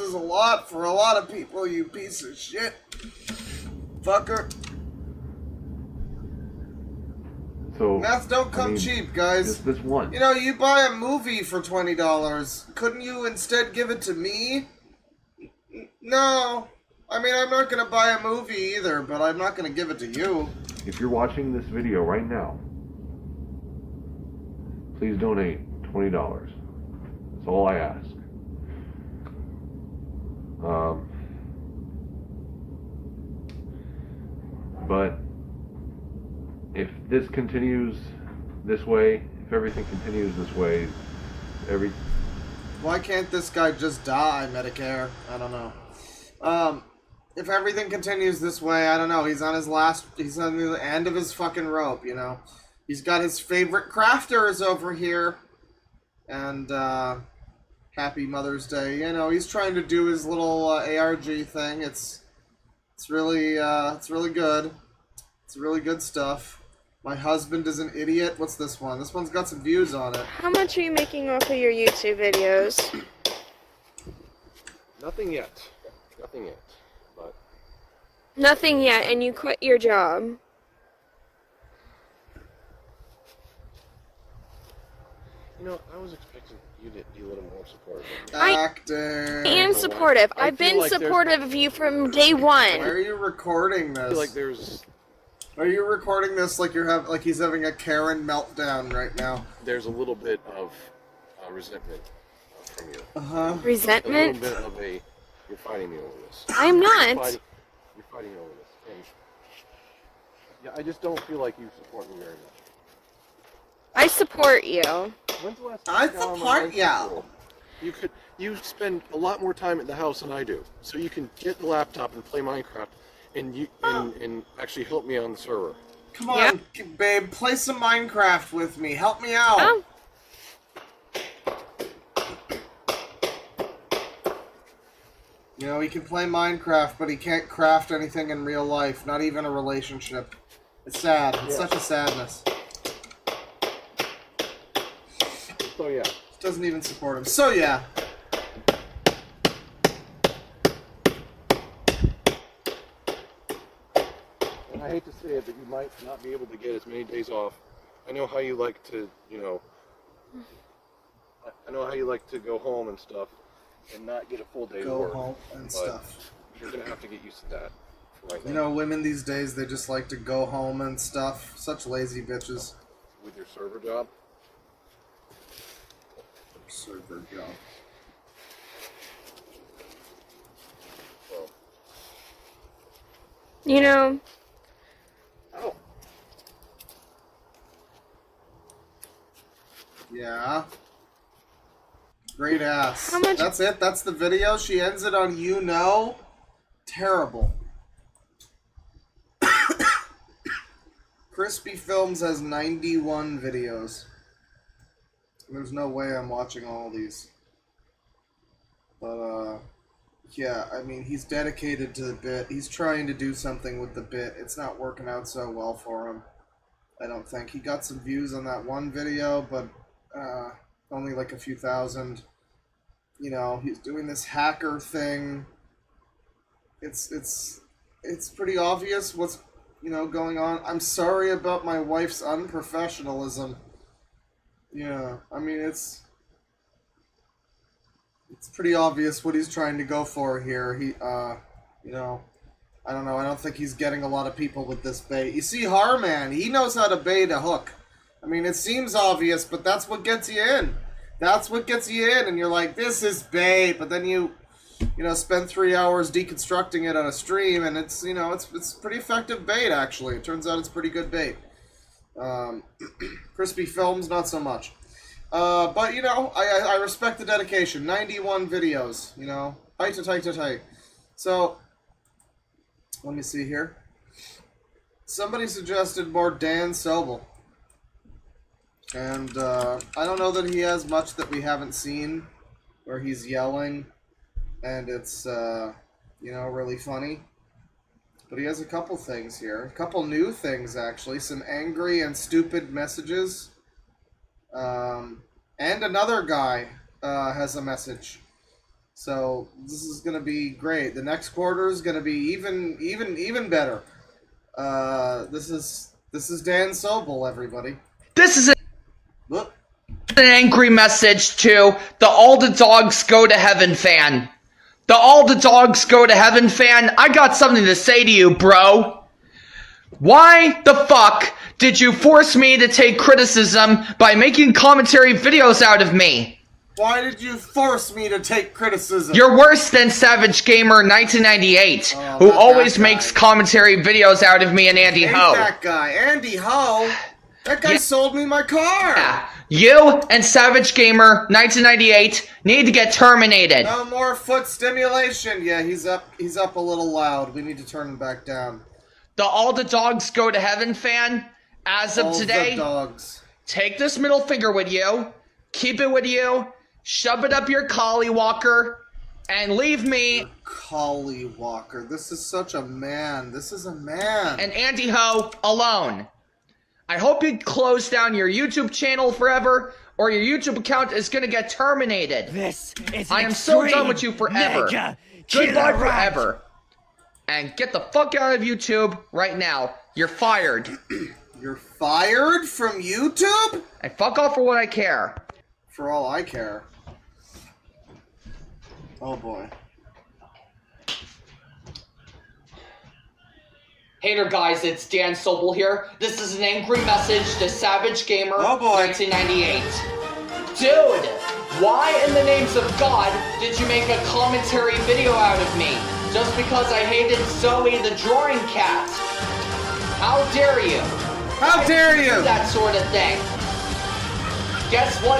is a lot for a lot of people, you piece of shit. Fucker. So, Meth don't come cheap, guys. Just this one. You know, you buy a movie for $20. Couldn't you instead give it to me? No. I mean, I'm not going to buy a movie either, but I'm not going to give it to you. If you're watching this video right now, please donate $20. That's all I ask. But if this continues this way, if everything continues this way, Why can't this guy just die, Medicare? I don't know. If everything continues this way, I don't know. He's on the end of his fucking rope, you know. He's got his favorite crafters over here. And, happy Mother's Day. You know, he's trying to do his little ARG thing. It's really good. It's really good stuff. My husband is an idiot. What's this one? This one's got some views on it. How much are you making off of your YouTube videos? Nothing yet. Nothing yet. But Nothing yet, and you quit your job. you know, I was expecting you to be a little more supportive. I am supportive. I've been like supportive of you from day one. Why are you recording this? I feel like there's Are you recording this like he's having a Karen meltdown right now? a little bit of resentment from you. Resentment? A little bit of a you're fighting me over this. I'm not. You're fighting me over this. And yeah, I just don't feel like you support me very much. I support you. When's the last I time you got on my support ya. bicycle? You spend a lot more time at the house than I do, so you can get the laptop and play Minecraft, and actually help me on the server. Come on, babe, play some Minecraft with me. Help me out. Oh. You know, he can play Minecraft, but he can't craft anything in real life, not even a relationship. It's sad. It's such a sadness. So yeah. Doesn't even support him. So yeah. And I hate to say it, but you might not be able to get as many days off. I know how you like to, I know how you like to go home and stuff, and not get a full day of work. Go home and stuff. You're gonna have to get used to that. Right You know, women these days, they just like to go home and stuff. Such lazy bitches. With your server job? Server job. Well. You know. Oh. Yeah. Great ass. How much- That's it? That's the video? She ends it on you know? Terrible. Crispy Films has 91 videos. There's no way I'm watching all these. But, yeah, I mean, he's dedicated to the bit. He's trying to do something with the bit. It's not working out so well for him. I don't think. He got some views on that one video, but, only like a few thousand. You know, he's doing this hacker thing. It's pretty obvious what's, going on. I'm sorry about my wife's unprofessionalism. Yeah, I mean, it's pretty obvious what he's trying to go for here. He, I don't know. I don't think he's getting a lot of people with this bait. You see, Harman, he knows how to bait a hook. I mean, it seems obvious, but that's what gets you in. That's what gets you in, and you're like, this is bait, but then you spend 3 hours deconstructing it on a stream, and it's, it's pretty effective bait, actually. It turns out it's pretty good bait. Crispy Films, not so much. But, I respect the dedication. 91 videos, Tight. So, let me see here. Somebody suggested more Dan Sobel. And, I don't know that he has much that we haven't seen, where he's yelling, and it's, really funny. But he has a couple things here. A couple new things, actually. Some angry and stupid messages. And another guy has a message. So this is going to be great. The next quarter is going to be even better. This is Dan Sobel, everybody. This is Look. an angry message to the All the Dogs Go to Heaven fan. The All the Dogs Go to Heaven fan, I got something to say to you, bro. Why the fuck did you force me to take criticism by making commentary videos out of me? Why did you force me to take criticism? You're worse than Savage Gamer 1998, who always makes commentary videos out of me and Andy Ho. That guy, Andy Ho. That guy sold me my car. Yeah. You and Savage Gamer 1998 need to get terminated. No more foot stimulation. Yeah, he's up a little loud. We need to turn him back down. The All the Dogs Go to Heaven fan, as of today, the dogs. Take this middle finger with you, keep it with you, shove it up your collywalker, and leave me. Collywalker. This is such a man. This is a man. And Andy Ho alone. I hope you close down your YouTube channel forever, or your YouTube account is gonna get terminated. This is I am so done with you forever. Goodbye forever. And get the fuck out of YouTube right now. You're fired. You're fired from YouTube? And fuck off for what I care. For all I care. Oh boy. Hey there guys, it's Dan Sobel here. This is an angry message to Savage Gamer 1998. Dude, why in the names of God did you make a commentary video out of me? Just because I hated Zoe the drawing cat? How dare you? How dare you? That sort of thing. Guess what?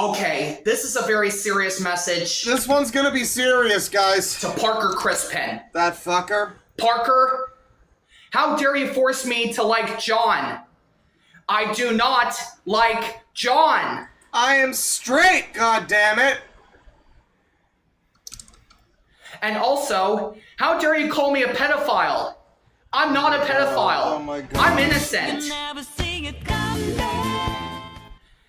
Okay, this is a very serious message. This one's gonna be serious, guys. To Parker Crispin. That fucker. Parker, how dare you force me to like John? I do not like John. I am straight, goddammit. And also, how dare you call me a pedophile? I'm not a pedophile. Oh my God. I'm innocent.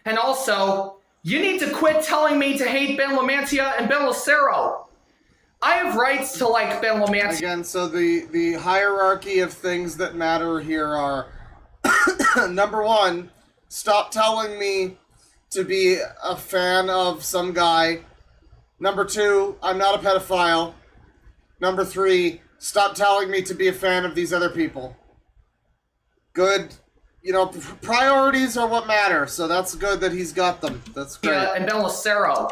And also, you need to quit telling me to hate Ben Lamantia and Ben Lucero. I have rights to like Ben Lamantia. Again, so the hierarchy of things that matter here are number one, stop telling me to be a fan of some guy. Number two, I'm not a pedophile. Number three, stop telling me to be a fan of these other people. Good. You know, priorities are what matter, so that's good that he's got them. That's great. Yeah, and Ben Lucero.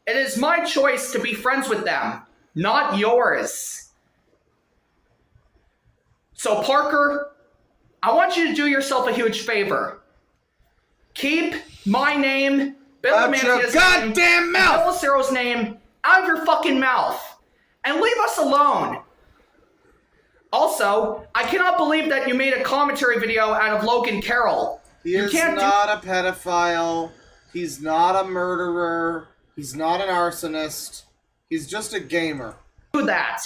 It is my choice to be friends with them, not yours. So, Parker, I want you to do yourself a huge favor. Keep my name, Ben Lamantia's name, goddamn mouth! Ben Lucero's name out of your fucking mouth, and leave us alone. Also, I cannot believe that you made a commentary video out of Logan Carroll. He is not a pedophile. He's not a murderer. He's not an arsonist. He's just a gamer. Do that.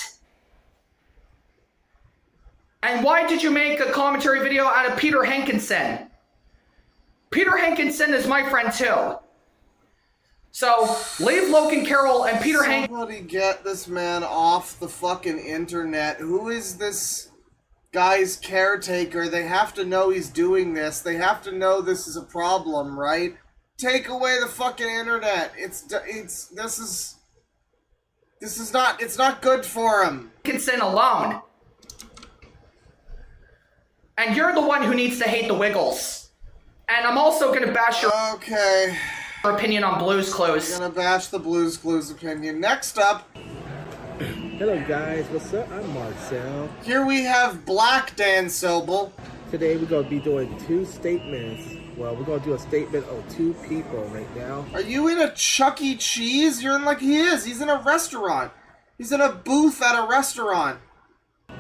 And why did you make a commentary video out of Peter Hankinson? Peter Hankinson is my friend too. So, leave Logan Carroll and Peter Hankinson. Somebody get this man off the fucking internet. Who is this guy's caretaker? They have to know he's doing this. They have to know this is a problem, right? Take away the fucking internet. It's not good for him. Hankinson alone. And you're the one who needs to hate the Wiggles. And I'm also gonna bash your opinion on Blue's Clues. Gonna bash the Blue's Clues opinion. Next up. Hello guys, what's up? I'm Marcel. Here we have Black Dan Sobel. Today we're gonna be doing two statements. Well, we're gonna do a statement of two people right now. Are you in a Chuck E. Cheese? You're in like he is. He's in a restaurant. He's in a booth at a restaurant.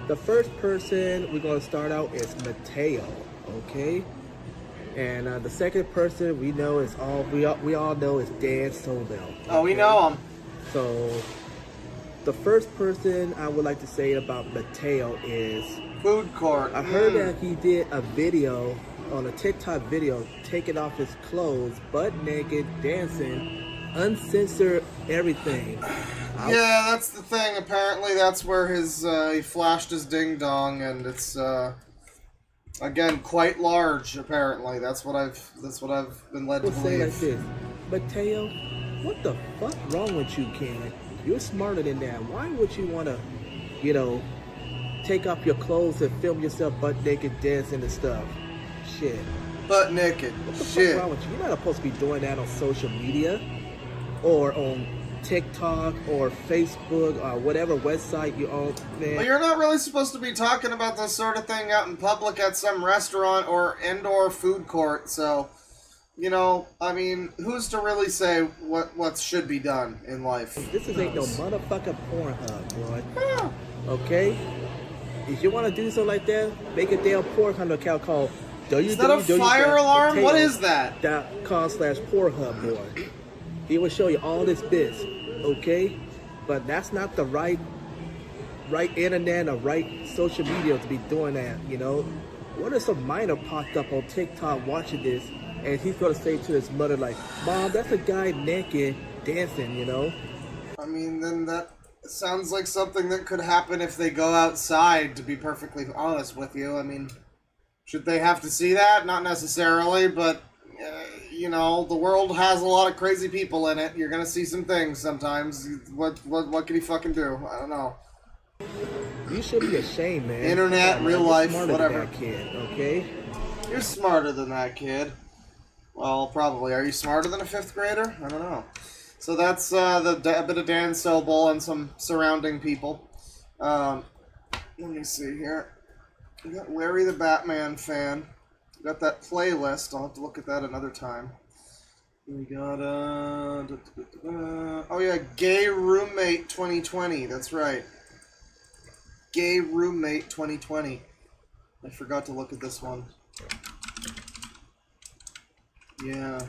The first person we're gonna start out is Mateo, okay? And the second person we know is we all know is Dan Sobel. Oh, we know him. So the first person I would like to say about Mateo is Food Court. I heard that he did a video on a TikTok video taking off his clothes, butt naked, dancing, uncensored everything. Yeah, that's the thing. Apparently, that's where his he flashed his ding dong, and it's again quite large. Apparently, that's what I've been led to We'll say believe. like this, Mateo, what the fuck wrong with you, Ken? You're smarter than that. Why would you want to, you know, take off your clothes and film yourself butt naked dancing and stuff? Shit. Butt naked. What the Shit. fuck wrong with you? You're not supposed to be doing that on social media or on TikTok or Facebook or whatever website you own, man. Well, you're not really supposed to be talking about this sort of thing out in public at some restaurant or indoor food court, so, you know, I mean, who's to really say what should be done in life? This ain't no motherfucking Pornhub, boy. Okay? If you want to do something like that, make a damn Pornhub account called Is that a fire alarm? What is that? .com/Pornhub, boy. He will show you all this bits, okay? But that's not the right internet or right social media to be doing that, you know? What if some minor popped up on TikTok watching this, and he's gonna say to his mother like, "Mom, that's a guy naked dancing," you know? I mean, then that sounds like something that could happen if they go outside, to be perfectly honest with you. I mean, should they have to see that? Not necessarily, but, you know, the world has a lot of crazy people in it. You're gonna see some things sometimes. What can you fucking do? I don't know. You should be ashamed, man. Internet, real life, Smarter than whatever. that kid, okay? You're smarter than that kid. Well, probably. Are you smarter than a 5th grader? I don't know. So that's a bit of Dan Sobel and some surrounding people. Let me see here. We got Larry the Batman fan. We got that playlist. I'll have to look at that another time. We got oh yeah, Gay Roommate 2020. That's right. Gay Roommate 2020. I forgot to look at this one. Yeah.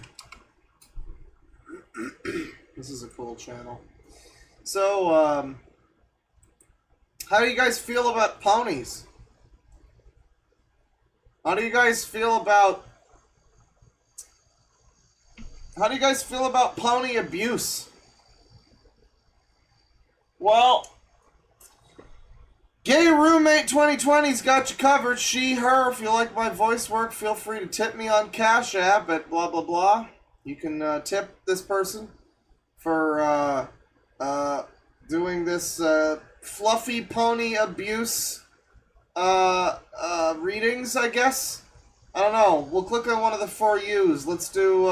This is a cool channel. So, how do you guys feel about ponies? How do you guys feel about pony abuse? Well, Gay Roommate 2020's got you covered. She, her. If you like my voice work, feel free to tip me on Cash App at blah blah blah. You can tip this person for doing this fluffy pony abuse readings, I guess. I don't know. We'll click on one of the For Yous. Let's do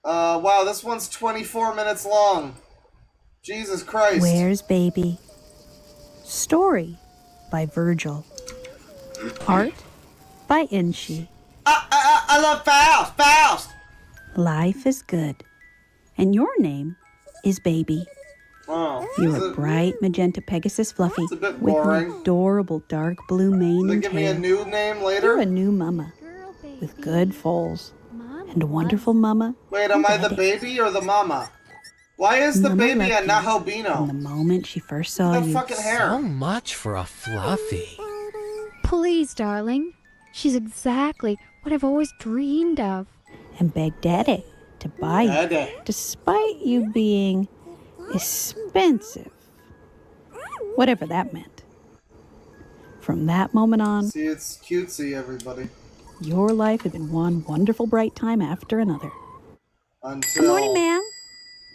wow, this one's 24 minutes long. Jesus Christ. Where's Baby? Story by Virgil. Art by Inshi. I love Faust. Life is good. And your name is Baby. Wow. You're a bright magenta Pegasus Fluffy It's a bit with boring. an adorable dark blue mane They and give me a tail. new name later? You're a new mama with good foals and a wonderful mama. Wait, am I the baby or the mama? Why is the Mama baby a loved you Nahobino? From the moment she first saw That you. fucking hair. So much for a Fluffy. Please, darling. She's exactly what I've always dreamed of. And begged Daddy to buy you, despite you being expensive. Whatever that meant. From that moment on, See, it's cutesy, everybody. your life had been one wonderful bright time after another. Until... Good morning, ma'am.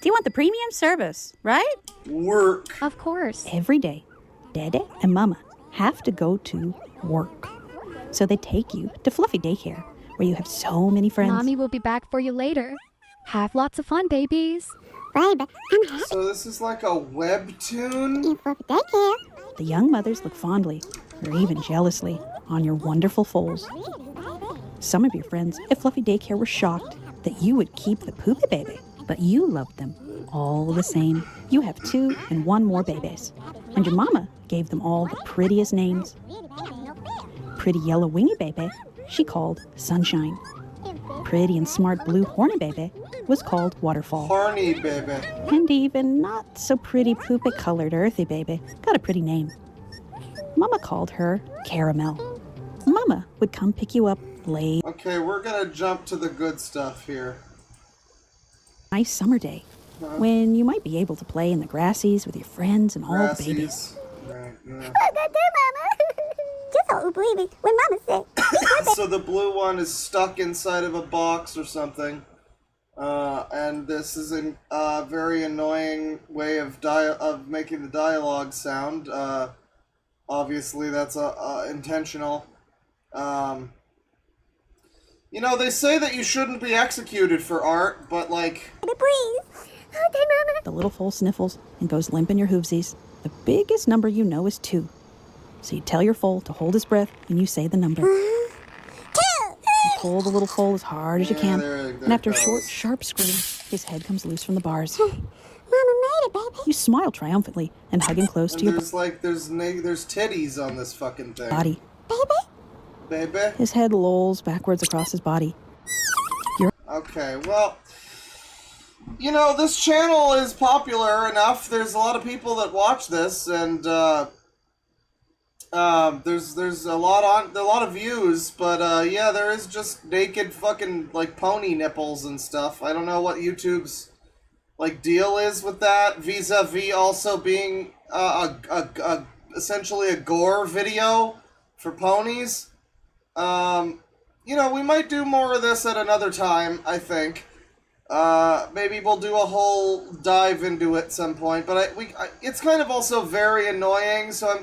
Do you want the premium service, right? Work. Of course. Every day, Dede and Mama have to go to work. So they take you to Fluffy Daycare, where you have so many friends. Mommy will be back for you later. Have lots of fun, babies. So this is like a webtoon? The young mothers look fondly, or even jealously, on your wonderful foals. Some of your friends at Fluffy Daycare were shocked that you would keep the poopy baby, but you loved them all the same. You have 2 and 1 more babies, and your mama gave them all the prettiest names. Pretty yellow wingy baby she called Sunshine. pretty and smart blue horny baby was called Waterfall. Horny baby. And even not so pretty poopy colored earthy baby got a pretty name. Mama called her Caramel. Mama would come pick you up late. Okay, we're gonna jump to the good stuff here. Nice summer day when you might be able to play in the grassies with your friends and all the babies. Right, yeah. Just so baby when Mama's sick. So the blue one is stuck inside of a box or something. And this is a very annoying way of making the dialogue sound. Obviously, that's intentional. You know, they say that you shouldn't be executed for art, but like... The little foal sniffles and goes limp in your hoovesies. The biggest number you know is 2. So you tell your foal to hold his breath when you say the number. You pull the little foal as hard as you can, and after a short, sharp scream, his head comes loose from the bars. Mama made it, baby. You smile triumphantly and hug him close to your There's titties on this fucking thing. body. Baby? His head lolls backwards across his body. Okay, well, you know, this channel is popular enough. There's a lot of people that watch this, and there's a lot of views, but yeah, there is just naked fucking like pony nipples and stuff. I don't know what YouTube's like deal is with that, vis-a-vis also being essentially a gore video for ponies. You know, we might do more of this at another time, I think. Maybe we'll do a whole dive into it at some point, but it's kind of also very annoying, so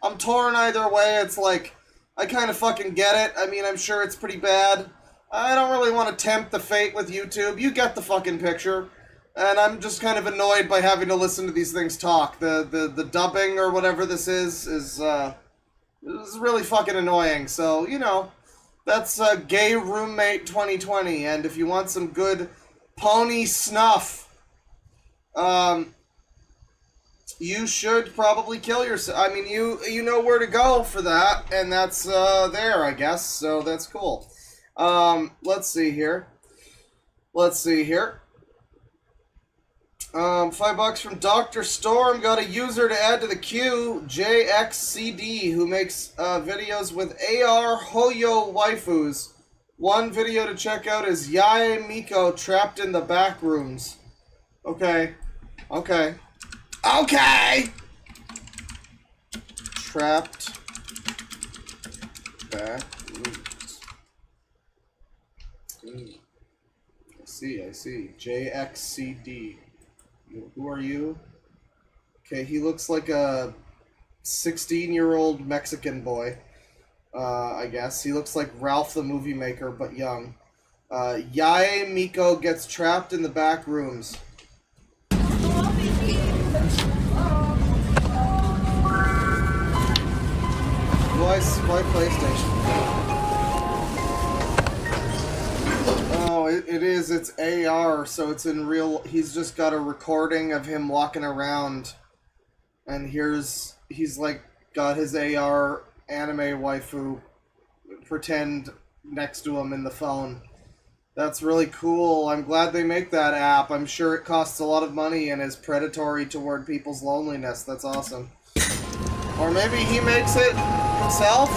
I'm torn either way. It's like, I kind of fucking get it. I mean, I'm sure it's pretty bad. I don't really want to tempt the fate with YouTube. You get the fucking picture. And I'm just kind of annoyed by having to listen to these things talk. The dubbing or whatever this is really fucking annoying. So, you know, that's Gay Roommate 2020. And if you want some good pony snuff, you should probably kill yourself. I mean, you know where to go for that, and that's there, I guess. So that's cool. Let's see here. $5 from Dr. Storm. Got a user to add to the queue, JXCD, who makes videos with AR Hoyo waifus. One video to check out is Yae Miko trapped in the back rooms. Okay. Trapped back rooms. I see. JXCD. Who are you? Okay, he looks like a 16-year-old Mexican boy. I guess. He looks like Ralph the Movie Maker, but young. Yae Miko gets trapped in the back rooms. Why PlayStation? Oh, it's AR, so it's in real. He's just got a recording of him walking around, and he's like got his AR anime waifu pretend next to him in the phone. That's really cool. I'm glad they make that app. I'm sure it costs a lot of money and is predatory toward people's loneliness. That's awesome. Or maybe he makes it himself?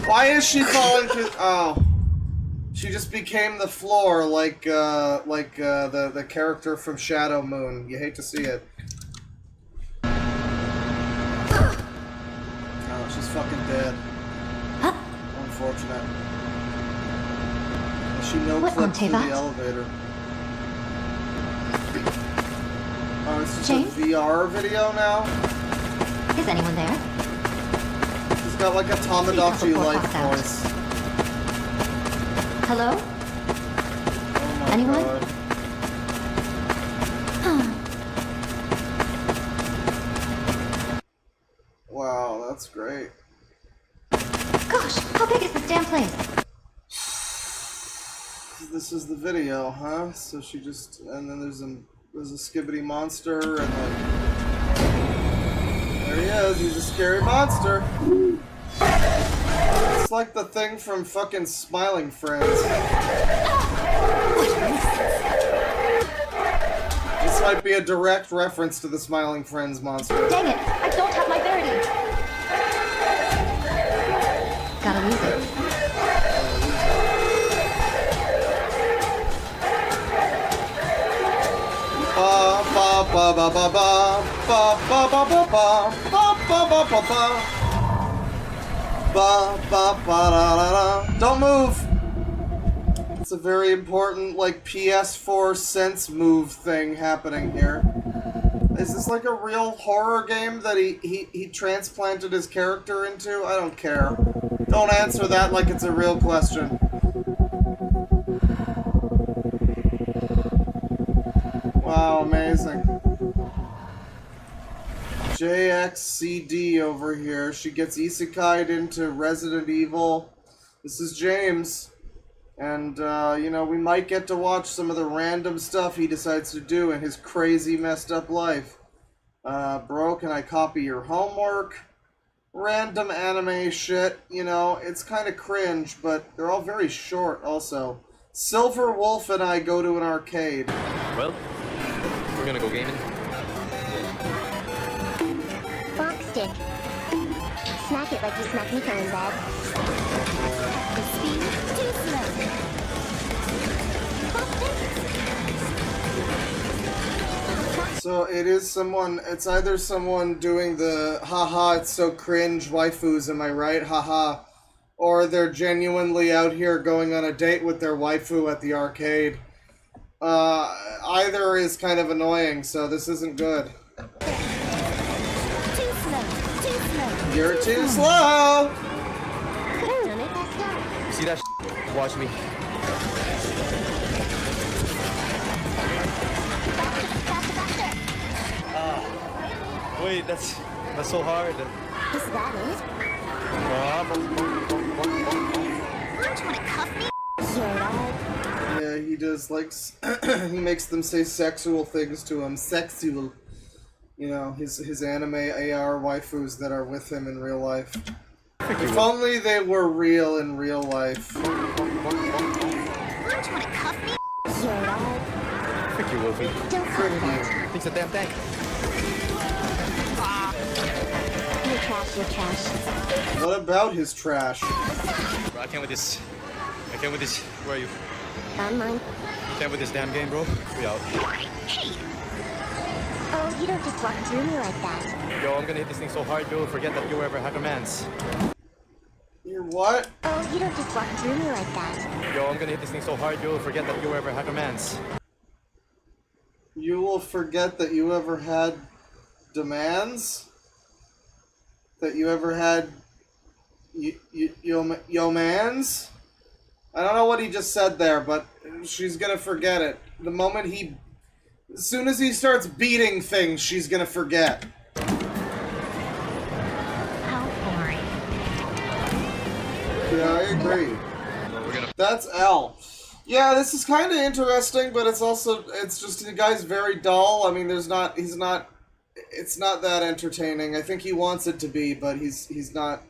Why is she falling to... Oh. She just became the floor like the character from Shadow Moon. You hate to see it. Oh, she's fucking dead. Unfortunate. She no-clipped through the elevator. Oh, it's just a VR video now? Is anyone there? She's got like a Tamagotchi life voice. Hello? Oh my Anyone? God. Wow, that's great. Gosh, how big is this damn place? This is the video, huh? So she just, and then there's a skibbity monster, and like, there he is. He's a scary monster. looks like the thing from fucking Smiling Friends. This might be a direct reference to the Smiling Friends monster. Dang it, I don't have my Verity. Gotta lose it. Ba ba ba ba ba ba ba ba ba ba ba ba ba ba ba ba. Ba ba ba da da da. Don't move. It's a very important like PS4 sense move thing happening here. Is this like a real horror game that he transplanted his character into? I don't care. Don't answer that like it's a real question. Wow, amazing. JXCD over here. She gets isekai'd into Resident Evil. This is James. And, you know, we might get to watch some of the random stuff he decides to do in his crazy, messed up life. Bro, can I copy your homework? Random anime shit, you know, it's kind of cringe, but they're all very short, also. Silver Wolf and I go to an arcade. Well, we're gonna go gaming. Box stick. Smack it like you smack Nico in bed. The speed too slow. So it is someone, it's either someone doing the haha it's so cringe waifus, am I right, haha, or they're genuinely out here going on a date with their waifu at the arcade. Either is kind of annoying, so this isn't good. Too slow. Too slow. You're too slow! See that shit? Watch me. Wait, that's so hard. Is that it? Aren't you wanna cuff me? Yeah, he does, like, he makes them say sexual things to him. Sexual. You know, his anime AR waifus that are with him in real life. If only they were real in real life. Aren't you wanna cuff me? Frick you, Wolfie. Don't cuff that. Thinks a damn thing. You're trash, you're trash. What about his trash? Bro, I can't with this. I can't with this. Where are you? I'm mine. Can't with this damn game, bro. We out. Hey! Oh, you don't just walk through me like that. Yo, I'm gonna hit this thing so hard, you'll forget that you ever had commands. You're what? Oh, you don't just walk through me like that. Yo, I'm gonna hit this thing so hard, you'll forget that you ever had commands. You will forget that you ever had demands? That you ever had yo mans? I don't know what he just said there, but she's gonna forget it. The moment as soon as he starts beating things, she's gonna forget. How boring. Yeah, I agree. That's L. Yeah, this is kind of interesting, but it's just the guy's very dull. I mean, it's not that entertaining. I think he wants it to be, but he's not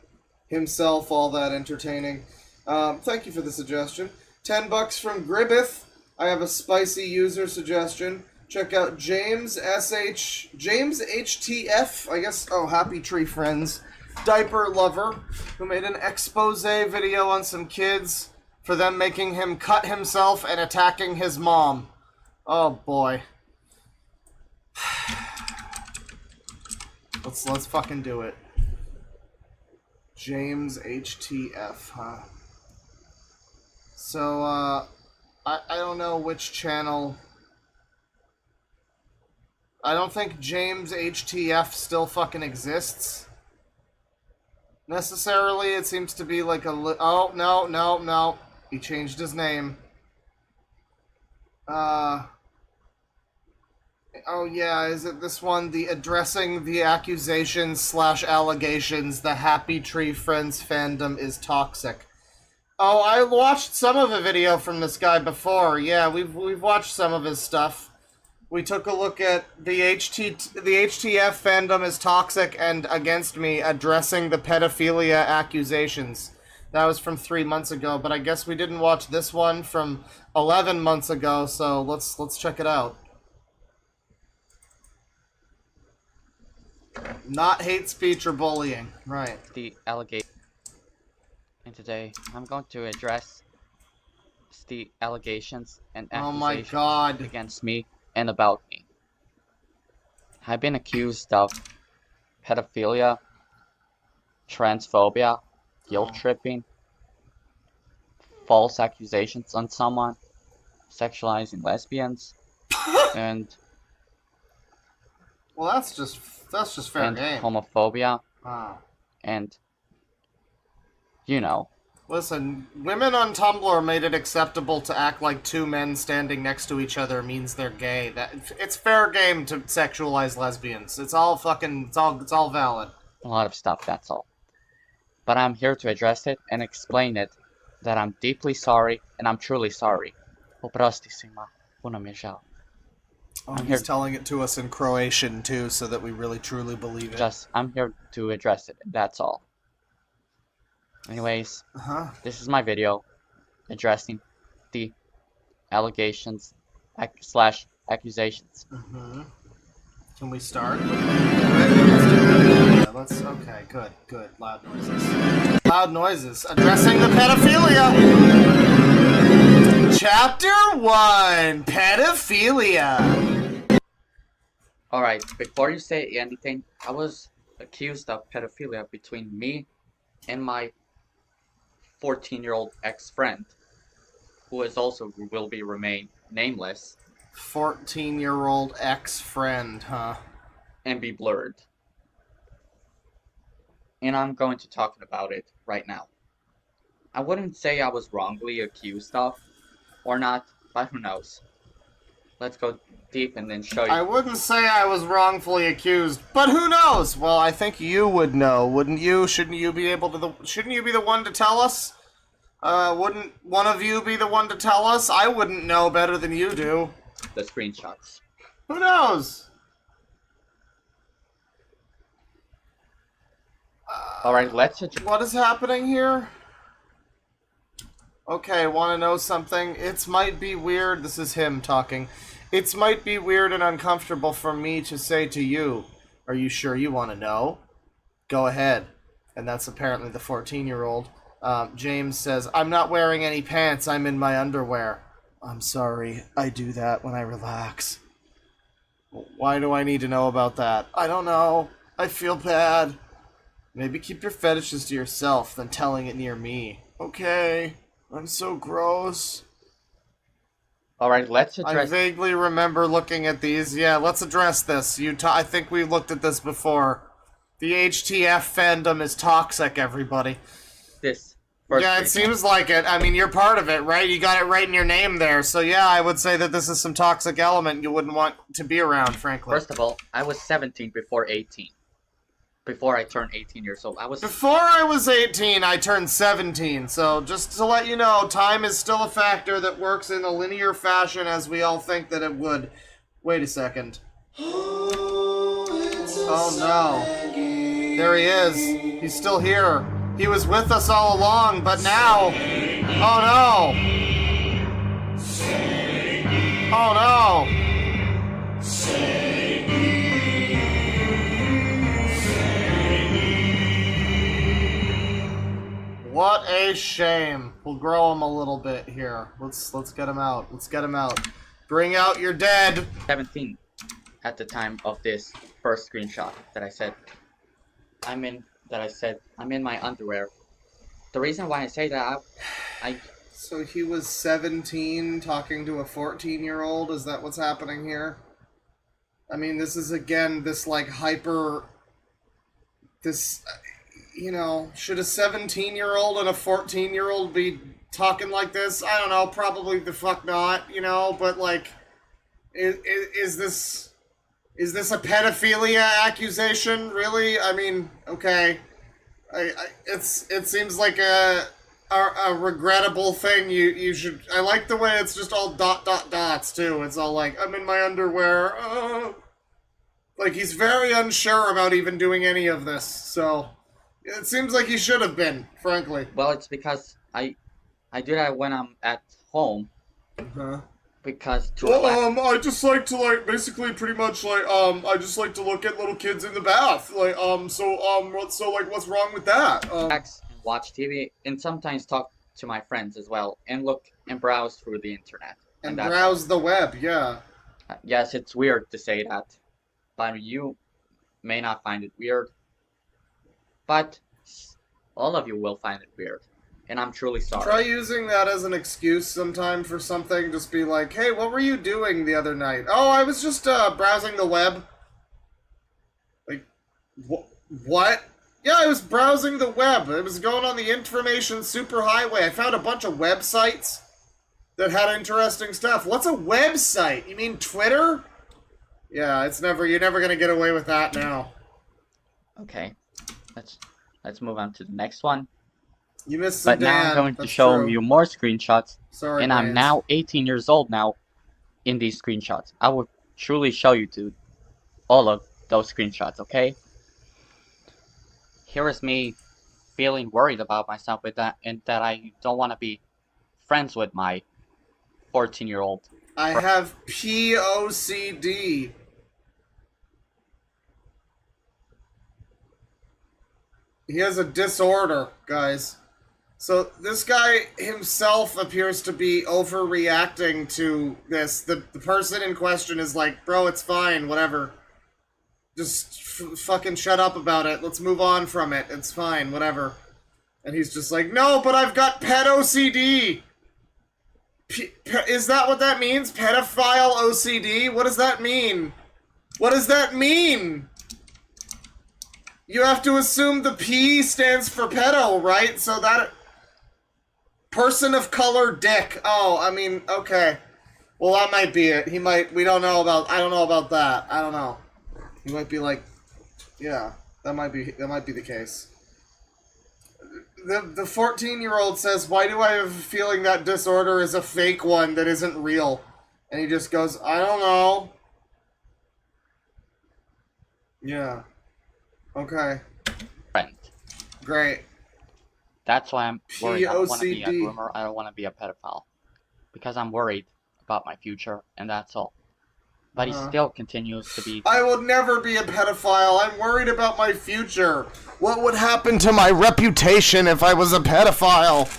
himself all that entertaining. Thank you for the suggestion. $10 from Gribbeth. I have a spicy user suggestion. Check out James HTF, I guess, Happy Tree Friends, Diaper Lover, who made an expose video on some kids for them making him cut himself and attacking his mom. Oh boy. Let's fucking do it. James HTF, huh? So, I don't know which channel. I don't think James HTF still fucking exists. Necessarily, it seems to be like oh, no. He changed his name. Oh yeah, is it this one? The addressing the accusations / allegations, the Happy Tree Friends fandom is toxic. Oh, I watched some of a video from this guy before. Yeah, we've watched some of his stuff. We took a look at the HTF fandom is toxic and against me, addressing the pedophilia accusations. That was from 3 months ago, but I guess we didn't watch this one from 11 months ago, so let's check it out. Not hate speech or bullying, right. The allegation. And today, I'm going to address the allegations and Oh my accusations God. against me and about me. I've been accused of pedophilia, transphobia, guilt tripping, false accusations on someone, sexualizing lesbians, and Well, that's just fair and game. homophobia, Ah. and you know. Listen, women on Tumblr made it acceptable to act like two men standing next to each other means they're gay. It's fair game to sexualize lesbians. It's all valid. A lot of stuff, that's all. But I'm here to address it and explain it, that I'm deeply sorry, and I'm truly sorry. Oprosti si ma, puno mi je žao. Oh, he's telling it to us in Croatian, too, so that we really truly believe it. I'm here to address it, that's all. Anyways, this is my video addressing the allegations slash accusations. Can we start? Yeah, okay, good. Loud noises. Loud noises. Addressing the pedophilia! Chapter 1, Pedophilia. Alright, before you say anything, I was accused of pedophilia between me and my 14-year-old ex-friend, who will remain nameless. 14-year-old ex-friend, huh? And be blurred. And I'm going to talk about it right now. I wouldn't say I was wrongly accused of, or not, but who knows. Let's go deep and then show you. I wouldn't say I was wrongfully accused, but who knows? Well, I think you would know, wouldn't you? Shouldn't you be the one to tell us? Wouldn't one of you be the one to tell us? I wouldn't know better than you do. The screenshots. Who knows? Alright, what is happening here? Okay, want to know something? It might be weird. This is him talking. It might be weird and uncomfortable for me to say to you, are you sure you want to know? Go ahead. And that's apparently the 14-year-old. James says, I'm not wearing any pants. I'm in my underwear. I'm sorry. I do that when I relax. Why do I need to know about that? I don't know. I feel bad. Maybe keep your fetishes to yourself than telling it near me. Okay. I'm so gross. Alright, let's address... I vaguely remember looking at these. Yeah, let's address this. I think we looked at this before. The HTF fandom is toxic, everybody. Yeah, it seems like it. I mean, you're part of it, right? You got it right in your name there. So yeah, I would say that this is some toxic element you wouldn't want to be around, frankly. First of all, I was 17 before 18. Before I turned 18 years old. Before I was 18, I turned 17. So just to let you know, time is still a factor that works in a linear fashion as we all think that it would. Wait a second. Oh no. There he is. He's still here. He was with us all along, but now... Oh no! Oh no! What a shame. We'll grow him a little bit here. Let's get him out. Let's get him out. Bring out your dead. 17 at the time of this first screenshot that I said I'm in my underwear. The reason why I say that So he was 17 talking to a 14-year-old? Is that what's happening here? I mean, this is again this like hyper you know, should a 17-year-old and a 14-year-old be talking like this? I don't know, probably the fuck not, you know, but like, is this a pedophilia accusation, really? I mean, okay, it seems like a regrettable thing you should, I like the way it's just all dots, too. It's all like, I'm in my underwear, like, he's very unsure about even doing any of this, so... It seems like he should have been, frankly. Well, it's because I do that when I'm at home. Uh-huh. Because to Well, relax. I just like to, like, basically pretty much, like, I just like to look at little kids in the bath. Like, what's wrong with that? Relax and watch TV, and sometimes talk to my friends as well, and look and browse through the internet. And that's browse the web, yeah. Yes, it's weird to say that, but you may not find it weird. But all of you will find it weird, and I'm truly sorry. Try using that as an excuse sometime for something. Just be like, hey, what were you doing the other night? Oh, I was just browsing the web. Like, what? Yeah, I was browsing the web. I was going on the information superhighway. I found a bunch of websites that had interesting stuff. What's a website? You mean Twitter? Yeah, you're never gonna get away with that now. Okay, let's move on to the next one. You missed But now I'm going to show you more screenshots. Sorry, and I'm now 18 years old now in these screenshots. I will truly show you to all of those screenshots, okay? Here is me feeling worried about myself with that, and that I don't want to be friends with my 14-year-old. I have POCD. He has a disorder, guys. So this guy himself appears to be overreacting to this. The person in question is like, bro, it's fine, whatever. Just fucking shut up about it. Let's move on from it. It's fine, whatever. And he's just like, no, but I've got pet OCD. Is that what that means? Pedophile OCD? What does that mean? What does that mean? You have to assume the P stands for pedo, right? So that... Person of color dick. Oh, I mean, okay. Well, that might be it. He might... I don't know about that. I don't know. He might be like... Yeah, that might be the case. The 14-year-old says, why do I have a feeling that disorder is a fake one that isn't real? And he just goes, I don't know. Yeah. Okay. Friend. Great. That's why I'm worried. I don't want to be a POCD. groomer. I don't want to be a pedophile. Because I'm worried about my future, and that's all. But he still continues to be... I will never be a pedophile. I'm worried about my future. What would happen to my reputation if I was a pedophile?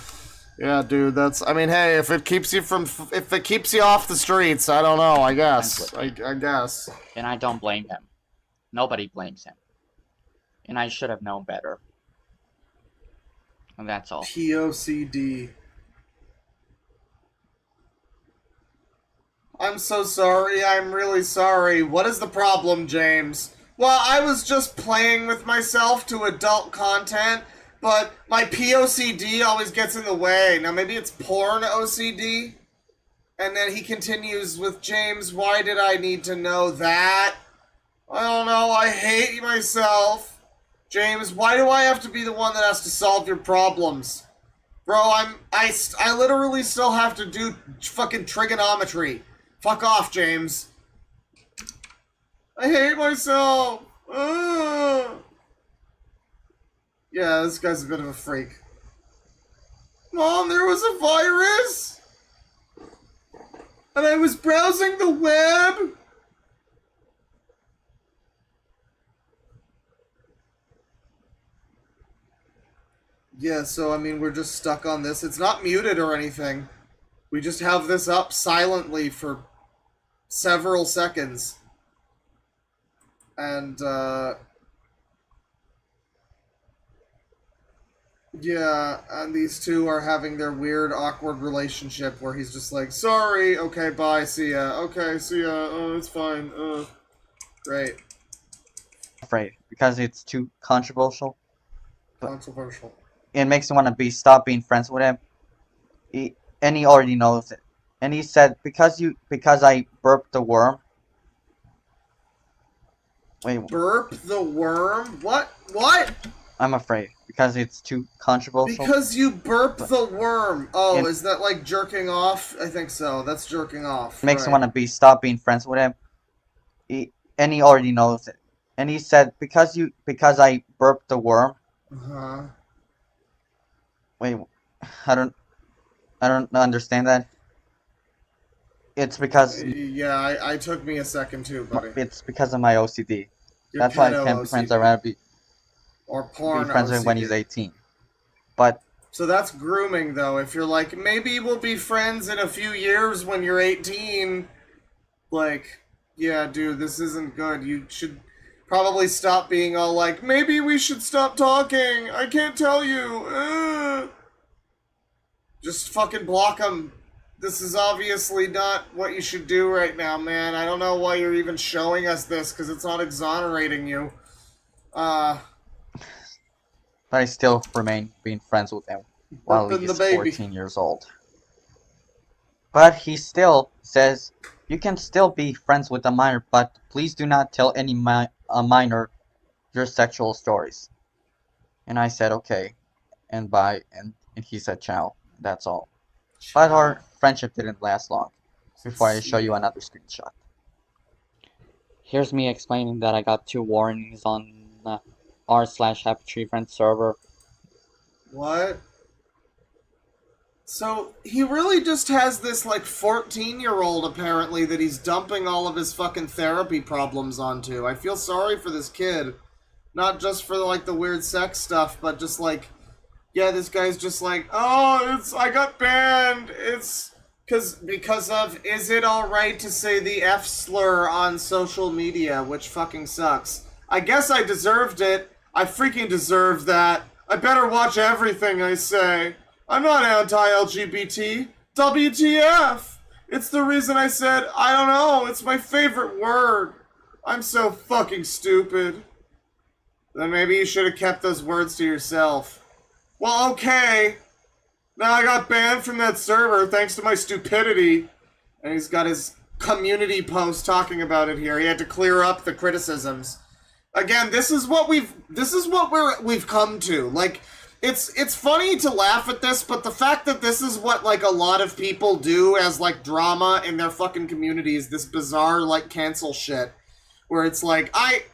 Yeah, dude, that's... I mean, hey, if it keeps you off the streets, I don't know, I guess. I guess. And I don't blame him. Nobody blames him. And I should have known better. And that's all. POCD. I'm so sorry. I'm really sorry. What is the problem, James? Well, I was just playing with myself to adult content, but my POCD always gets in the way. Now, maybe it's porn OCD? And then he continues with, James, why did I need to know that? I don't know. I hate myself. James, why do I have to be the one that has to solve your problems? Bro, I literally still have to do fucking trigonometry. Fuck off, James. I hate myself. Ugh. Yeah, this guy's a bit of a freak. Mom, there was a virus? And I was browsing the web? Yeah, so, I mean, we're just stuck on this. It's not muted or anything. We just have this up silently for several seconds. And, yeah, and these two are having their weird, awkward relationship where he's just like, sorry, okay, bye, see ya, okay, see ya, oh, it's fine, great. Afraid, because it's too controversial. Controversial. It makes me want to stop being friends with him. And he already knows it. And he said, because I burped the worm. Wait. Burp the worm? What? What? I'm afraid. Because it's too controversial. Because you burp the worm. Oh, is that like jerking off? I think so. That's jerking off. It makes me want to stop being friends with him. And he already knows it. And he said, because I burped the worm. Uh-huh. Wait, I don't understand that. It's because Yeah, I took me a second too, buddy. it's because of my OCD. Your That's why I pedo can't be friends. OCD. I'd rather be porn friends with him when OCD. he's 18. But So that's grooming, though. If you're like, maybe we'll be friends in a few years when you're 18, like, yeah, dude, this isn't good. You should probably stop being all like, maybe we should stop talking. I can't tell you. Just fucking block them. This is obviously not what you should do right now, man. I don't know why you're even showing us this, because it's not exonerating you. But I still remain being friends with him while Burping he's the baby. 14 years old. But he still says, you can still be friends with a minor, but please do not tell any minor your sexual stories. And I said, okay, and bye, and he said ciao. That's all. But our friendship didn't last long. Before I show you another screenshot. Here's me explaining that I got 2 warnings on r/HappyTreeFriends server. What? So, he really just has this, like, 14-year-old, apparently, that he's dumping all of his fucking therapy problems onto. I feel sorry for this kid. Not just for, like, the weird sex stuff, but just, like, yeah, this guy's just like, oh, I got banned. It's because of, is it alright to say the F slur on social media, which fucking sucks. I guess I deserved it. I freaking deserve that. I better watch everything I say. I'm not anti-LGBT. WTF! It's the reason I said, I don't know, it's my favorite word. I'm so fucking stupid. Then maybe you should have kept those words to yourself. Well, okay. Now I got banned from that server thanks to my stupidity. And he's got his community post talking about it here. He had to clear up the criticisms. Again, this is what we've come to. Like, it's funny to laugh at this, but the fact that this is what, like, a lot of people do as, like, drama in their fucking communities, this bizarre, like, cancel shit, where it's like, I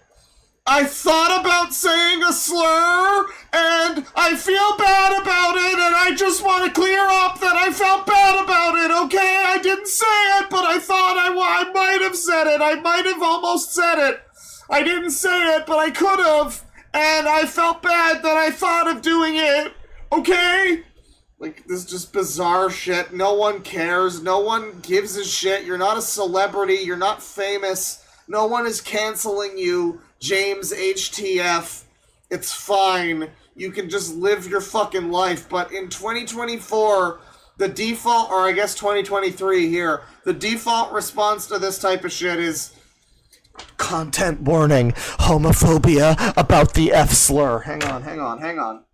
thought about saying a slur, and I feel bad about it, and I just want to clear up that I felt bad about it, okay? I didn't say it, but I thought I might have said it. I might have almost said it. I didn't say it, but I could have, and I felt bad that I thought of doing it, okay? Like, this is just bizarre shit. No one cares. No one gives a shit. You're not a celebrity. You're not famous. No one is canceling you, James HTF. It's fine. You can just live your fucking life. But in 2024, the default, or I guess 2023 here, the default response to this type of shit is content warning, homophobia about the F slur. Hang on.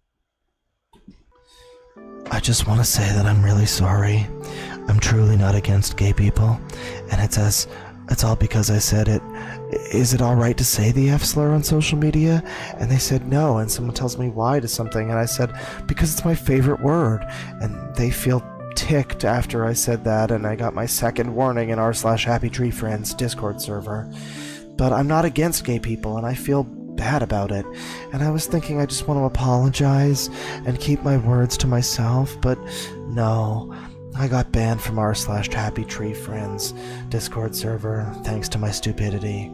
I just want to say that I'm really sorry. I'm truly not against gay people, and it's all because I said it. Is it alright to say the F slur on social media? And they said no, and someone tells me why to something, and I said, because it's my favorite word. And they feel ticked after I said that, and I got my second warning in r/HappyTreeFriends Discord server. But I'm not against gay people, and I feel bad about it. And I was thinking I just want to apologize and keep my words to myself, but no. I got banned from r/HappyTreeFriends Discord server thanks to my stupidity.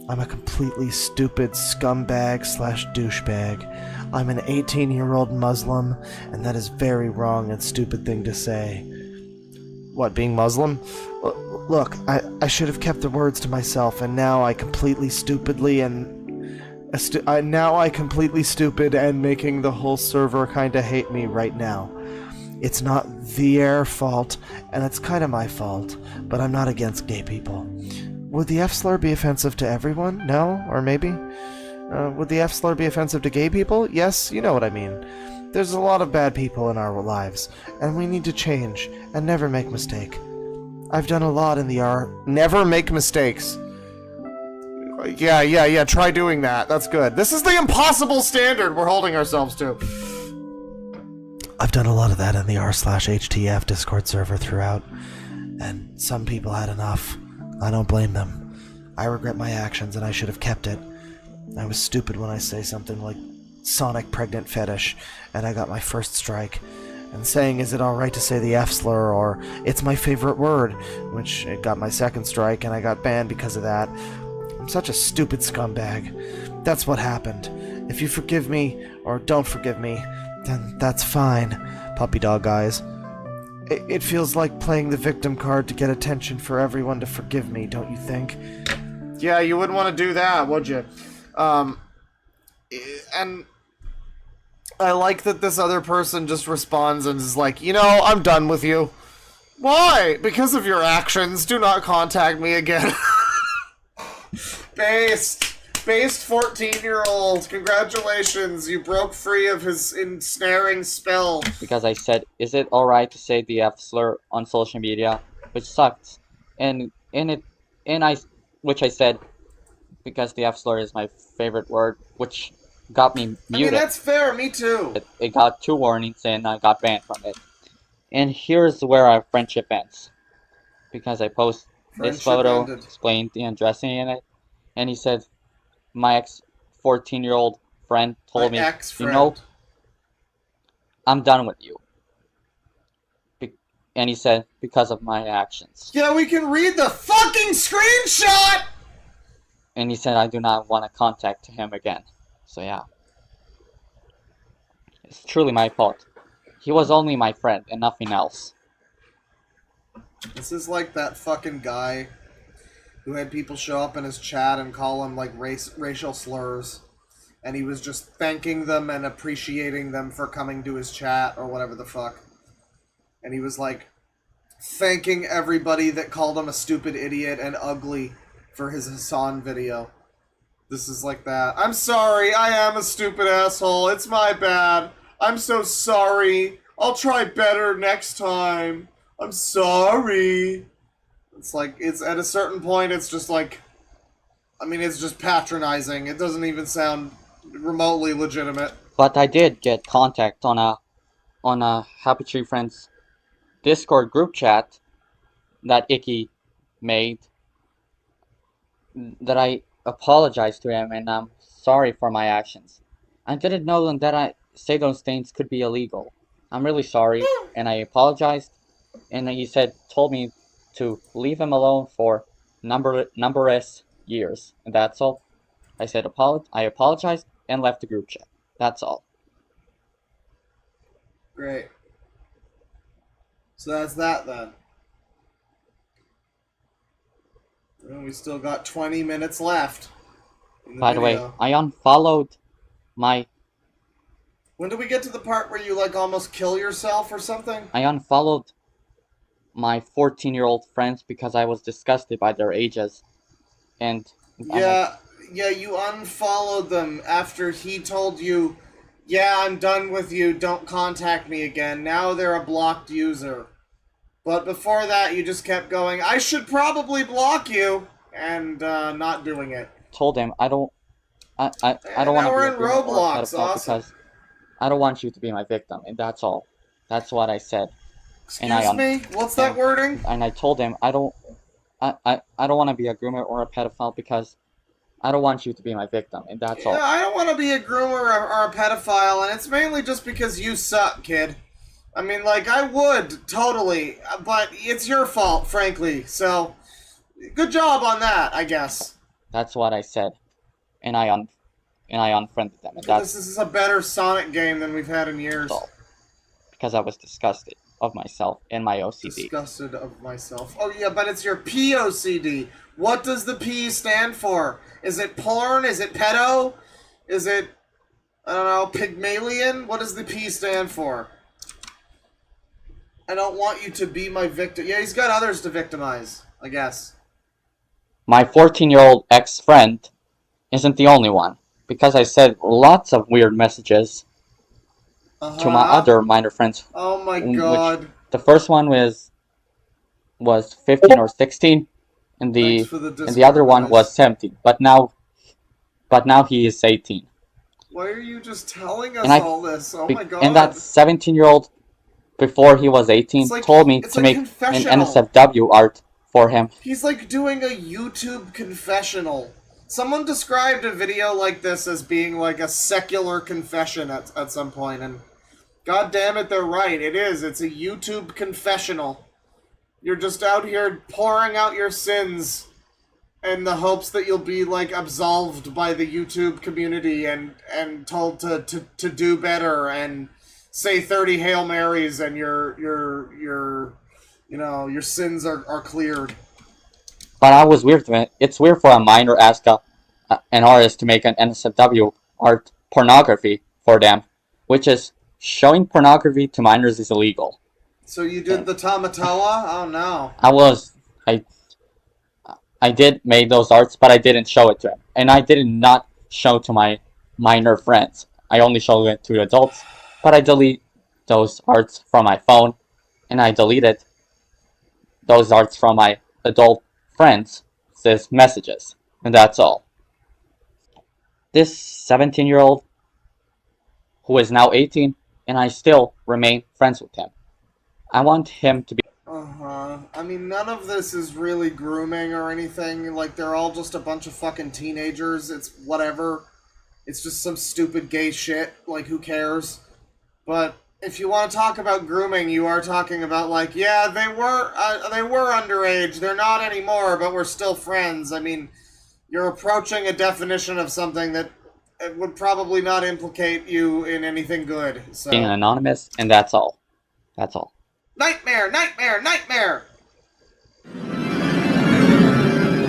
I'm a completely stupid scumbag/douchebag. I'm an 18-year-old Muslim, and that is very wrong and stupid thing to say. What, being Muslim? Look, I should have kept the words to myself, and now I completely stupid and making the whole server kinda hate me right now. It's not their fault, and it's kinda my fault, but I'm not against gay people. Would the F slur be offensive to everyone? No? Or maybe? Would the F slur be offensive to gay people? Yes, you know what I mean. There's a lot of bad people in our lives, and we need to change, and never make mistake. I've done a lot in the never make mistakes. Yeah, try doing that. That's good. This is the impossible standard we're holding ourselves to. I've done a lot of that in the r/HTF Discord server throughout, and some people had enough. I don't blame them. I regret my actions, and I should have kept it. I was stupid when I say something like Sonic pregnant fetish, and I got my first strike. And saying, is it alright to say the F slur, or it's my favorite word, which it got my second strike, and I got banned because of that. I'm such a stupid scumbag. That's what happened. If you forgive me, or don't forgive me, then that's fine, puppy dog guys. It feels like playing the victim card to get attention for everyone to forgive me, don't you think? Yeah, you wouldn't want to do that, would you? And I like that this other person just responds and is like, you know, I'm done with you. Why? Because of your actions. Do not contact me again. Based 14-year-old. Congratulations. You broke free of his ensnaring spell. Because I said, is it alright to say the F slur on social media? Which sucked. Which I said, because the F slur is my favorite word, which got me muted. I mean, that's fair, me too. It got 2 warnings and I got banned from it. And here's where our friendship ends. Because I post this photo, explained the undressing in it, and he said, my ex-14-year-old friend told me, you know, I'm done with you. And he said, because of my actions. Yeah, we can read the fucking screenshot! And he said, I do not want to contact him again. So yeah. It's truly my fault. He was only my friend and nothing else. This is like that fucking guy who had people show up in his chat and call him like racial slurs. And he was just thanking them and appreciating them for coming to his chat or whatever the fuck. And he was like thanking everybody that called him a stupid idiot and ugly for his Hassan video. This is like that. I'm sorry, I am a stupid asshole. It's my bad. I'm so sorry. I'll try better next time. I'm sorry. It's like, it's at a certain point, it's just like, I mean, it's just patronizing. It doesn't even sound remotely legitimate. But I did get contact on a Happy Tree Friends Discord group chat that Icky made, that I apologized to him and I'm sorry for my actions. I didn't know that I say those things could be illegal. I'm really sorry and I apologized, and he told me to leave him alone for numberless years, and that's all. I said I apologized and left the group chat. That's all. Great. So that's that then. And we still got 20 minutes left. By the way, I unfollowed my... When did we get to the part where you like almost kill yourself or something? I unfollowed my 14-year-old friends because I was disgusted by their ages. And... Yeah, you unfollowed them after he told you, yeah, I'm done with you, don't contact me again. Now they're a blocked user. But before that, you just kept going, I should probably block you, and not doing it. Told him, I don't want to be a Roblox, awesome. Because I don't want you to be my victim, and that's all. That's what I said. Excuse me? What's that wording? And I told him, I don't want to be a groomer or a pedophile because I don't want you to be my victim, and that's all. Yeah, I don't want to be a groomer or a pedophile, and it's mainly just because you suck, kid. I mean, like, I would, totally, but it's your fault, frankly, so good job on that, I guess. That's what I said, and I unfriended them, and This is a better Sonic game than we've had in years. All. Because I was disgusted of myself and my OCD. Disgusted of myself. Oh yeah, but it's your POCD. What does the P stand for? Is it porn? Is it pedo? Is it, I don't know, Pygmalion? What does the P stand for? I don't want you to be my victim. Yeah, he's got others to victimize, I guess. My 14-year-old ex-friend isn't the only one, because I said lots of weird messages to my other minor friends. Oh my god. The first one was 15 or 16, and the other one was 17. But now he is 18. Why are you just telling us all this? Oh my god. And that 17-year-old, before he was 18, told me to make an NSFW art for him. He's like doing a YouTube confessional. Someone described a video like this as being like a secular confession at some point, and god damn it, they're right. It is. It's a YouTube confessional. You're just out here pouring out your sins in the hopes that you'll be, like, absolved by the YouTube community and told to do better and say 30 Hail Marys and your sins are cleared. But I was weird to it. It's weird for a minor ask an artist to make an NSFW art pornography for them, which is showing pornography to minors is illegal. So you did the Tamatoa? Oh no. I did make those arts, but I didn't show it to him. And I did not show to my minor friends. I only showed it to adults, but I delete those arts from my phone, and I deleted those arts from my adult friends' messages, and that's all. This 17-year-old, who is now 18, and I still remain friends with him. I want him to be... I mean, none of this is really grooming or anything. Like, they're all just a bunch of fucking teenagers. It's whatever. It's just some stupid gay shit. Like, who cares? But if you want to talk about grooming, you are talking about, like, yeah, they were underage. They're not anymore, but we're still friends. I mean, you're approaching a definition of something that it would probably not implicate you in anything good. So. Being anonymous, and that's all. That's all. Nightmare! Nightmare! Nightmare!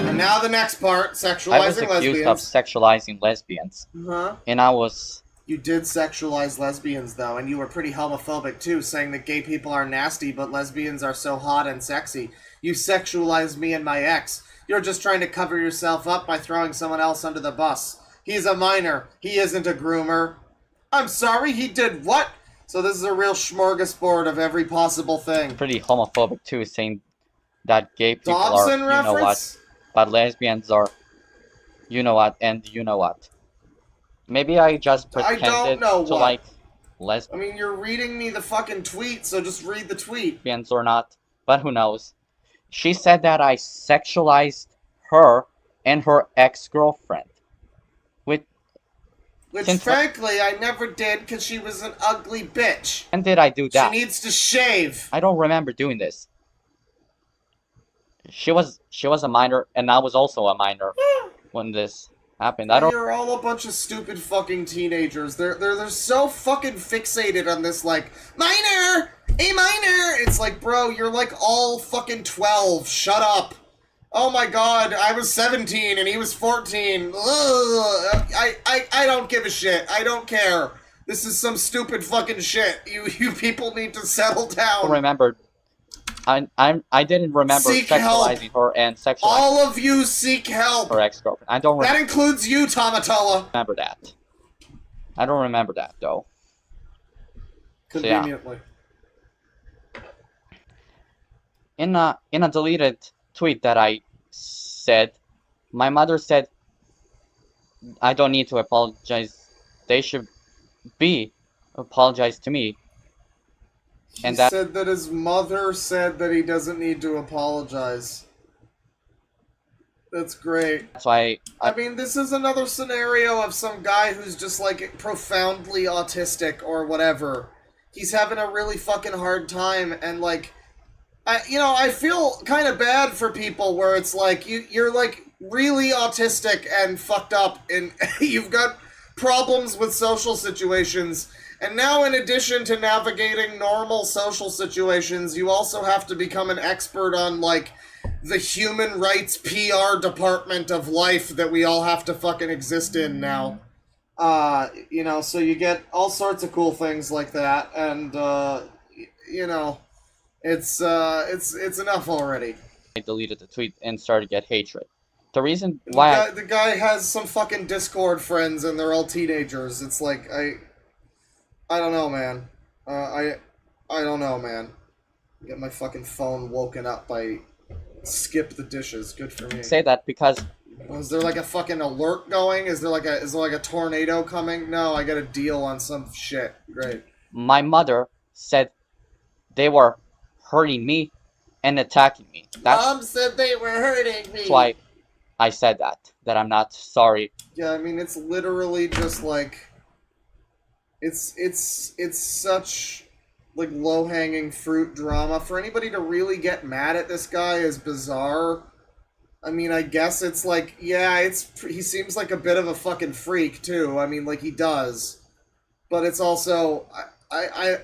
And now the next part, sexualizing I was accused lesbians. of sexualizing lesbians. Uh-huh. And I was... You did sexualize lesbians, though, and you were pretty homophobic, too, saying that gay people are nasty, but lesbians are so hot and sexy. You sexualized me and my ex. You're just trying to cover yourself up by throwing someone else under the bus. He's a minor. He isn't a groomer. I'm sorry, he did what? So this is a real smorgasbord of every possible thing. Pretty homophobic, too, saying that gay people Dobson are, reference? you know what, but lesbians are, you know what, and you know what. Maybe I just pretended to like lesbians. I mean, you're reading me the fucking tweet, so just read the tweet. Lesbians or not, but who knows. She said that I sexualized her and her ex-girlfriend. Which, frankly, I never did, because she was an ugly bitch. When did I do that? She needs to shave. I don't remember doing this. She was a minor, and I was also a minor when this happened. I don't... You're all a bunch of stupid fucking teenagers. They're so fucking fixated on this, like, minor! A minor! It's like, bro, you're like all fucking 12. Shut up. Oh my god, I was 17 and he was 14. Ugh. I don't give a shit. I don't care. This is some stupid fucking shit. You people need to settle down. I didn't remember seek sexualizing help. her and sexualizing all of you seek help. Her ex-girlfriend. I don't that includes you, Tamatoa. Remember that. I don't remember that though. Conveniently. So, yeah. In a deleted tweet that I said, my mother said, I don't need to apologize. They should apologize to me. He said that his mother said that he doesn't need to apologize. That's great. That's why I mean, this is another scenario of some guy who's just, like, profoundly autistic or whatever. He's having a really fucking hard time, and, like, I feel kind of bad for people where it's like, you're, like, really autistic and fucked up, and you've got problems with social situations, and now in addition to navigating normal social situations, you also have to become an expert on, like, the human rights PR department of life that we all have to fucking exist in now. So you get all sorts of cool things like that, and, it's enough already. I deleted the tweet and started to get hatred. The reason why the guy has some fucking Discord friends and they're all teenagers. It's like, I don't know, man. I don't know, man. Get my fucking phone woken up by skip the dishes. Good for me. Say that because is there like a fucking alert going? Is there like a tornado coming? No, I got a deal on some shit. Great. My mother said they were hurting me and attacking me. Mom said they were hurting me. That's why I said that I'm not sorry. Yeah, I mean, it's literally just like, it's such like low-hanging fruit drama. For anybody to really get mad at this guy is bizarre. I mean, I guess it's like, yeah, he seems like a bit of a fucking freak too. I mean, like he does, but it's also I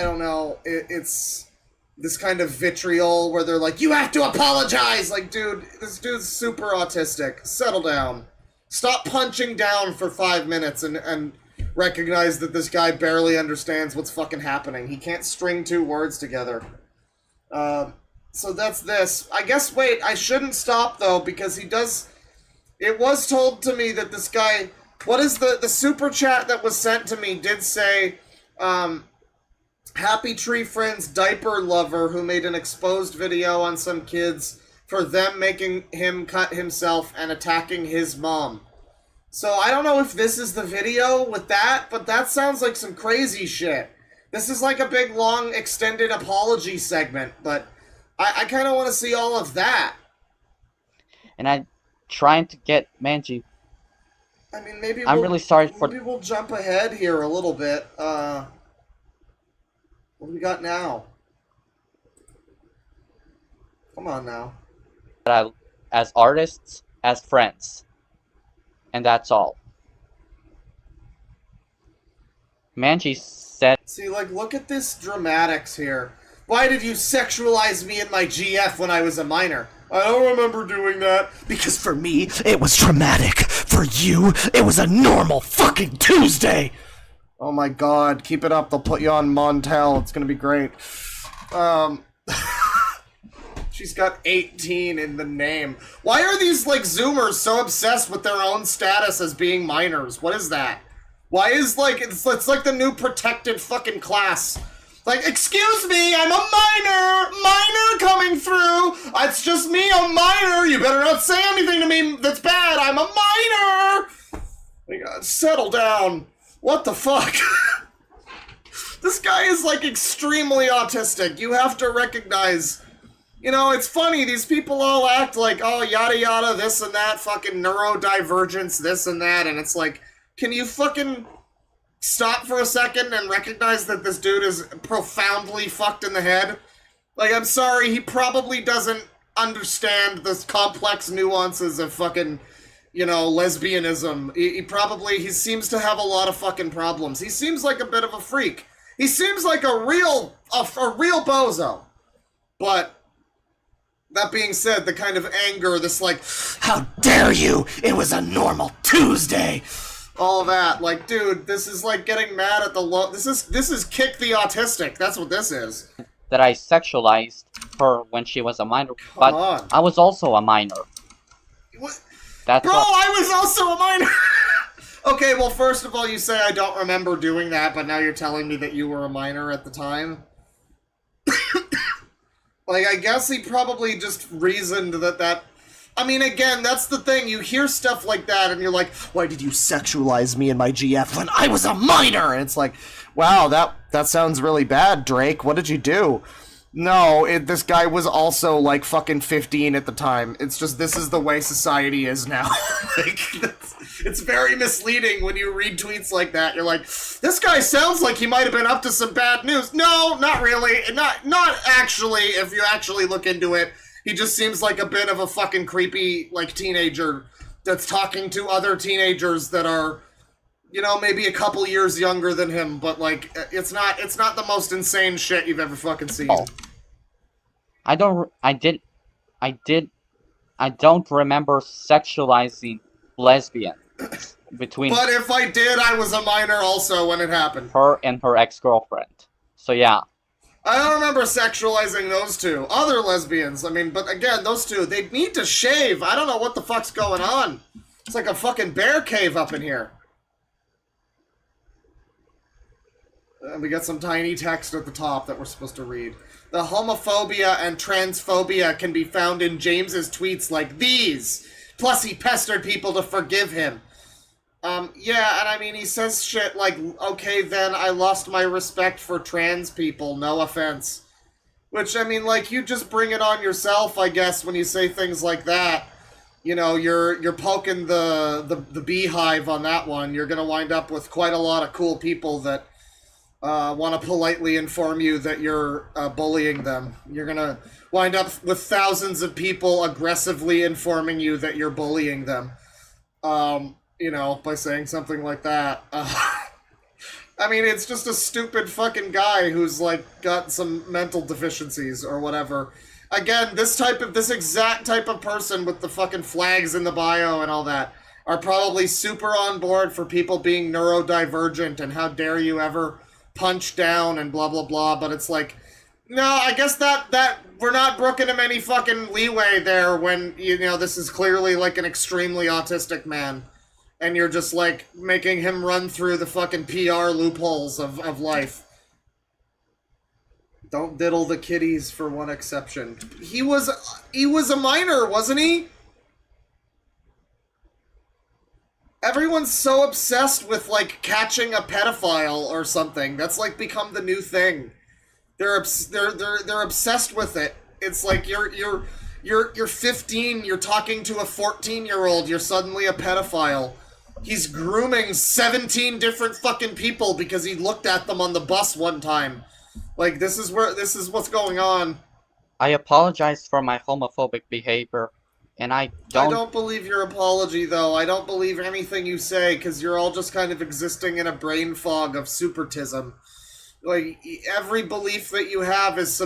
don't know. It's this kind of vitriol where they're like, you have to apologize. Like, dude, this dude's super autistic. Settle down. Stop punching down for 5 minutes and recognize that this guy barely understands what's fucking happening. He can't string 2 words together. So that's this. I guess, wait, I shouldn't stop, though, because he does... It was told to me that this guy... What is the super chat that was sent to me did say, Happy Tree Friends Diaper Lover, who made an exposed video on some kids for them making him cut himself and attacking his mom. So I don't know if this is the video with that, but that sounds like some crazy shit. This is like a big, long, extended apology segment, but I kind of want to see all of that. And I'm trying to get Manji. I mean, maybe I'm really sorry for... Maybe we'll jump ahead here a little bit. What do we got now? Come on now. As artists, as friends. And that's all. Manji said... See, like, look at this dramatics here. Why did you sexualize me in my GF when I was a minor? I don't remember doing that. Because for me, it was traumatic. For you, it was a normal fucking Tuesday. Oh my god, keep it up. They'll put you on Montel. It's gonna be great. She's got 18 in the name. Why are these, like, Zoomers so obsessed with their own status as being minors? What is that? Why is, like, it's like the new protected fucking class. Like, excuse me, I'm a minor coming through. It's just me, a minor. You better not say anything to me that's bad. I'm a minor. My God, settle down. What the fuck? This guy is, like, extremely autistic. You have to recognize, you know, it's funny. These people all act like, oh, yada yada, this and that, fucking neurodivergence, this and that. And it's like, can you fucking stop for a second and recognize that this dude is profoundly fucked in the head? Like, I'm sorry, he probably doesn't understand the complex nuances of fucking, you know, lesbianism. He seems to have a lot of fucking problems. He seems like a bit of a freak. He seems like a real bozo. But that being said, the kind of anger, this like, how dare you? It was a normal Tuesday. All that, like, dude, this is like getting mad at the this is kick the autistic. That's what this is. That I sexualized her when she was a minor, but I was also a minor. What? That's Bro, I was also a minor. Okay, well, first of all, you say I don't remember doing that, but now you're telling me that you were a minor at the time. Like, I guess he probably just reasoned that. I mean, again, that's the thing. You hear stuff like that, and you're like, why did you sexualize me in my GF when I was a minor? And it's like, wow, that sounds really bad, Drake. What did you do? No, this guy was also, like, fucking 15 at the time. It's just, this is the way society is now. Like, it's very misleading when you read tweets like that. You're like, this guy sounds like he might have been up to some bad news. No, not really. Not actually, if you actually look into it. He just seems like a bit of a fucking creepy, like, teenager that's talking to other teenagers that are, you know, maybe a couple years younger than him, but, like, it's not the most insane shit you've ever fucking seen. Oh. I don't remember sexualizing lesbians between But if I did, I was a minor also when it happened. her and her ex-girlfriend. So yeah. I don't remember sexualizing those two. Other lesbians, I mean, but again, those two, they need to shave. I don't know what the fuck's going on. It's like a fucking bear cave up in here. We got some tiny text at the top that we're supposed to read. The homophobia and transphobia can be found in James's tweets like these. Plus, he pestered people to forgive him. Yeah, and I mean, he says shit like, okay, then I lost my respect for trans people, no offense. Which, I mean, like, you just bring it on yourself, I guess, when you say things like that. you know, you're poking the beehive on that one. You're gonna wind up with quite a lot of cool people that want to politely inform you that you're bullying them. You're gonna wind up with thousands of people aggressively informing you that you're bullying them. You know, by saying something like that. I mean, it's just a stupid fucking guy who's, like, got some mental deficiencies or whatever. Again, this exact type of person with the fucking flags in the bio and all that are probably super on board for people being neurodivergent and how dare you ever punch down and blah, blah, blah. But it's like, no, I guess that we're not brooking him any fucking leeway there when, you know, this is clearly, like, an extremely autistic man. And you're just, like, making him run through the fucking PR loopholes of life. Don't diddle the kiddies for one exception. He was a minor, wasn't he? Everyone's so obsessed with, like, catching a pedophile or something. That's, like, become the new thing. They're obsessed with it. It's like you're 15, you're talking to a 14-year-old, you're suddenly a pedophile. He's grooming 17 different fucking people because he looked at them on the bus one time. Like, this is what's going on. I apologize for my homophobic behavior, and I don't believe your apology, though. I don't believe anything you say, because you're all just kind of existing in a brain fog of supertism. Like, every belief that you have is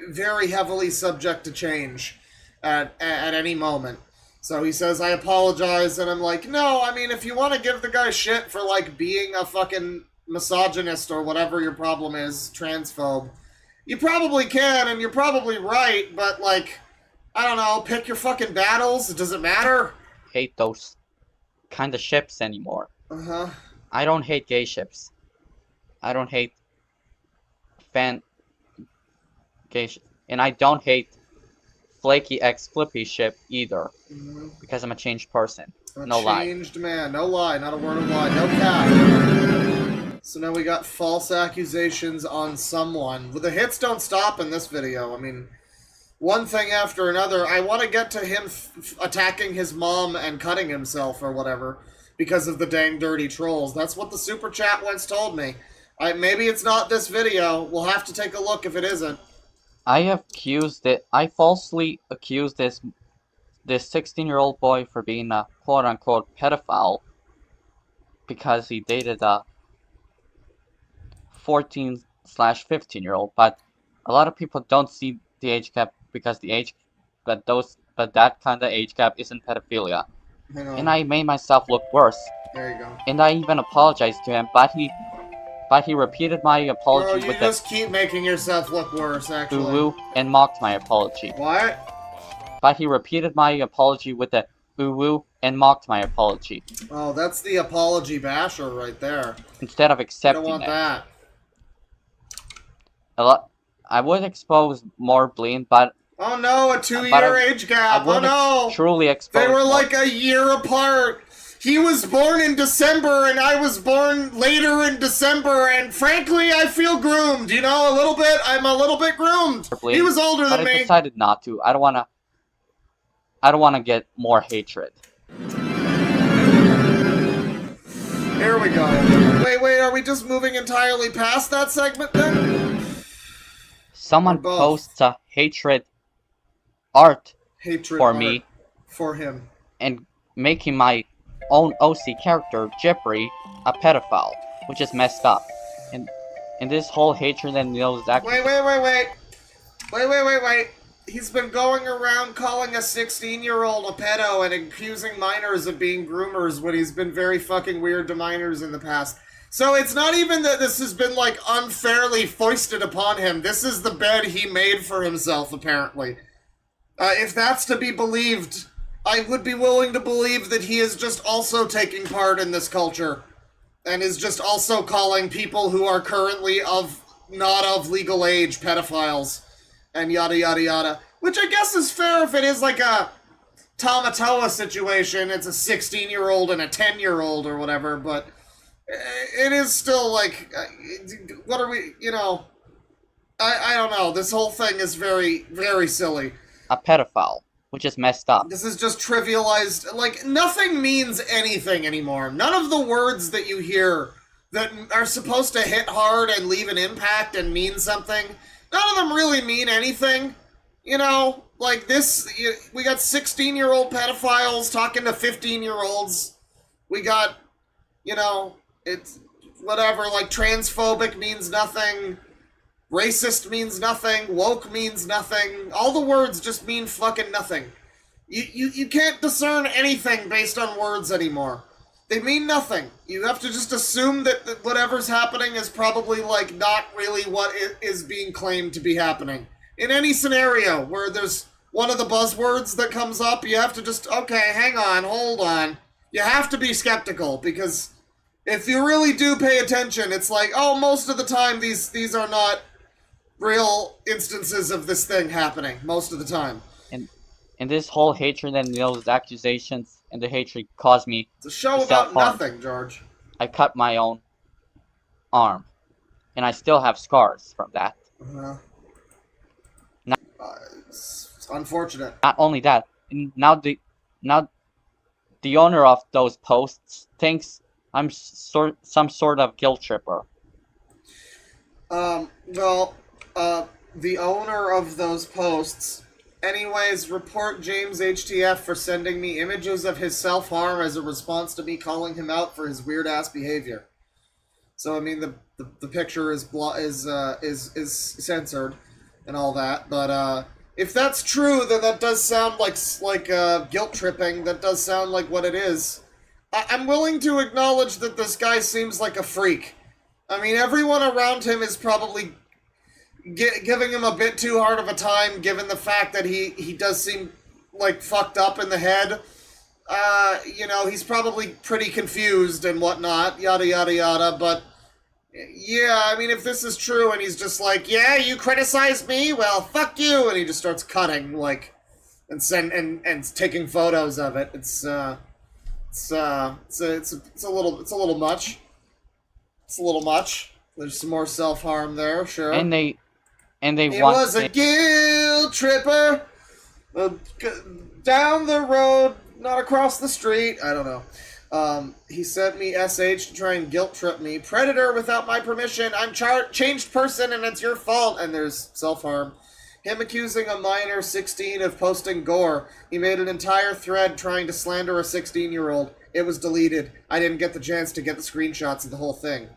very heavily subject to change at any moment. So he says, I apologize, and I'm like, no, I mean, if you want to give the guy shit for, like, being a fucking misogynist or whatever your problem is, transphobe, you probably can, and you're probably right, but, like, I don't know, pick your fucking battles. Does it matter? hate those kind of ships anymore. Uh-huh. I don't hate gay ships. I don't hate gay ships. And I don't hate Flaky X Flippy ship either. Mm-hmm. Because I'm a changed person. No lie. Changed man. No lie. Not a word of lie. No cap. So now we got false accusations on someone. Well, the hits don't stop in this video. I mean, one thing after another. I want to get to him attacking his mom and cutting himself or whatever because of the dang dirty trolls. That's what the super chat once told me. Maybe it's not this video. We'll have to take a look if it isn't. I falsely accused this 16-year-old boy for being a quote-unquote pedophile because he dated a 14/15-year-old, but a lot of people don't see the age gap because that kind of age gap isn't pedophilia. And I made myself look worse. There you go. And I even apologized to him, but he repeated my apology Bro, with you just keep making yourself look worse, actually. ooh and mocked my apology. What? But he repeated my apology with a ooh and mocked my apology. Oh, that's the apology basher right there. Instead of accepting don't want it. that. I would expose more Bleen, but oh no, a 2-year age gap. Oh no. Truly expose. They were like a year apart. He was born in December, and I was born later in December, and frankly, I feel groomed, you know, a little bit. I'm a little bit groomed. He was older than me. But I decided not to. I don't wanna get more hatred. Here we go. Wait, are we just moving entirely past that segment then? Someone posts a hatred art for me. For him. And making my own OC character, Jeffrey, a pedophile, which is messed up. And this whole hatred and exactly. Wait. He's been going around calling a 16-year-old a pedo and accusing minors of being groomers when he's been very fucking weird to minors in the past. So it's not even that this has been, like, unfairly foisted upon him. This is the bed he made for himself, apparently. If that's to be believed, I would be willing to believe that he is just also taking part in this culture. And is just also calling people who are currently not of legal age pedophiles. And yada yada yada. Which I guess is fair if it is like a Tamatoa situation. It's a 16-year-old and a 10-year-old or whatever, but it is still like, what are we, you know, I don't know. This whole thing is very, very silly. A pedophile. which is messed up. This is just trivialized. Like, nothing means anything anymore. None of the words that you hear that are supposed to hit hard and leave an impact and mean something, none of them really mean anything. You know, like this, we got 16-year-old pedophiles talking to 15-year-olds. We got, you know, it's whatever, like transphobic means nothing. Racist means nothing. Woke means nothing. All the words just mean fucking nothing. You can't discern anything based on words anymore. They mean nothing. You have to just assume that whatever's happening is probably, like, not really what is being claimed to be happening. In any scenario where there's one of the buzzwords that comes up, you have to just, okay, hang on, hold on. You have to be skeptical, because if you really do pay attention, it's like, oh, most of the time these are not real instances of this thing happening, most of the time. And this whole hatred and those accusations and the hatred caused me It's a show about nothing, George. I cut my own arm, and I still have scars from that. Uh-huh. It's unfortunate. Not only that, now the owner of those posts thinks I'm some sort of guilt tripper. Well, the owner of those posts, anyways, report James HTF for sending me images of his self-harm as a response to me calling him out for his weird-ass behavior. So, I mean, the picture is censored and all that, but, if that's true, then that does sound like guilt tripping. That does sound like what it is. I'm willing to acknowledge that this guy seems like a freak. I mean, everyone around him is probably giving him a bit too hard of a time, given the fact that he does seem, like, fucked up in the head. You know, he's probably pretty confused and whatnot, yada yada yada, but yeah, I mean, if this is true and he's just like, yeah, you criticized me, well, fuck you, and he just starts cutting, like, and taking photos of it, it's a little much. It's a little much. There's some more self-harm there, sure. And they It was a guilt tripper. Down the road, not across the street. I don't know. He sent me SH to try and guilt trip me. Predator without my permission. I'm changed person and it's your fault. And there's self-harm. Him accusing a minor 16 of posting gore. He made an entire thread trying to slander a 16-year-old. It was deleted. I didn't get the chance to get the screenshots of the whole thing.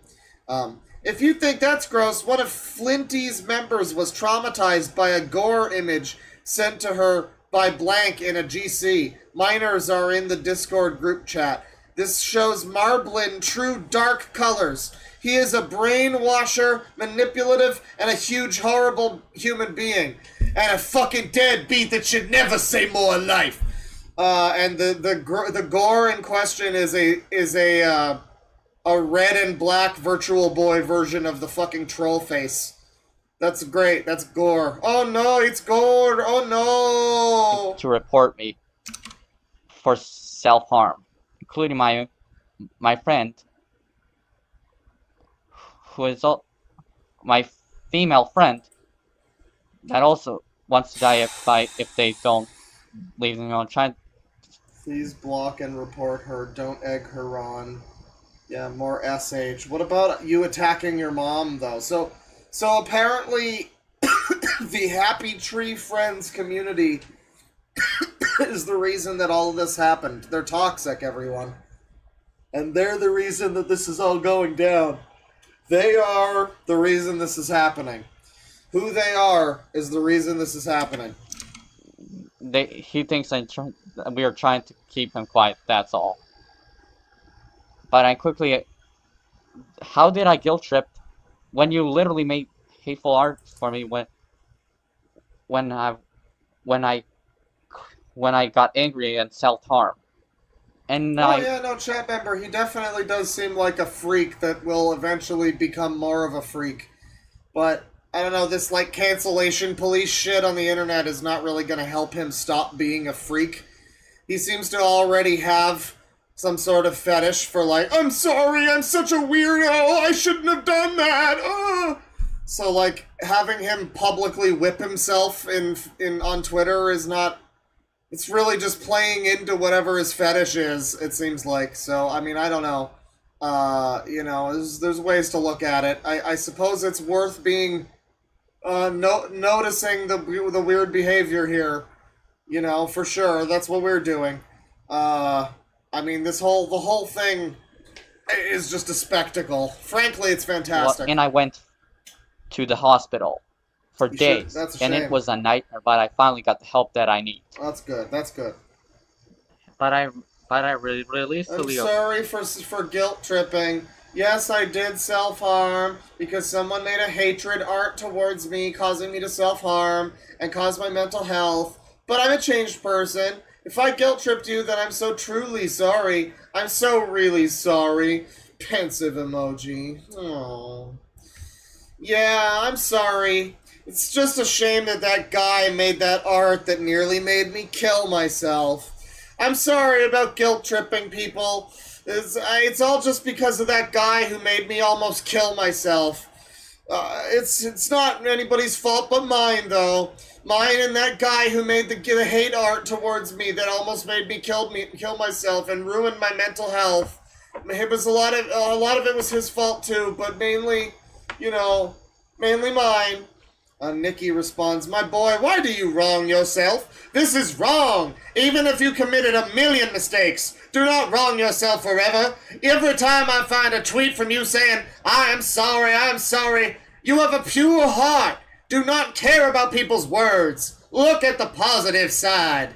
If you think that's gross, one of Flinty's members was traumatized by a gore image sent to her by blank in a GC. Minors are in the Discord group chat. This shows Marblin true dark colors. He is a brainwasher, manipulative, and a huge, horrible human being. And a fucking deadbeat that should never say more life. And the gore in question is a red and black Virtual Boy version of the fucking troll face. That's great. That's gore. Oh no, it's gore. Oh no. To report me for self-harm, including my friend, who is my female friend, that also wants to die if they don't leave them alone. Please block and report her. Don't egg her on. Yeah, more SH. What about you attacking your mom, though? So apparently, the Happy Tree Friends community is the reason that all of this happened. They're toxic, everyone. And they're the reason that this is all going down. They are the reason this is happening. Who they are is the reason this is happening. He thinks we are trying to keep him quiet, that's all. But I quickly... How did I guilt trip when you literally made hateful art for me when I got angry and self-harm? And yeah, no, chat member, he definitely does seem like a freak that will eventually become more of a freak. But, I don't know, this, like, cancellation police shit on the internet is not really gonna help him stop being a freak. He seems to already have some sort of fetish for, like, I'm sorry, I'm such a weirdo, I shouldn't have done that, So, like, having him publicly whip himself on Twitter is not It's really just playing into whatever his fetish is, it seems like. So, I mean, I don't know. You know, there's ways to look at it. I suppose it's worth being noticing the weird behavior here. You know, for sure. That's what we're doing. I mean, the whole thing is just a spectacle. Frankly, it's fantastic. And I went to the hospital for days, that's a and shame. it was a nightmare. But I finally got the help that I need. That's good. That's good. But I really I'm sorry for guilt tripping. Yes, I did self-harm because someone made a hatred art towards me, causing me to self-harm and cause my mental health. But I'm a changed person. If I guilt tripped you, then I'm so truly sorry. I'm so really sorry. Pensive emoji. Oh. Yeah, I'm sorry. It's just a shame that guy made that art that nearly made me kill myself. I'm sorry about guilt tripping people. It's all just because of that guy who made me almost kill myself. It's not anybody's fault but mine, though. Mine and that guy who made the hate art towards me that almost made me kill myself and ruined my mental health. It was a lot of it was his fault too, but mainly, you know, mainly mine. Nikki responds, "My boy, why do you wrong yourself? This is wrong. Even if you committed a million mistakes, do not wrong yourself forever. Every time I find a tweet from you saying, I am sorry, you have a pure heart. Do not care about people's words. Look at the positive side."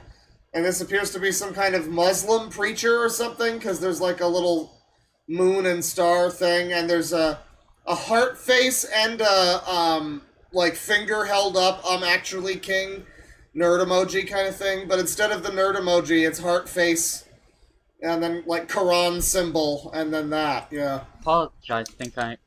And this appears to be some kind of Muslim preacher or something, because there's like a little moon and star thing, and there's a heart face and a, like finger held up, I'm actually king, nerd emoji kind of thing, but instead of the nerd emoji, it's heart face, and then like Quran symbol, and then that, yeah. Apologize,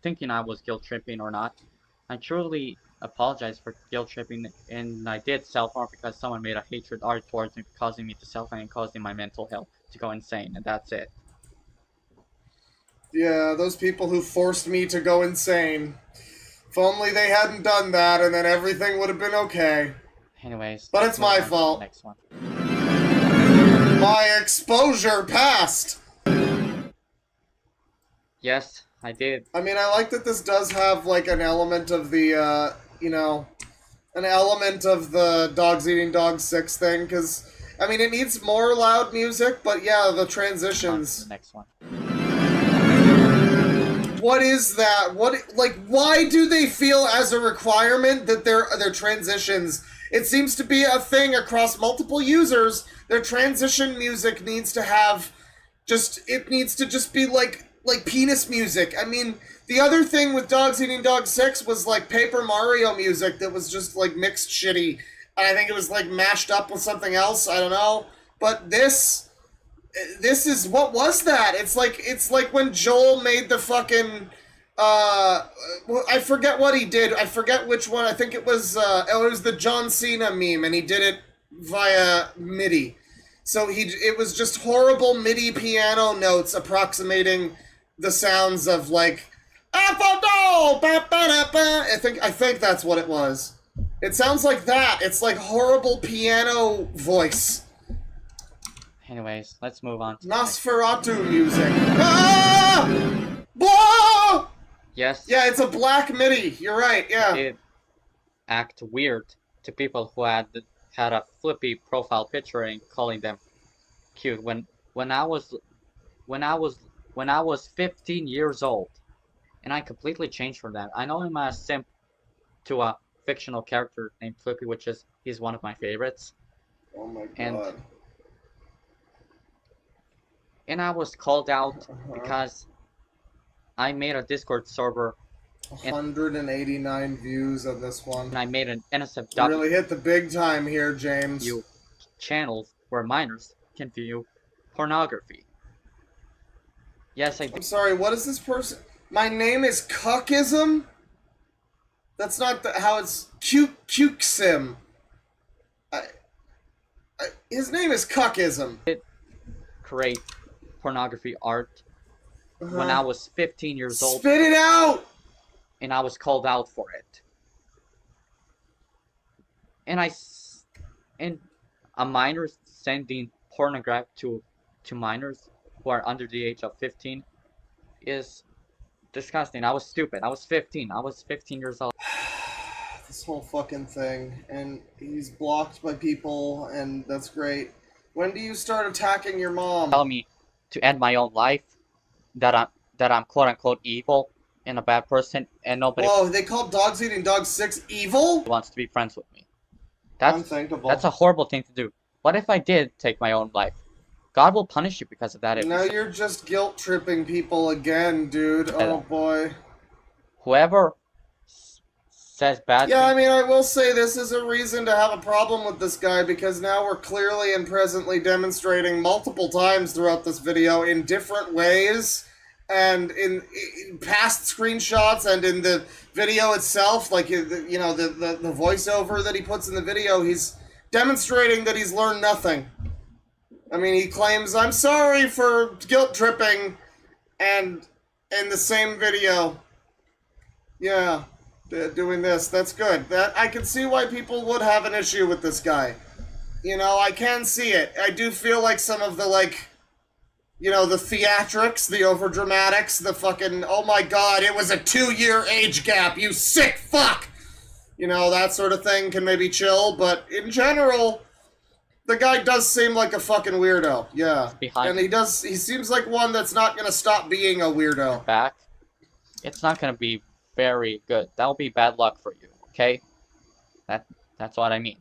thinking I was guilt tripping or not. I truly apologize for guilt tripping, and I did self-harm because someone made a hatred art towards me, causing me to self-harm and causing my mental health to go insane, and that's it. Yeah, those people who forced me to go insane. If only they hadn't done that, and then everything would have been okay. Anyways. But it's my fault. Next one. My exposure passed! Yes, I did. I mean, I like that this does have, like, an element of the, you know, an element of the Dogs Eating Dogs 6 thing, because, I mean, it needs more loud music, but yeah, the transitions. The next one. What is that? Why do they feel as a requirement that their transitions? It seems to be a thing across multiple users. Their transition music needs to have it needs to just be like penis music. I mean, the other thing with Dogs Eating Dogs 6 was like Paper Mario music that was just like mixed shitty. I think it was like mashed up with something else. I don't know. But this is, what was that? It's like when Joel made the fucking I forget what he did. I forget which one. I think it was the John Cena meme, and he did it via MIDI. So it was just horrible MIDI piano notes approximating the sounds of like I think that's what it was. It sounds like that. It's like horrible piano voice. Anyways, let's move on to Nosferatu music. Ah! Whoa! Yes. Yeah, it's a black MIDI. You're right. Yeah. It act weird to people who had a flippy profile picture and calling them cute. When I was 15 years old, and I completely changed from that. I know I'm a simp to a fictional character named Flippy, he's one of my favorites. Oh my god. And I was called out because I made a Discord server. 189 views of this one. And I made an NSFW. You really hit the big time here, James. Channels where minors can view pornography. Yes, I did. I'm sorry, what is this person? My name is Cuckism? That's not how it's... Cukesim. His name is Cuckism. Create pornography art when I was 15 years old. Spit it out! And I was called out for it. And a minor sending pornography to minors who are under the age of 15 is disgusting. I was stupid. I was 15. I was 15 years old. This whole fucking thing, and he's blocked by people, and that's great. When do you start attacking your mom? Tell me to end my own life, that I'm quote unquote evil and a bad person, and nobody Whoa, they called dogs eating dogs 6 evil? wants to be friends with me. That's unthinkable. That's a horrible thing to do. What if I did take my own life? God will punish you because of that. Now you're just guilt tripping people again, dude. Oh boy. Whoever says bad Yeah, I things, mean, I will say this is a reason to have a problem with this guy, because now we're clearly and presently demonstrating multiple times throughout this video in different ways, and in past screenshots and in the video itself, like, you know, the voiceover that he puts in the video, he's demonstrating that he's learned nothing. I mean, he claims, I'm sorry for guilt tripping, and in the same video, yeah, doing this. That's good. That I can see why people would have an issue with this guy. You know, I can see it. I do feel like some of the, like, you know, the theatrics, the overdramatics, the fucking, oh my god, it was a 2-year age gap, you sick fuck! You know, that sort of thing can maybe chill, but in general, the guy does seem like a fucking weirdo, yeah. And he seems like one that's not gonna stop being a weirdo. back, it's not gonna be very good. That'll be bad luck for you, okay? That's what I mean.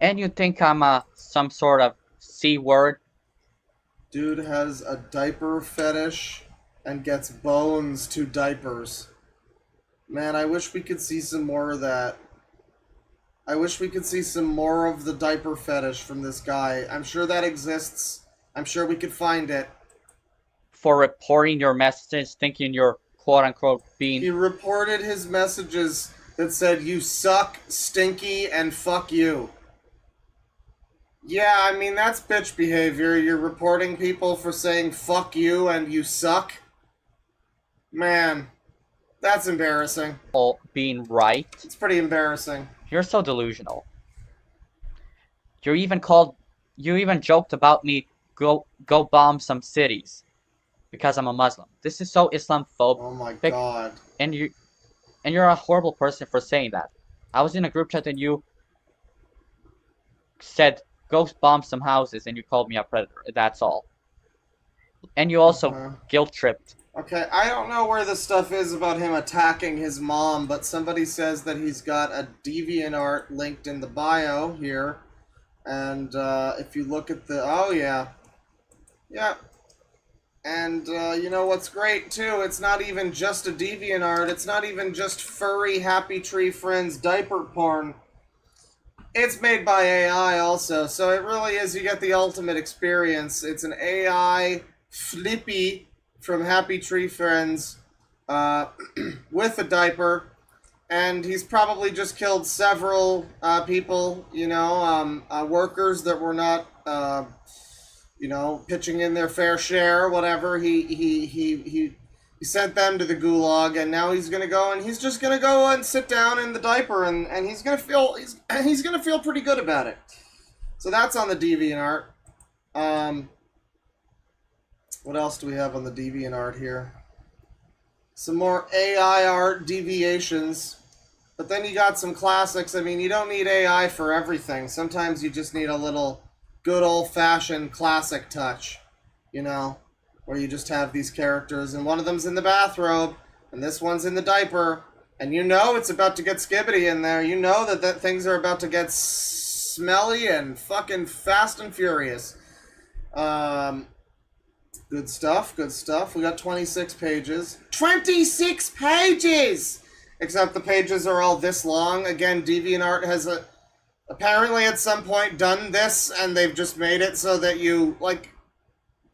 And you think I'm some sort of C-word? Dude has a diaper fetish and gets bones to diapers. Man, I wish we could see some more of that. I wish we could see some more of the diaper fetish from this guy. I'm sure that exists. I'm sure we could find it. For reporting your messages, thinking you're quote-unquote being... He reported his messages that said, you suck, stinky, and fuck you. Yeah, I mean, that's bitch behavior. You're reporting people for saying fuck you and you suck. Man, that's embarrassing. Being right. It's pretty embarrassing. You're so delusional. You even joked about me go bomb some cities because I'm a Muslim. This is so Islamophobic. Oh my god. And you're a horrible person for saying that. I was in a group chat and you said go bomb some houses and you called me a predator. That's all. And you also guilt tripped. Okay, I don't know where the stuff is about him attacking his mom, but somebody says that he's got a DeviantArt linked in the bio here. And if you look at the... Oh, yeah. Yeah. And you know what's great, too? It's not even just a DeviantArt. It's not even just furry Happy Tree Friends diaper porn. It's made by AI also, so it really is, you get the ultimate experience. It's an AI flippy from Happy Tree Friends with a diaper, and he's probably just killed several people, you know, workers that were not, you know, pitching in their fair share, whatever. He sent them to the gulag, and now he's gonna go, and he's just gonna go and sit down in the diaper, and he's gonna feel he's gonna feel pretty good about it. So that's on the DeviantArt. What else do we have on the DeviantArt here? Some more AI art deviations. But then you got some classics. I mean, you don't need AI for everything. Sometimes you just need a little good old-fashioned classic touch. You know? Where you just have these characters, and one of them's in the bathrobe, and this one's in the diaper. And you know it's about to get skibbity in there. You know that things are about to get smelly and fucking fast and furious. Good stuff, good stuff. We got 26 pages. 26 pages! Except the pages are all this long. Again, DeviantArt has apparently at some point done this, and they've just made it so that you, like,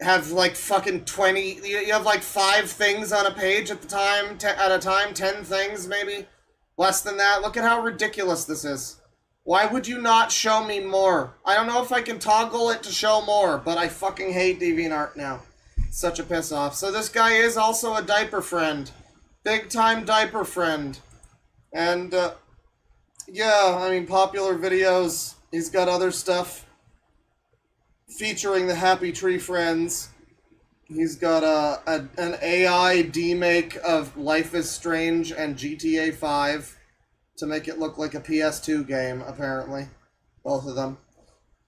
have, like, fucking 20... You have, like, 5 things on a page at a time, 10 things, maybe? Less than that. Look at how ridiculous this is. Why would you not show me more? I don't know if I can toggle it to show more, but I fucking hate DeviantArt now. Such a piss off. So this guy is also a diaper friend. Big time diaper friend. And Yeah, I mean, popular videos. He's got other stuff featuring the Happy Tree Friends. He's got an AI demake of Life is Strange and GTA 5 to make it look like a PS2 game, apparently. Both of them.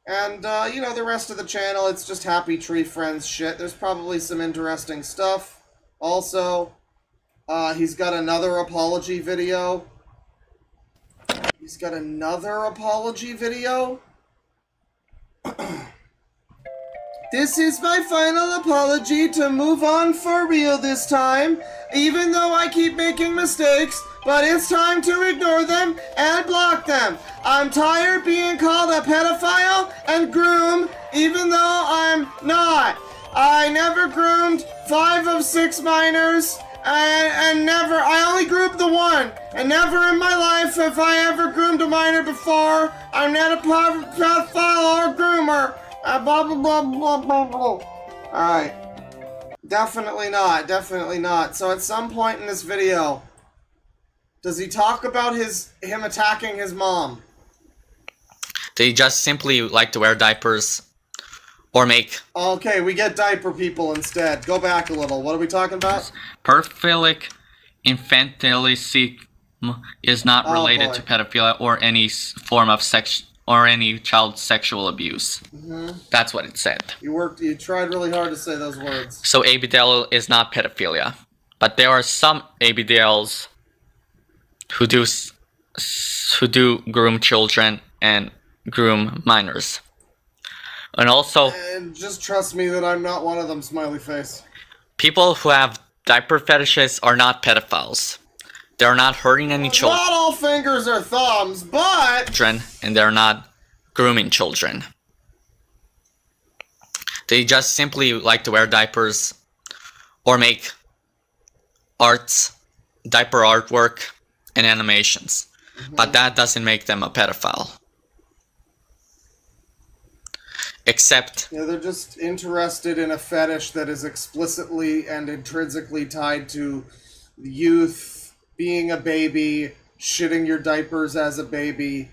And, you know, the rest of the channel, it's just Happy Tree Friends shit. There's probably some interesting stuff. Also, he's got another apology video. He's got another apology video? This is my final apology to move on for real this time, even though I keep making mistakes, but it's time to ignore them and block them. I'm tired being called a pedophile and groom, even though I'm not. I never groomed 5 of 6 minors, and never, I only groomed the one, and never in my life have I ever groomed a minor before. I'm not a pedophile or groomer. Blah, blah, blah, blah, blah, blah. Alright. Definitely not. Definitely not. So at some point in this video, does he talk about him attacking his mom? They just simply like to wear diapers or make... Okay, we get diaper people instead. Go back a little. What are we talking about? Paraphilic infantilism is not related to pedophilia or any form of sex or any child sexual abuse. That's what it said. You tried really hard to say those words. So ABDL is not pedophilia, but there are some ABDLs who do groom children and groom minors. And also, and just trust me that I'm not one of them, smiley face. People who have diaper fetishes are not pedophiles. They're not hurting any children. Not all fingers are thumbs, but... And they're not grooming children. They just simply like to wear diapers or make diaper artwork and animations. But that doesn't make them a pedophile. Except... Yeah, they're just interested in a fetish that is explicitly and intrinsically tied to youth, being a baby, shitting your diapers as a baby.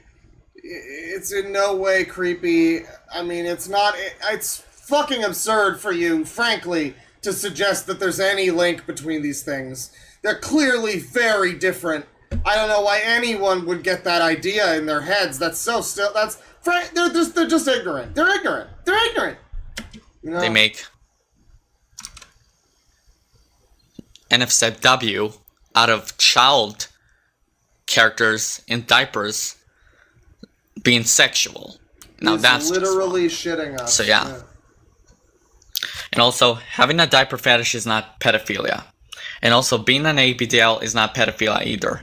It's in no way creepy. I mean, it's not... It's fucking absurd for you, frankly, to suggest that there's any link between these things. They're clearly very different. I don't know why anyone would get that idea in their heads. That's so still... That's... They're just ignorant. They're ignorant. They're ignorant. You know? They make NFZW out of child characters in diapers being sexual. Now He's that's literally shitting us. So yeah. And also, having a diaper fetish is not pedophilia. And also, being an ABDL is not pedophilia either.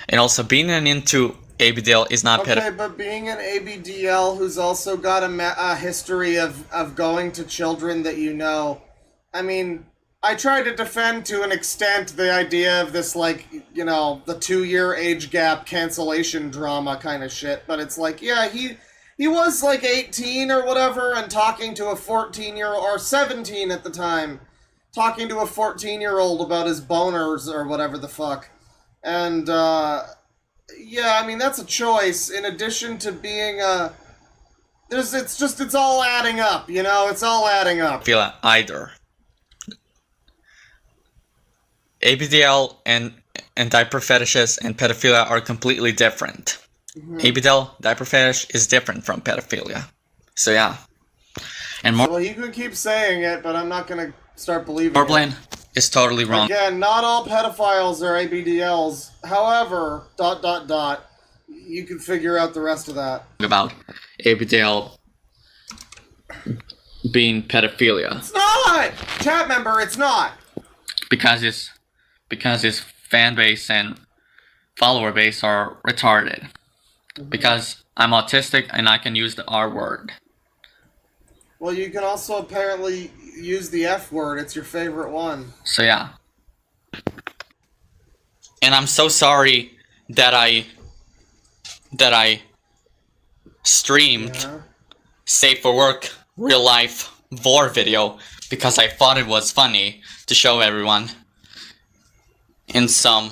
And also, being into ABDL is not pedophilia. Okay, but being an ABDL who's also got a history of going to children that you know, I mean, I try to defend to an extent the idea of this, like, you know, the 2-year age gap cancellation drama kind of shit, but it's like, yeah, he was like 18 or whatever and talking to a 14-year-old, or 17 at the time, talking to a 14-year-old about his boners or whatever the fuck. And, yeah, I mean, that's a choice, in addition to being a... It's all adding up, you know? It's all adding up. Pedophilia either. ABDL and diaper fetishes and pedophilia are completely different. ABDL, diaper fetish, is different from pedophilia. So yeah. And Well, you can keep saying it, but I'm not gonna start believing Morblain is totally wrong. Again, not all pedophiles are ABDLs. However, ... you can figure out the rest of that. About ABDL being pedophilia. It's not! Chat member, it's not! Because his fan base and follower base are retarded. Because I'm autistic and I can use the R word. Well, you can also apparently use the F word. It's your favorite one. So yeah. And I'm so sorry that I streamed Safe for Work real life vor video because I thought it was funny to show everyone in some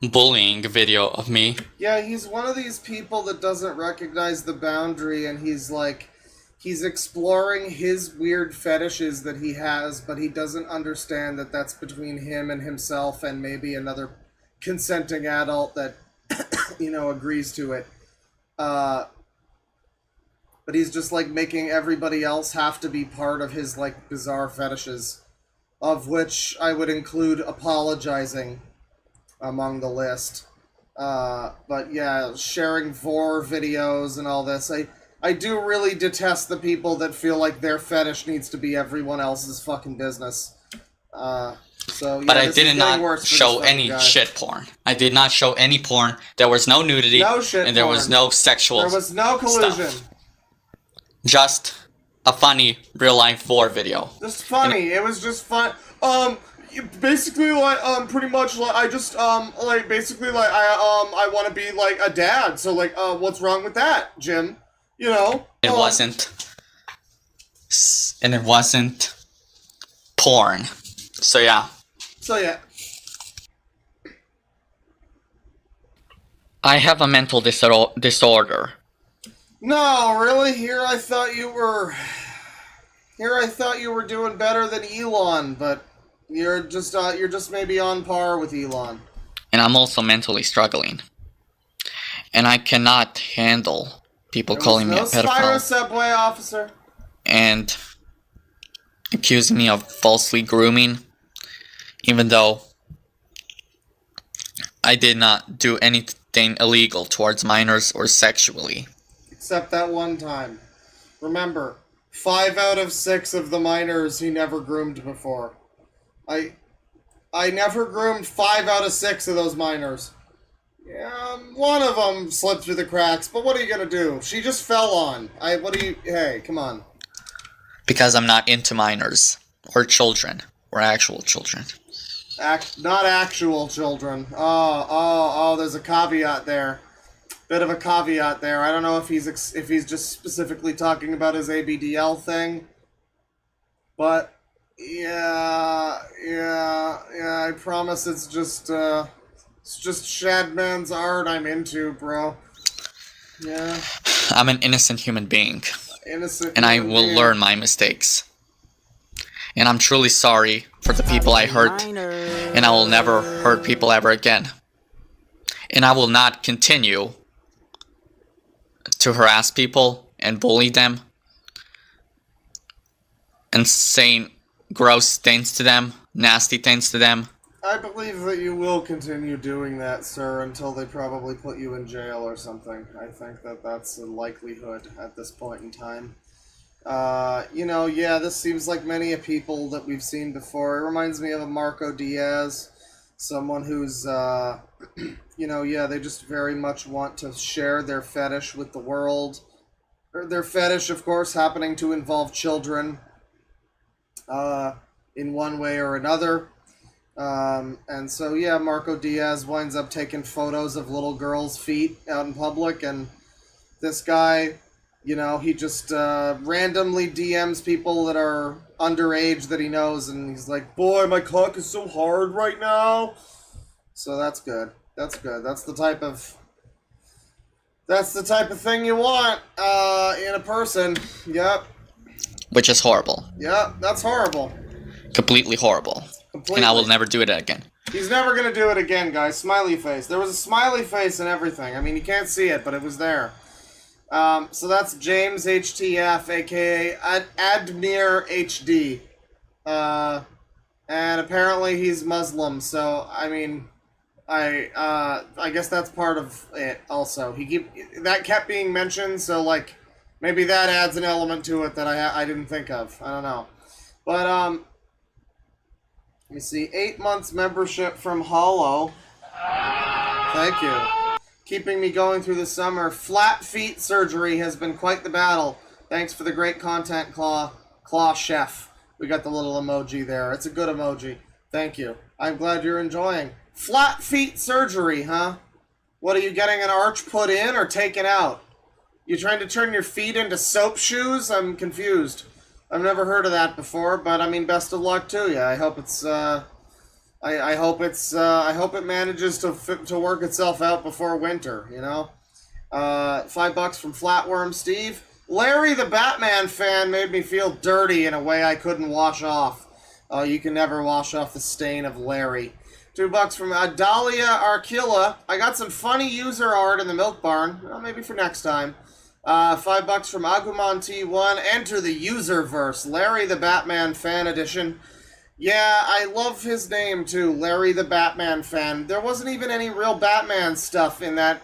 bullying video of me. Yeah, he's one of these people that doesn't recognize the boundary, and he's like, he's exploring his weird fetishes that he has, but he doesn't understand that that's between him and himself and maybe another consenting adult that, you know, agrees to it. But he's just like making everybody else have to be part of his like bizarre fetishes, of which I would include apologizing among the list. But yeah, sharing vor videos and all this. I do really detest the people that feel like their fetish needs to be everyone else's fucking business. So yeah, But I did not show any shit porn. I did not show any porn. There was no nudity. No shit and there porn. was no sexual There was no collusion. stuff. Just a funny real life vor video. Just funny. It was just fun. Basically, like, pretty much, like, I just, like, basically, like, I want to be, like, a dad. So, like, what's wrong with that, Jim? You know? It wasn't. And it wasn't porn. So, yeah. So, yeah. I have a mental disorder. No, really? Here I thought you were doing better than Elon, but you're just maybe on par with Elon. And I'm also mentally struggling. And I cannot handle people calling me a pedophile Subway officer. and accusing me of falsely grooming, even though I did not do anything illegal towards minors or sexually. Except that one time. Remember, 5 out of 6 of the minors he never groomed before. I never groomed 5 out of 6 of those minors. Yeah, one of them slipped through the cracks, but what are you gonna do? She just fell on. Hey, come on. Because I'm not into minors or children or actual children. Not actual children. Oh, there's a caveat there. Bit of a caveat there. I don't know if he's just specifically talking about his ABDL thing, but yeah. I promise it's just Shadman's art I'm into, bro. Yeah. I'm an innocent human being. And I will learn my mistakes. And I'm truly sorry for the people I hurt, and I will never hurt people ever again. And I will not continue to harass people and bully them and saying gross things to them, nasty things to them. I believe that you will continue doing that, sir, until they probably put you in jail or something. I think that that's a likelihood at this point in time. This seems like many a people that we've seen before. It reminds me of a Marco Diaz, someone who's, they just very much want to share their fetish with the world. Or their fetish, of course, happening to involve children, in one way or another. And so, yeah, Marco Diaz winds up taking photos of little girls' feet out in public, and this guy, he just randomly DMs people that are underage that he knows, and he's like, boy, my cock is so hard right now. So that's good. That's good. That's the type of thing you want in a person. Yep. Which is horrible. Yep, that's horrible. Completely horrible. Completely. And I will never do it again. He's never gonna do it again, guys. Smiley face. There was a smiley face and everything. I mean, you can't see it, but it was there. So that's James HTF, aka Admir HD. And apparently he's Muslim, so, I mean, I guess that's part of it also. That kept being mentioned, so, like, maybe that adds an element to it that I didn't think of. I don't know. But, let me see. 8 months membership from Hollow. Thank you. Keeping me going through the summer. Flat feet surgery has been quite the battle. Thanks for the great content, Claw Chef. We got the little emoji there. It's a good emoji. Thank you. I'm glad you're enjoying. Flat feet surgery, huh? What, are you getting an arch put in or taken out? You trying to turn your feet into soap shoes? I'm confused. I've never heard of that before, but I mean, best of luck to you. I hope it's I hope I hope it manages to work itself out before winter. You know. $5 from Flatworm Steve. Larry the Batman fan made me feel dirty in a way I couldn't wash off. You can never wash off the stain of Larry. $2 from Adalia Arkilla. I got some funny user art in the Milk Barn. Well, maybe for next time. $5 from Agumon T1. Enter the Userverse. Larry the Batman fan edition. Yeah, I love his name too. Larry the Batman fan. There wasn't even any real Batman stuff in that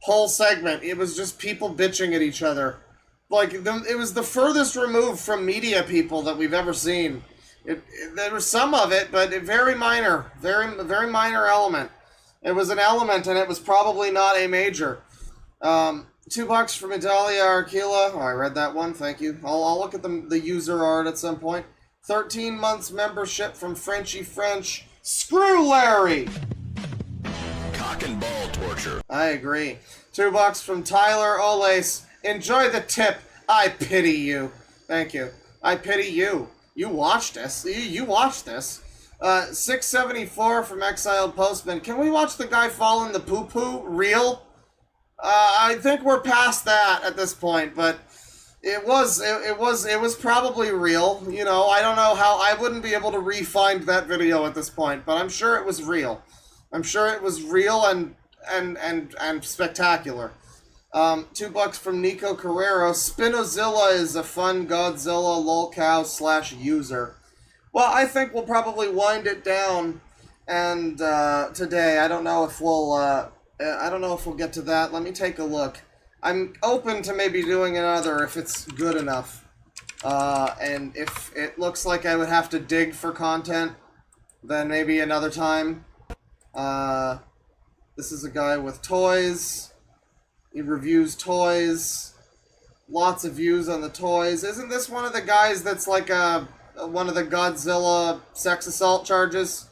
whole segment. It was just people bitching at each other. Like, it was the furthest removed from media people that we've ever seen. There was some of it, but very minor. Very minor element. It was an element, and it was probably not a major. $2 from Italia Arkila. Oh, I read that one. Thank you. I'll look at the user art at some point. 13 months membership from Frenchy French. Screw Larry! Cock and ball torture. I agree. $2 from Tyler Olace. Enjoy the tip. I pity you. Thank you. I pity you. You watched this. You watched this. $6.74 from Exiled Postman. Can we watch the guy fall in the poo-poo? Real? I think we're past that at this point, but it was probably real. You know, I don't know how. I wouldn't be able to re-find that video at this point, but I'm sure it was real. I'm sure it was real and spectacular. $2 from Nico Carrero. Spinozilla is a fun Godzilla lolcow / user. Well, I think we'll probably wind it down, and today I don't know if we'll get to that. Let me take a look. I'm open to maybe doing another if it's good enough. And if it looks like I would have to dig for content, then maybe another time. This is a guy with toys. He reviews toys. Lots of views on the toys. Isn't this one of the guys that's like one of the Godzilla sex assault charges?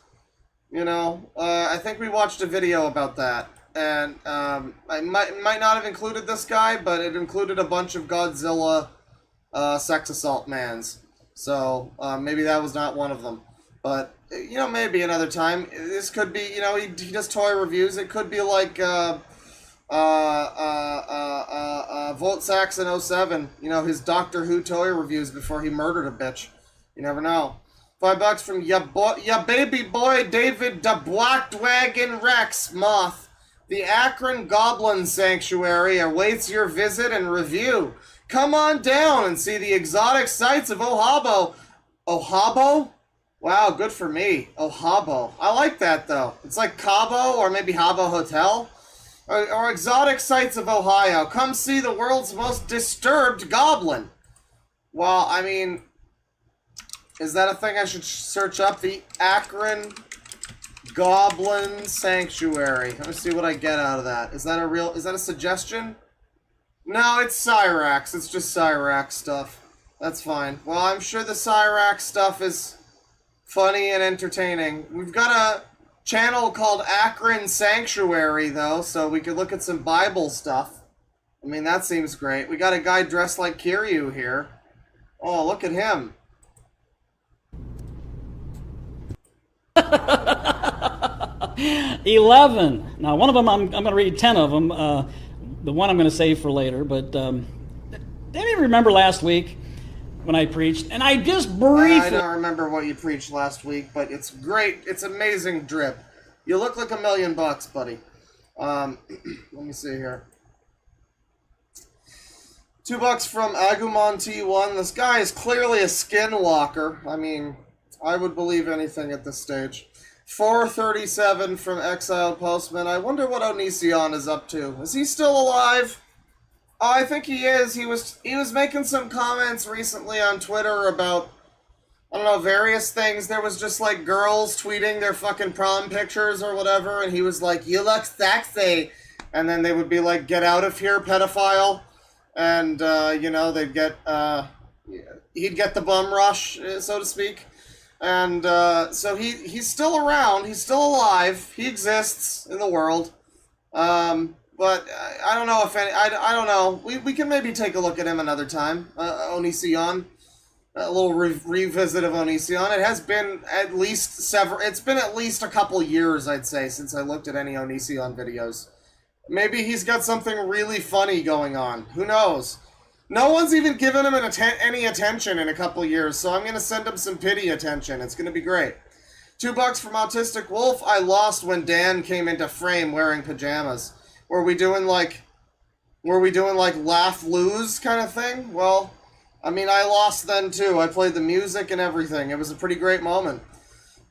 You know, I think we watched a video about that. And I might not have included this guy, but it included a bunch of Godzilla sex assault mans. So maybe that was not one of them. But, you know, maybe another time. This could be, you know, he does toy reviews. It could be like Volt Saxon 07, you know, his Doctor Who toy reviews before he murdered a bitch. You never know. $5 from ya baby boy David the Blackwagon Rex Moth. The Akron Goblin Sanctuary awaits your visit and review. Come on down and see the exotic sights of Ohabo. Ohabo? Wow, good for me. Ohabo. I like that, though. It's like Cabo or maybe Habbo Hotel. Or exotic sights of Ohio. Come see the world's most disturbed goblin. Well, I mean, is that a thing I should search up? The Akron Goblin Sanctuary. Let me see what I get out of that. Is that a suggestion? No, it's Cyrax. It's just Cyrax stuff. That's fine. Well, I'm sure the Cyrax stuff is funny and entertaining. We've got a channel called Akron Sanctuary, though, so we could look at some Bible stuff. I mean, that seems great. We got a guy dressed like Kiryu here. Oh, look at him. 11. Now, one of them, I'm going to read 10 of them. The one I'm going to save for later, but anybody remember last week when I preached? And I just briefly... I don't remember what you preached last week, but it's great. It's amazing drip. You look like $1 million, buddy. Let me see here. $2 from Agumon T1. This guy is clearly a skinwalker. I mean, I would believe anything at this stage. 437 from Exiled Postman. I wonder what Onision is up to. Is he still alive? Oh, I think he is. He was making some comments recently on Twitter about, I don't know, various things. There was just like girls tweeting their fucking prom pictures or whatever, and he was like, "You look sexy," and then they would be like, "Get out of here, pedophile," and you know, they'd get he'd get the bum rush, so to speak. And so he's still around. He's still alive. He exists in the world. But I don't know if any... I don't know. We can maybe take a look at him another time. Onision. a little revisit of Onision. It has been at least it's been at least a couple years, I'd say, since I looked at any Onision videos. Maybe he's got something really funny going on. Who knows? No one's even given him any attention in a couple years, so I'm going to send him some pity attention. It's going to be great. $2 from Autistic Wolf. I lost when Dan came into frame wearing pajamas. Were we doing like laugh lose kind of thing? Well, I mean, I lost then too. I played the music and everything. It was a pretty great moment.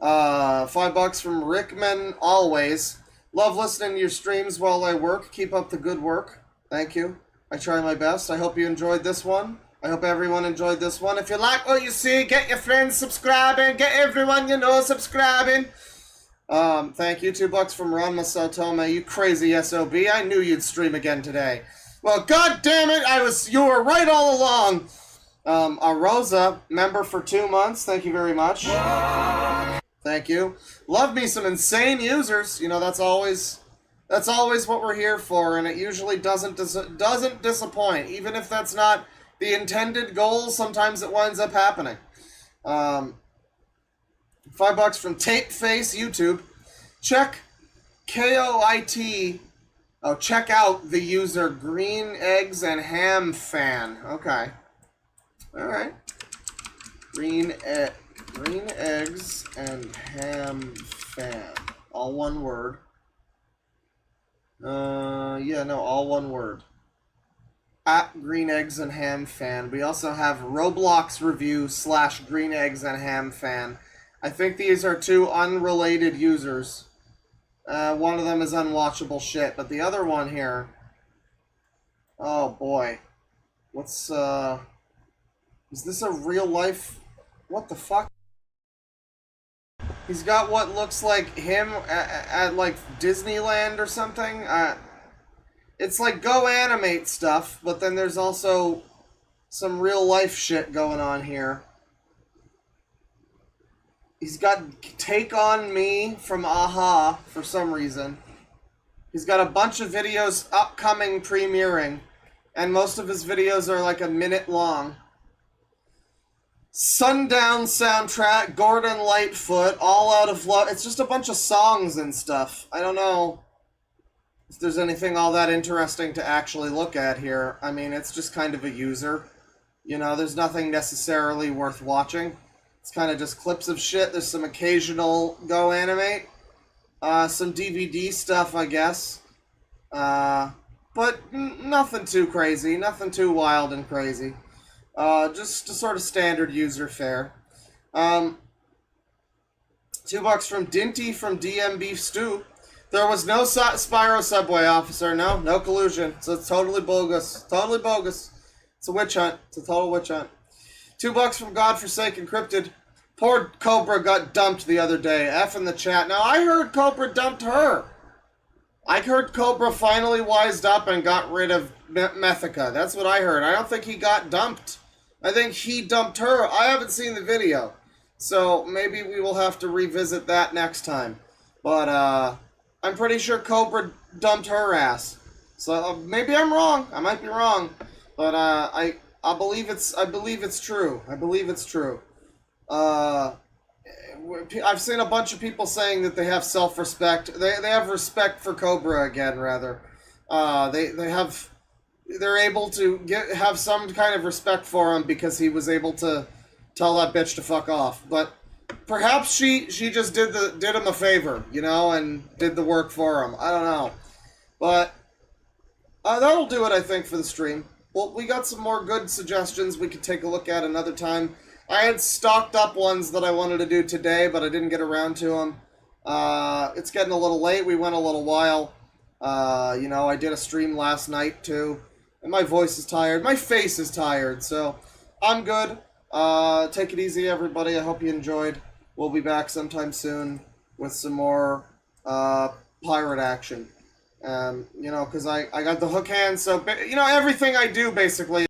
$5 from Rickman always. Love listening to your streams while I work. Keep up the good work. Thank you. I try my best. I hope you enjoyed this one. I hope everyone enjoyed this one. If you like what you see, get your friends subscribing. Get everyone you know subscribing. Thank you. $2 from Ron Masotome. You crazy SOB. I knew you'd stream again today. Well, god damn it. You were right all along. Rosa, member for 2 months. Thank you very much. Thank you. Love me some insane users. You know, that's always what we're here for, and it usually doesn't disappoint. Even if that's not the intended goal, sometimes it winds up happening. $5 from Tapeface YouTube. Check KOIT. Oh, check out the user Green Eggs and Ham Fan. Okay. All right. Green Eggs and Ham Fan. All one word. Yeah, no, all one word. At Green Eggs and Ham Fan. We also have Roblox Review / Green Eggs and Ham Fan. I think these are two unrelated users. One of them is unwatchable shit, but the other one here... Oh, boy. What's, Is this a real life... What the fuck? He's got what looks like him at like Disneyland or something. It's like Go Animate stuff, but then there's also some real life shit going on here. He's got Take On Me from Aha for some reason. He's got a bunch of videos upcoming premiering, and most of his videos are like a minute long. Sundown soundtrack, Gordon Lightfoot, All Out of Love. It's just a bunch of songs and stuff. I don't know if there's anything all that interesting to actually look at here. I mean, it's just kind of a user. You know, there's nothing necessarily worth watching. It's kind of just clips of shit. There's some occasional Go Animate. Some DVD stuff, I guess. But nothing too crazy. Nothing too wild and crazy. Just a sort of standard user fare. $2 from Dinty from DM Beef Stew. There was no Spyro Subway officer. No collusion. So it's totally bogus. Totally bogus. It's a witch hunt. It's a total witch hunt. $2 from Godforsaken Cryptid. Poor Cobra got dumped the other day. F in the chat. Now, I heard Cobra dumped her. I heard Cobra finally wised up and got rid of Methica. That's what I heard. I don't think he got dumped. I think he dumped her. I haven't seen the video. So maybe we will have to revisit that next time. But I'm pretty sure Cobra dumped her ass. So maybe I'm wrong. I might be wrong. But I believe it's true. I believe it's true. I've seen a bunch of people saying that they have self-respect. They have respect for Cobra again, rather. They're able to have some kind of respect for him because he was able to tell that bitch to fuck off. But perhaps she just did him a favor, you know, and did the work for him. I don't know. But that'll do it, I think, for the stream. Well, we got some more good suggestions we could take a look at another time. I had stocked up ones that I wanted to do today, but I didn't get around to them. It's getting a little late. We went a little while. You know, I did a stream last night, too. And my voice is tired. My face is tired, so I'm good. Take it easy, everybody. I hope you enjoyed. We'll be back sometime soon with some more pirate action. You know, because I got the hook hand, so, you know, everything I do, basically,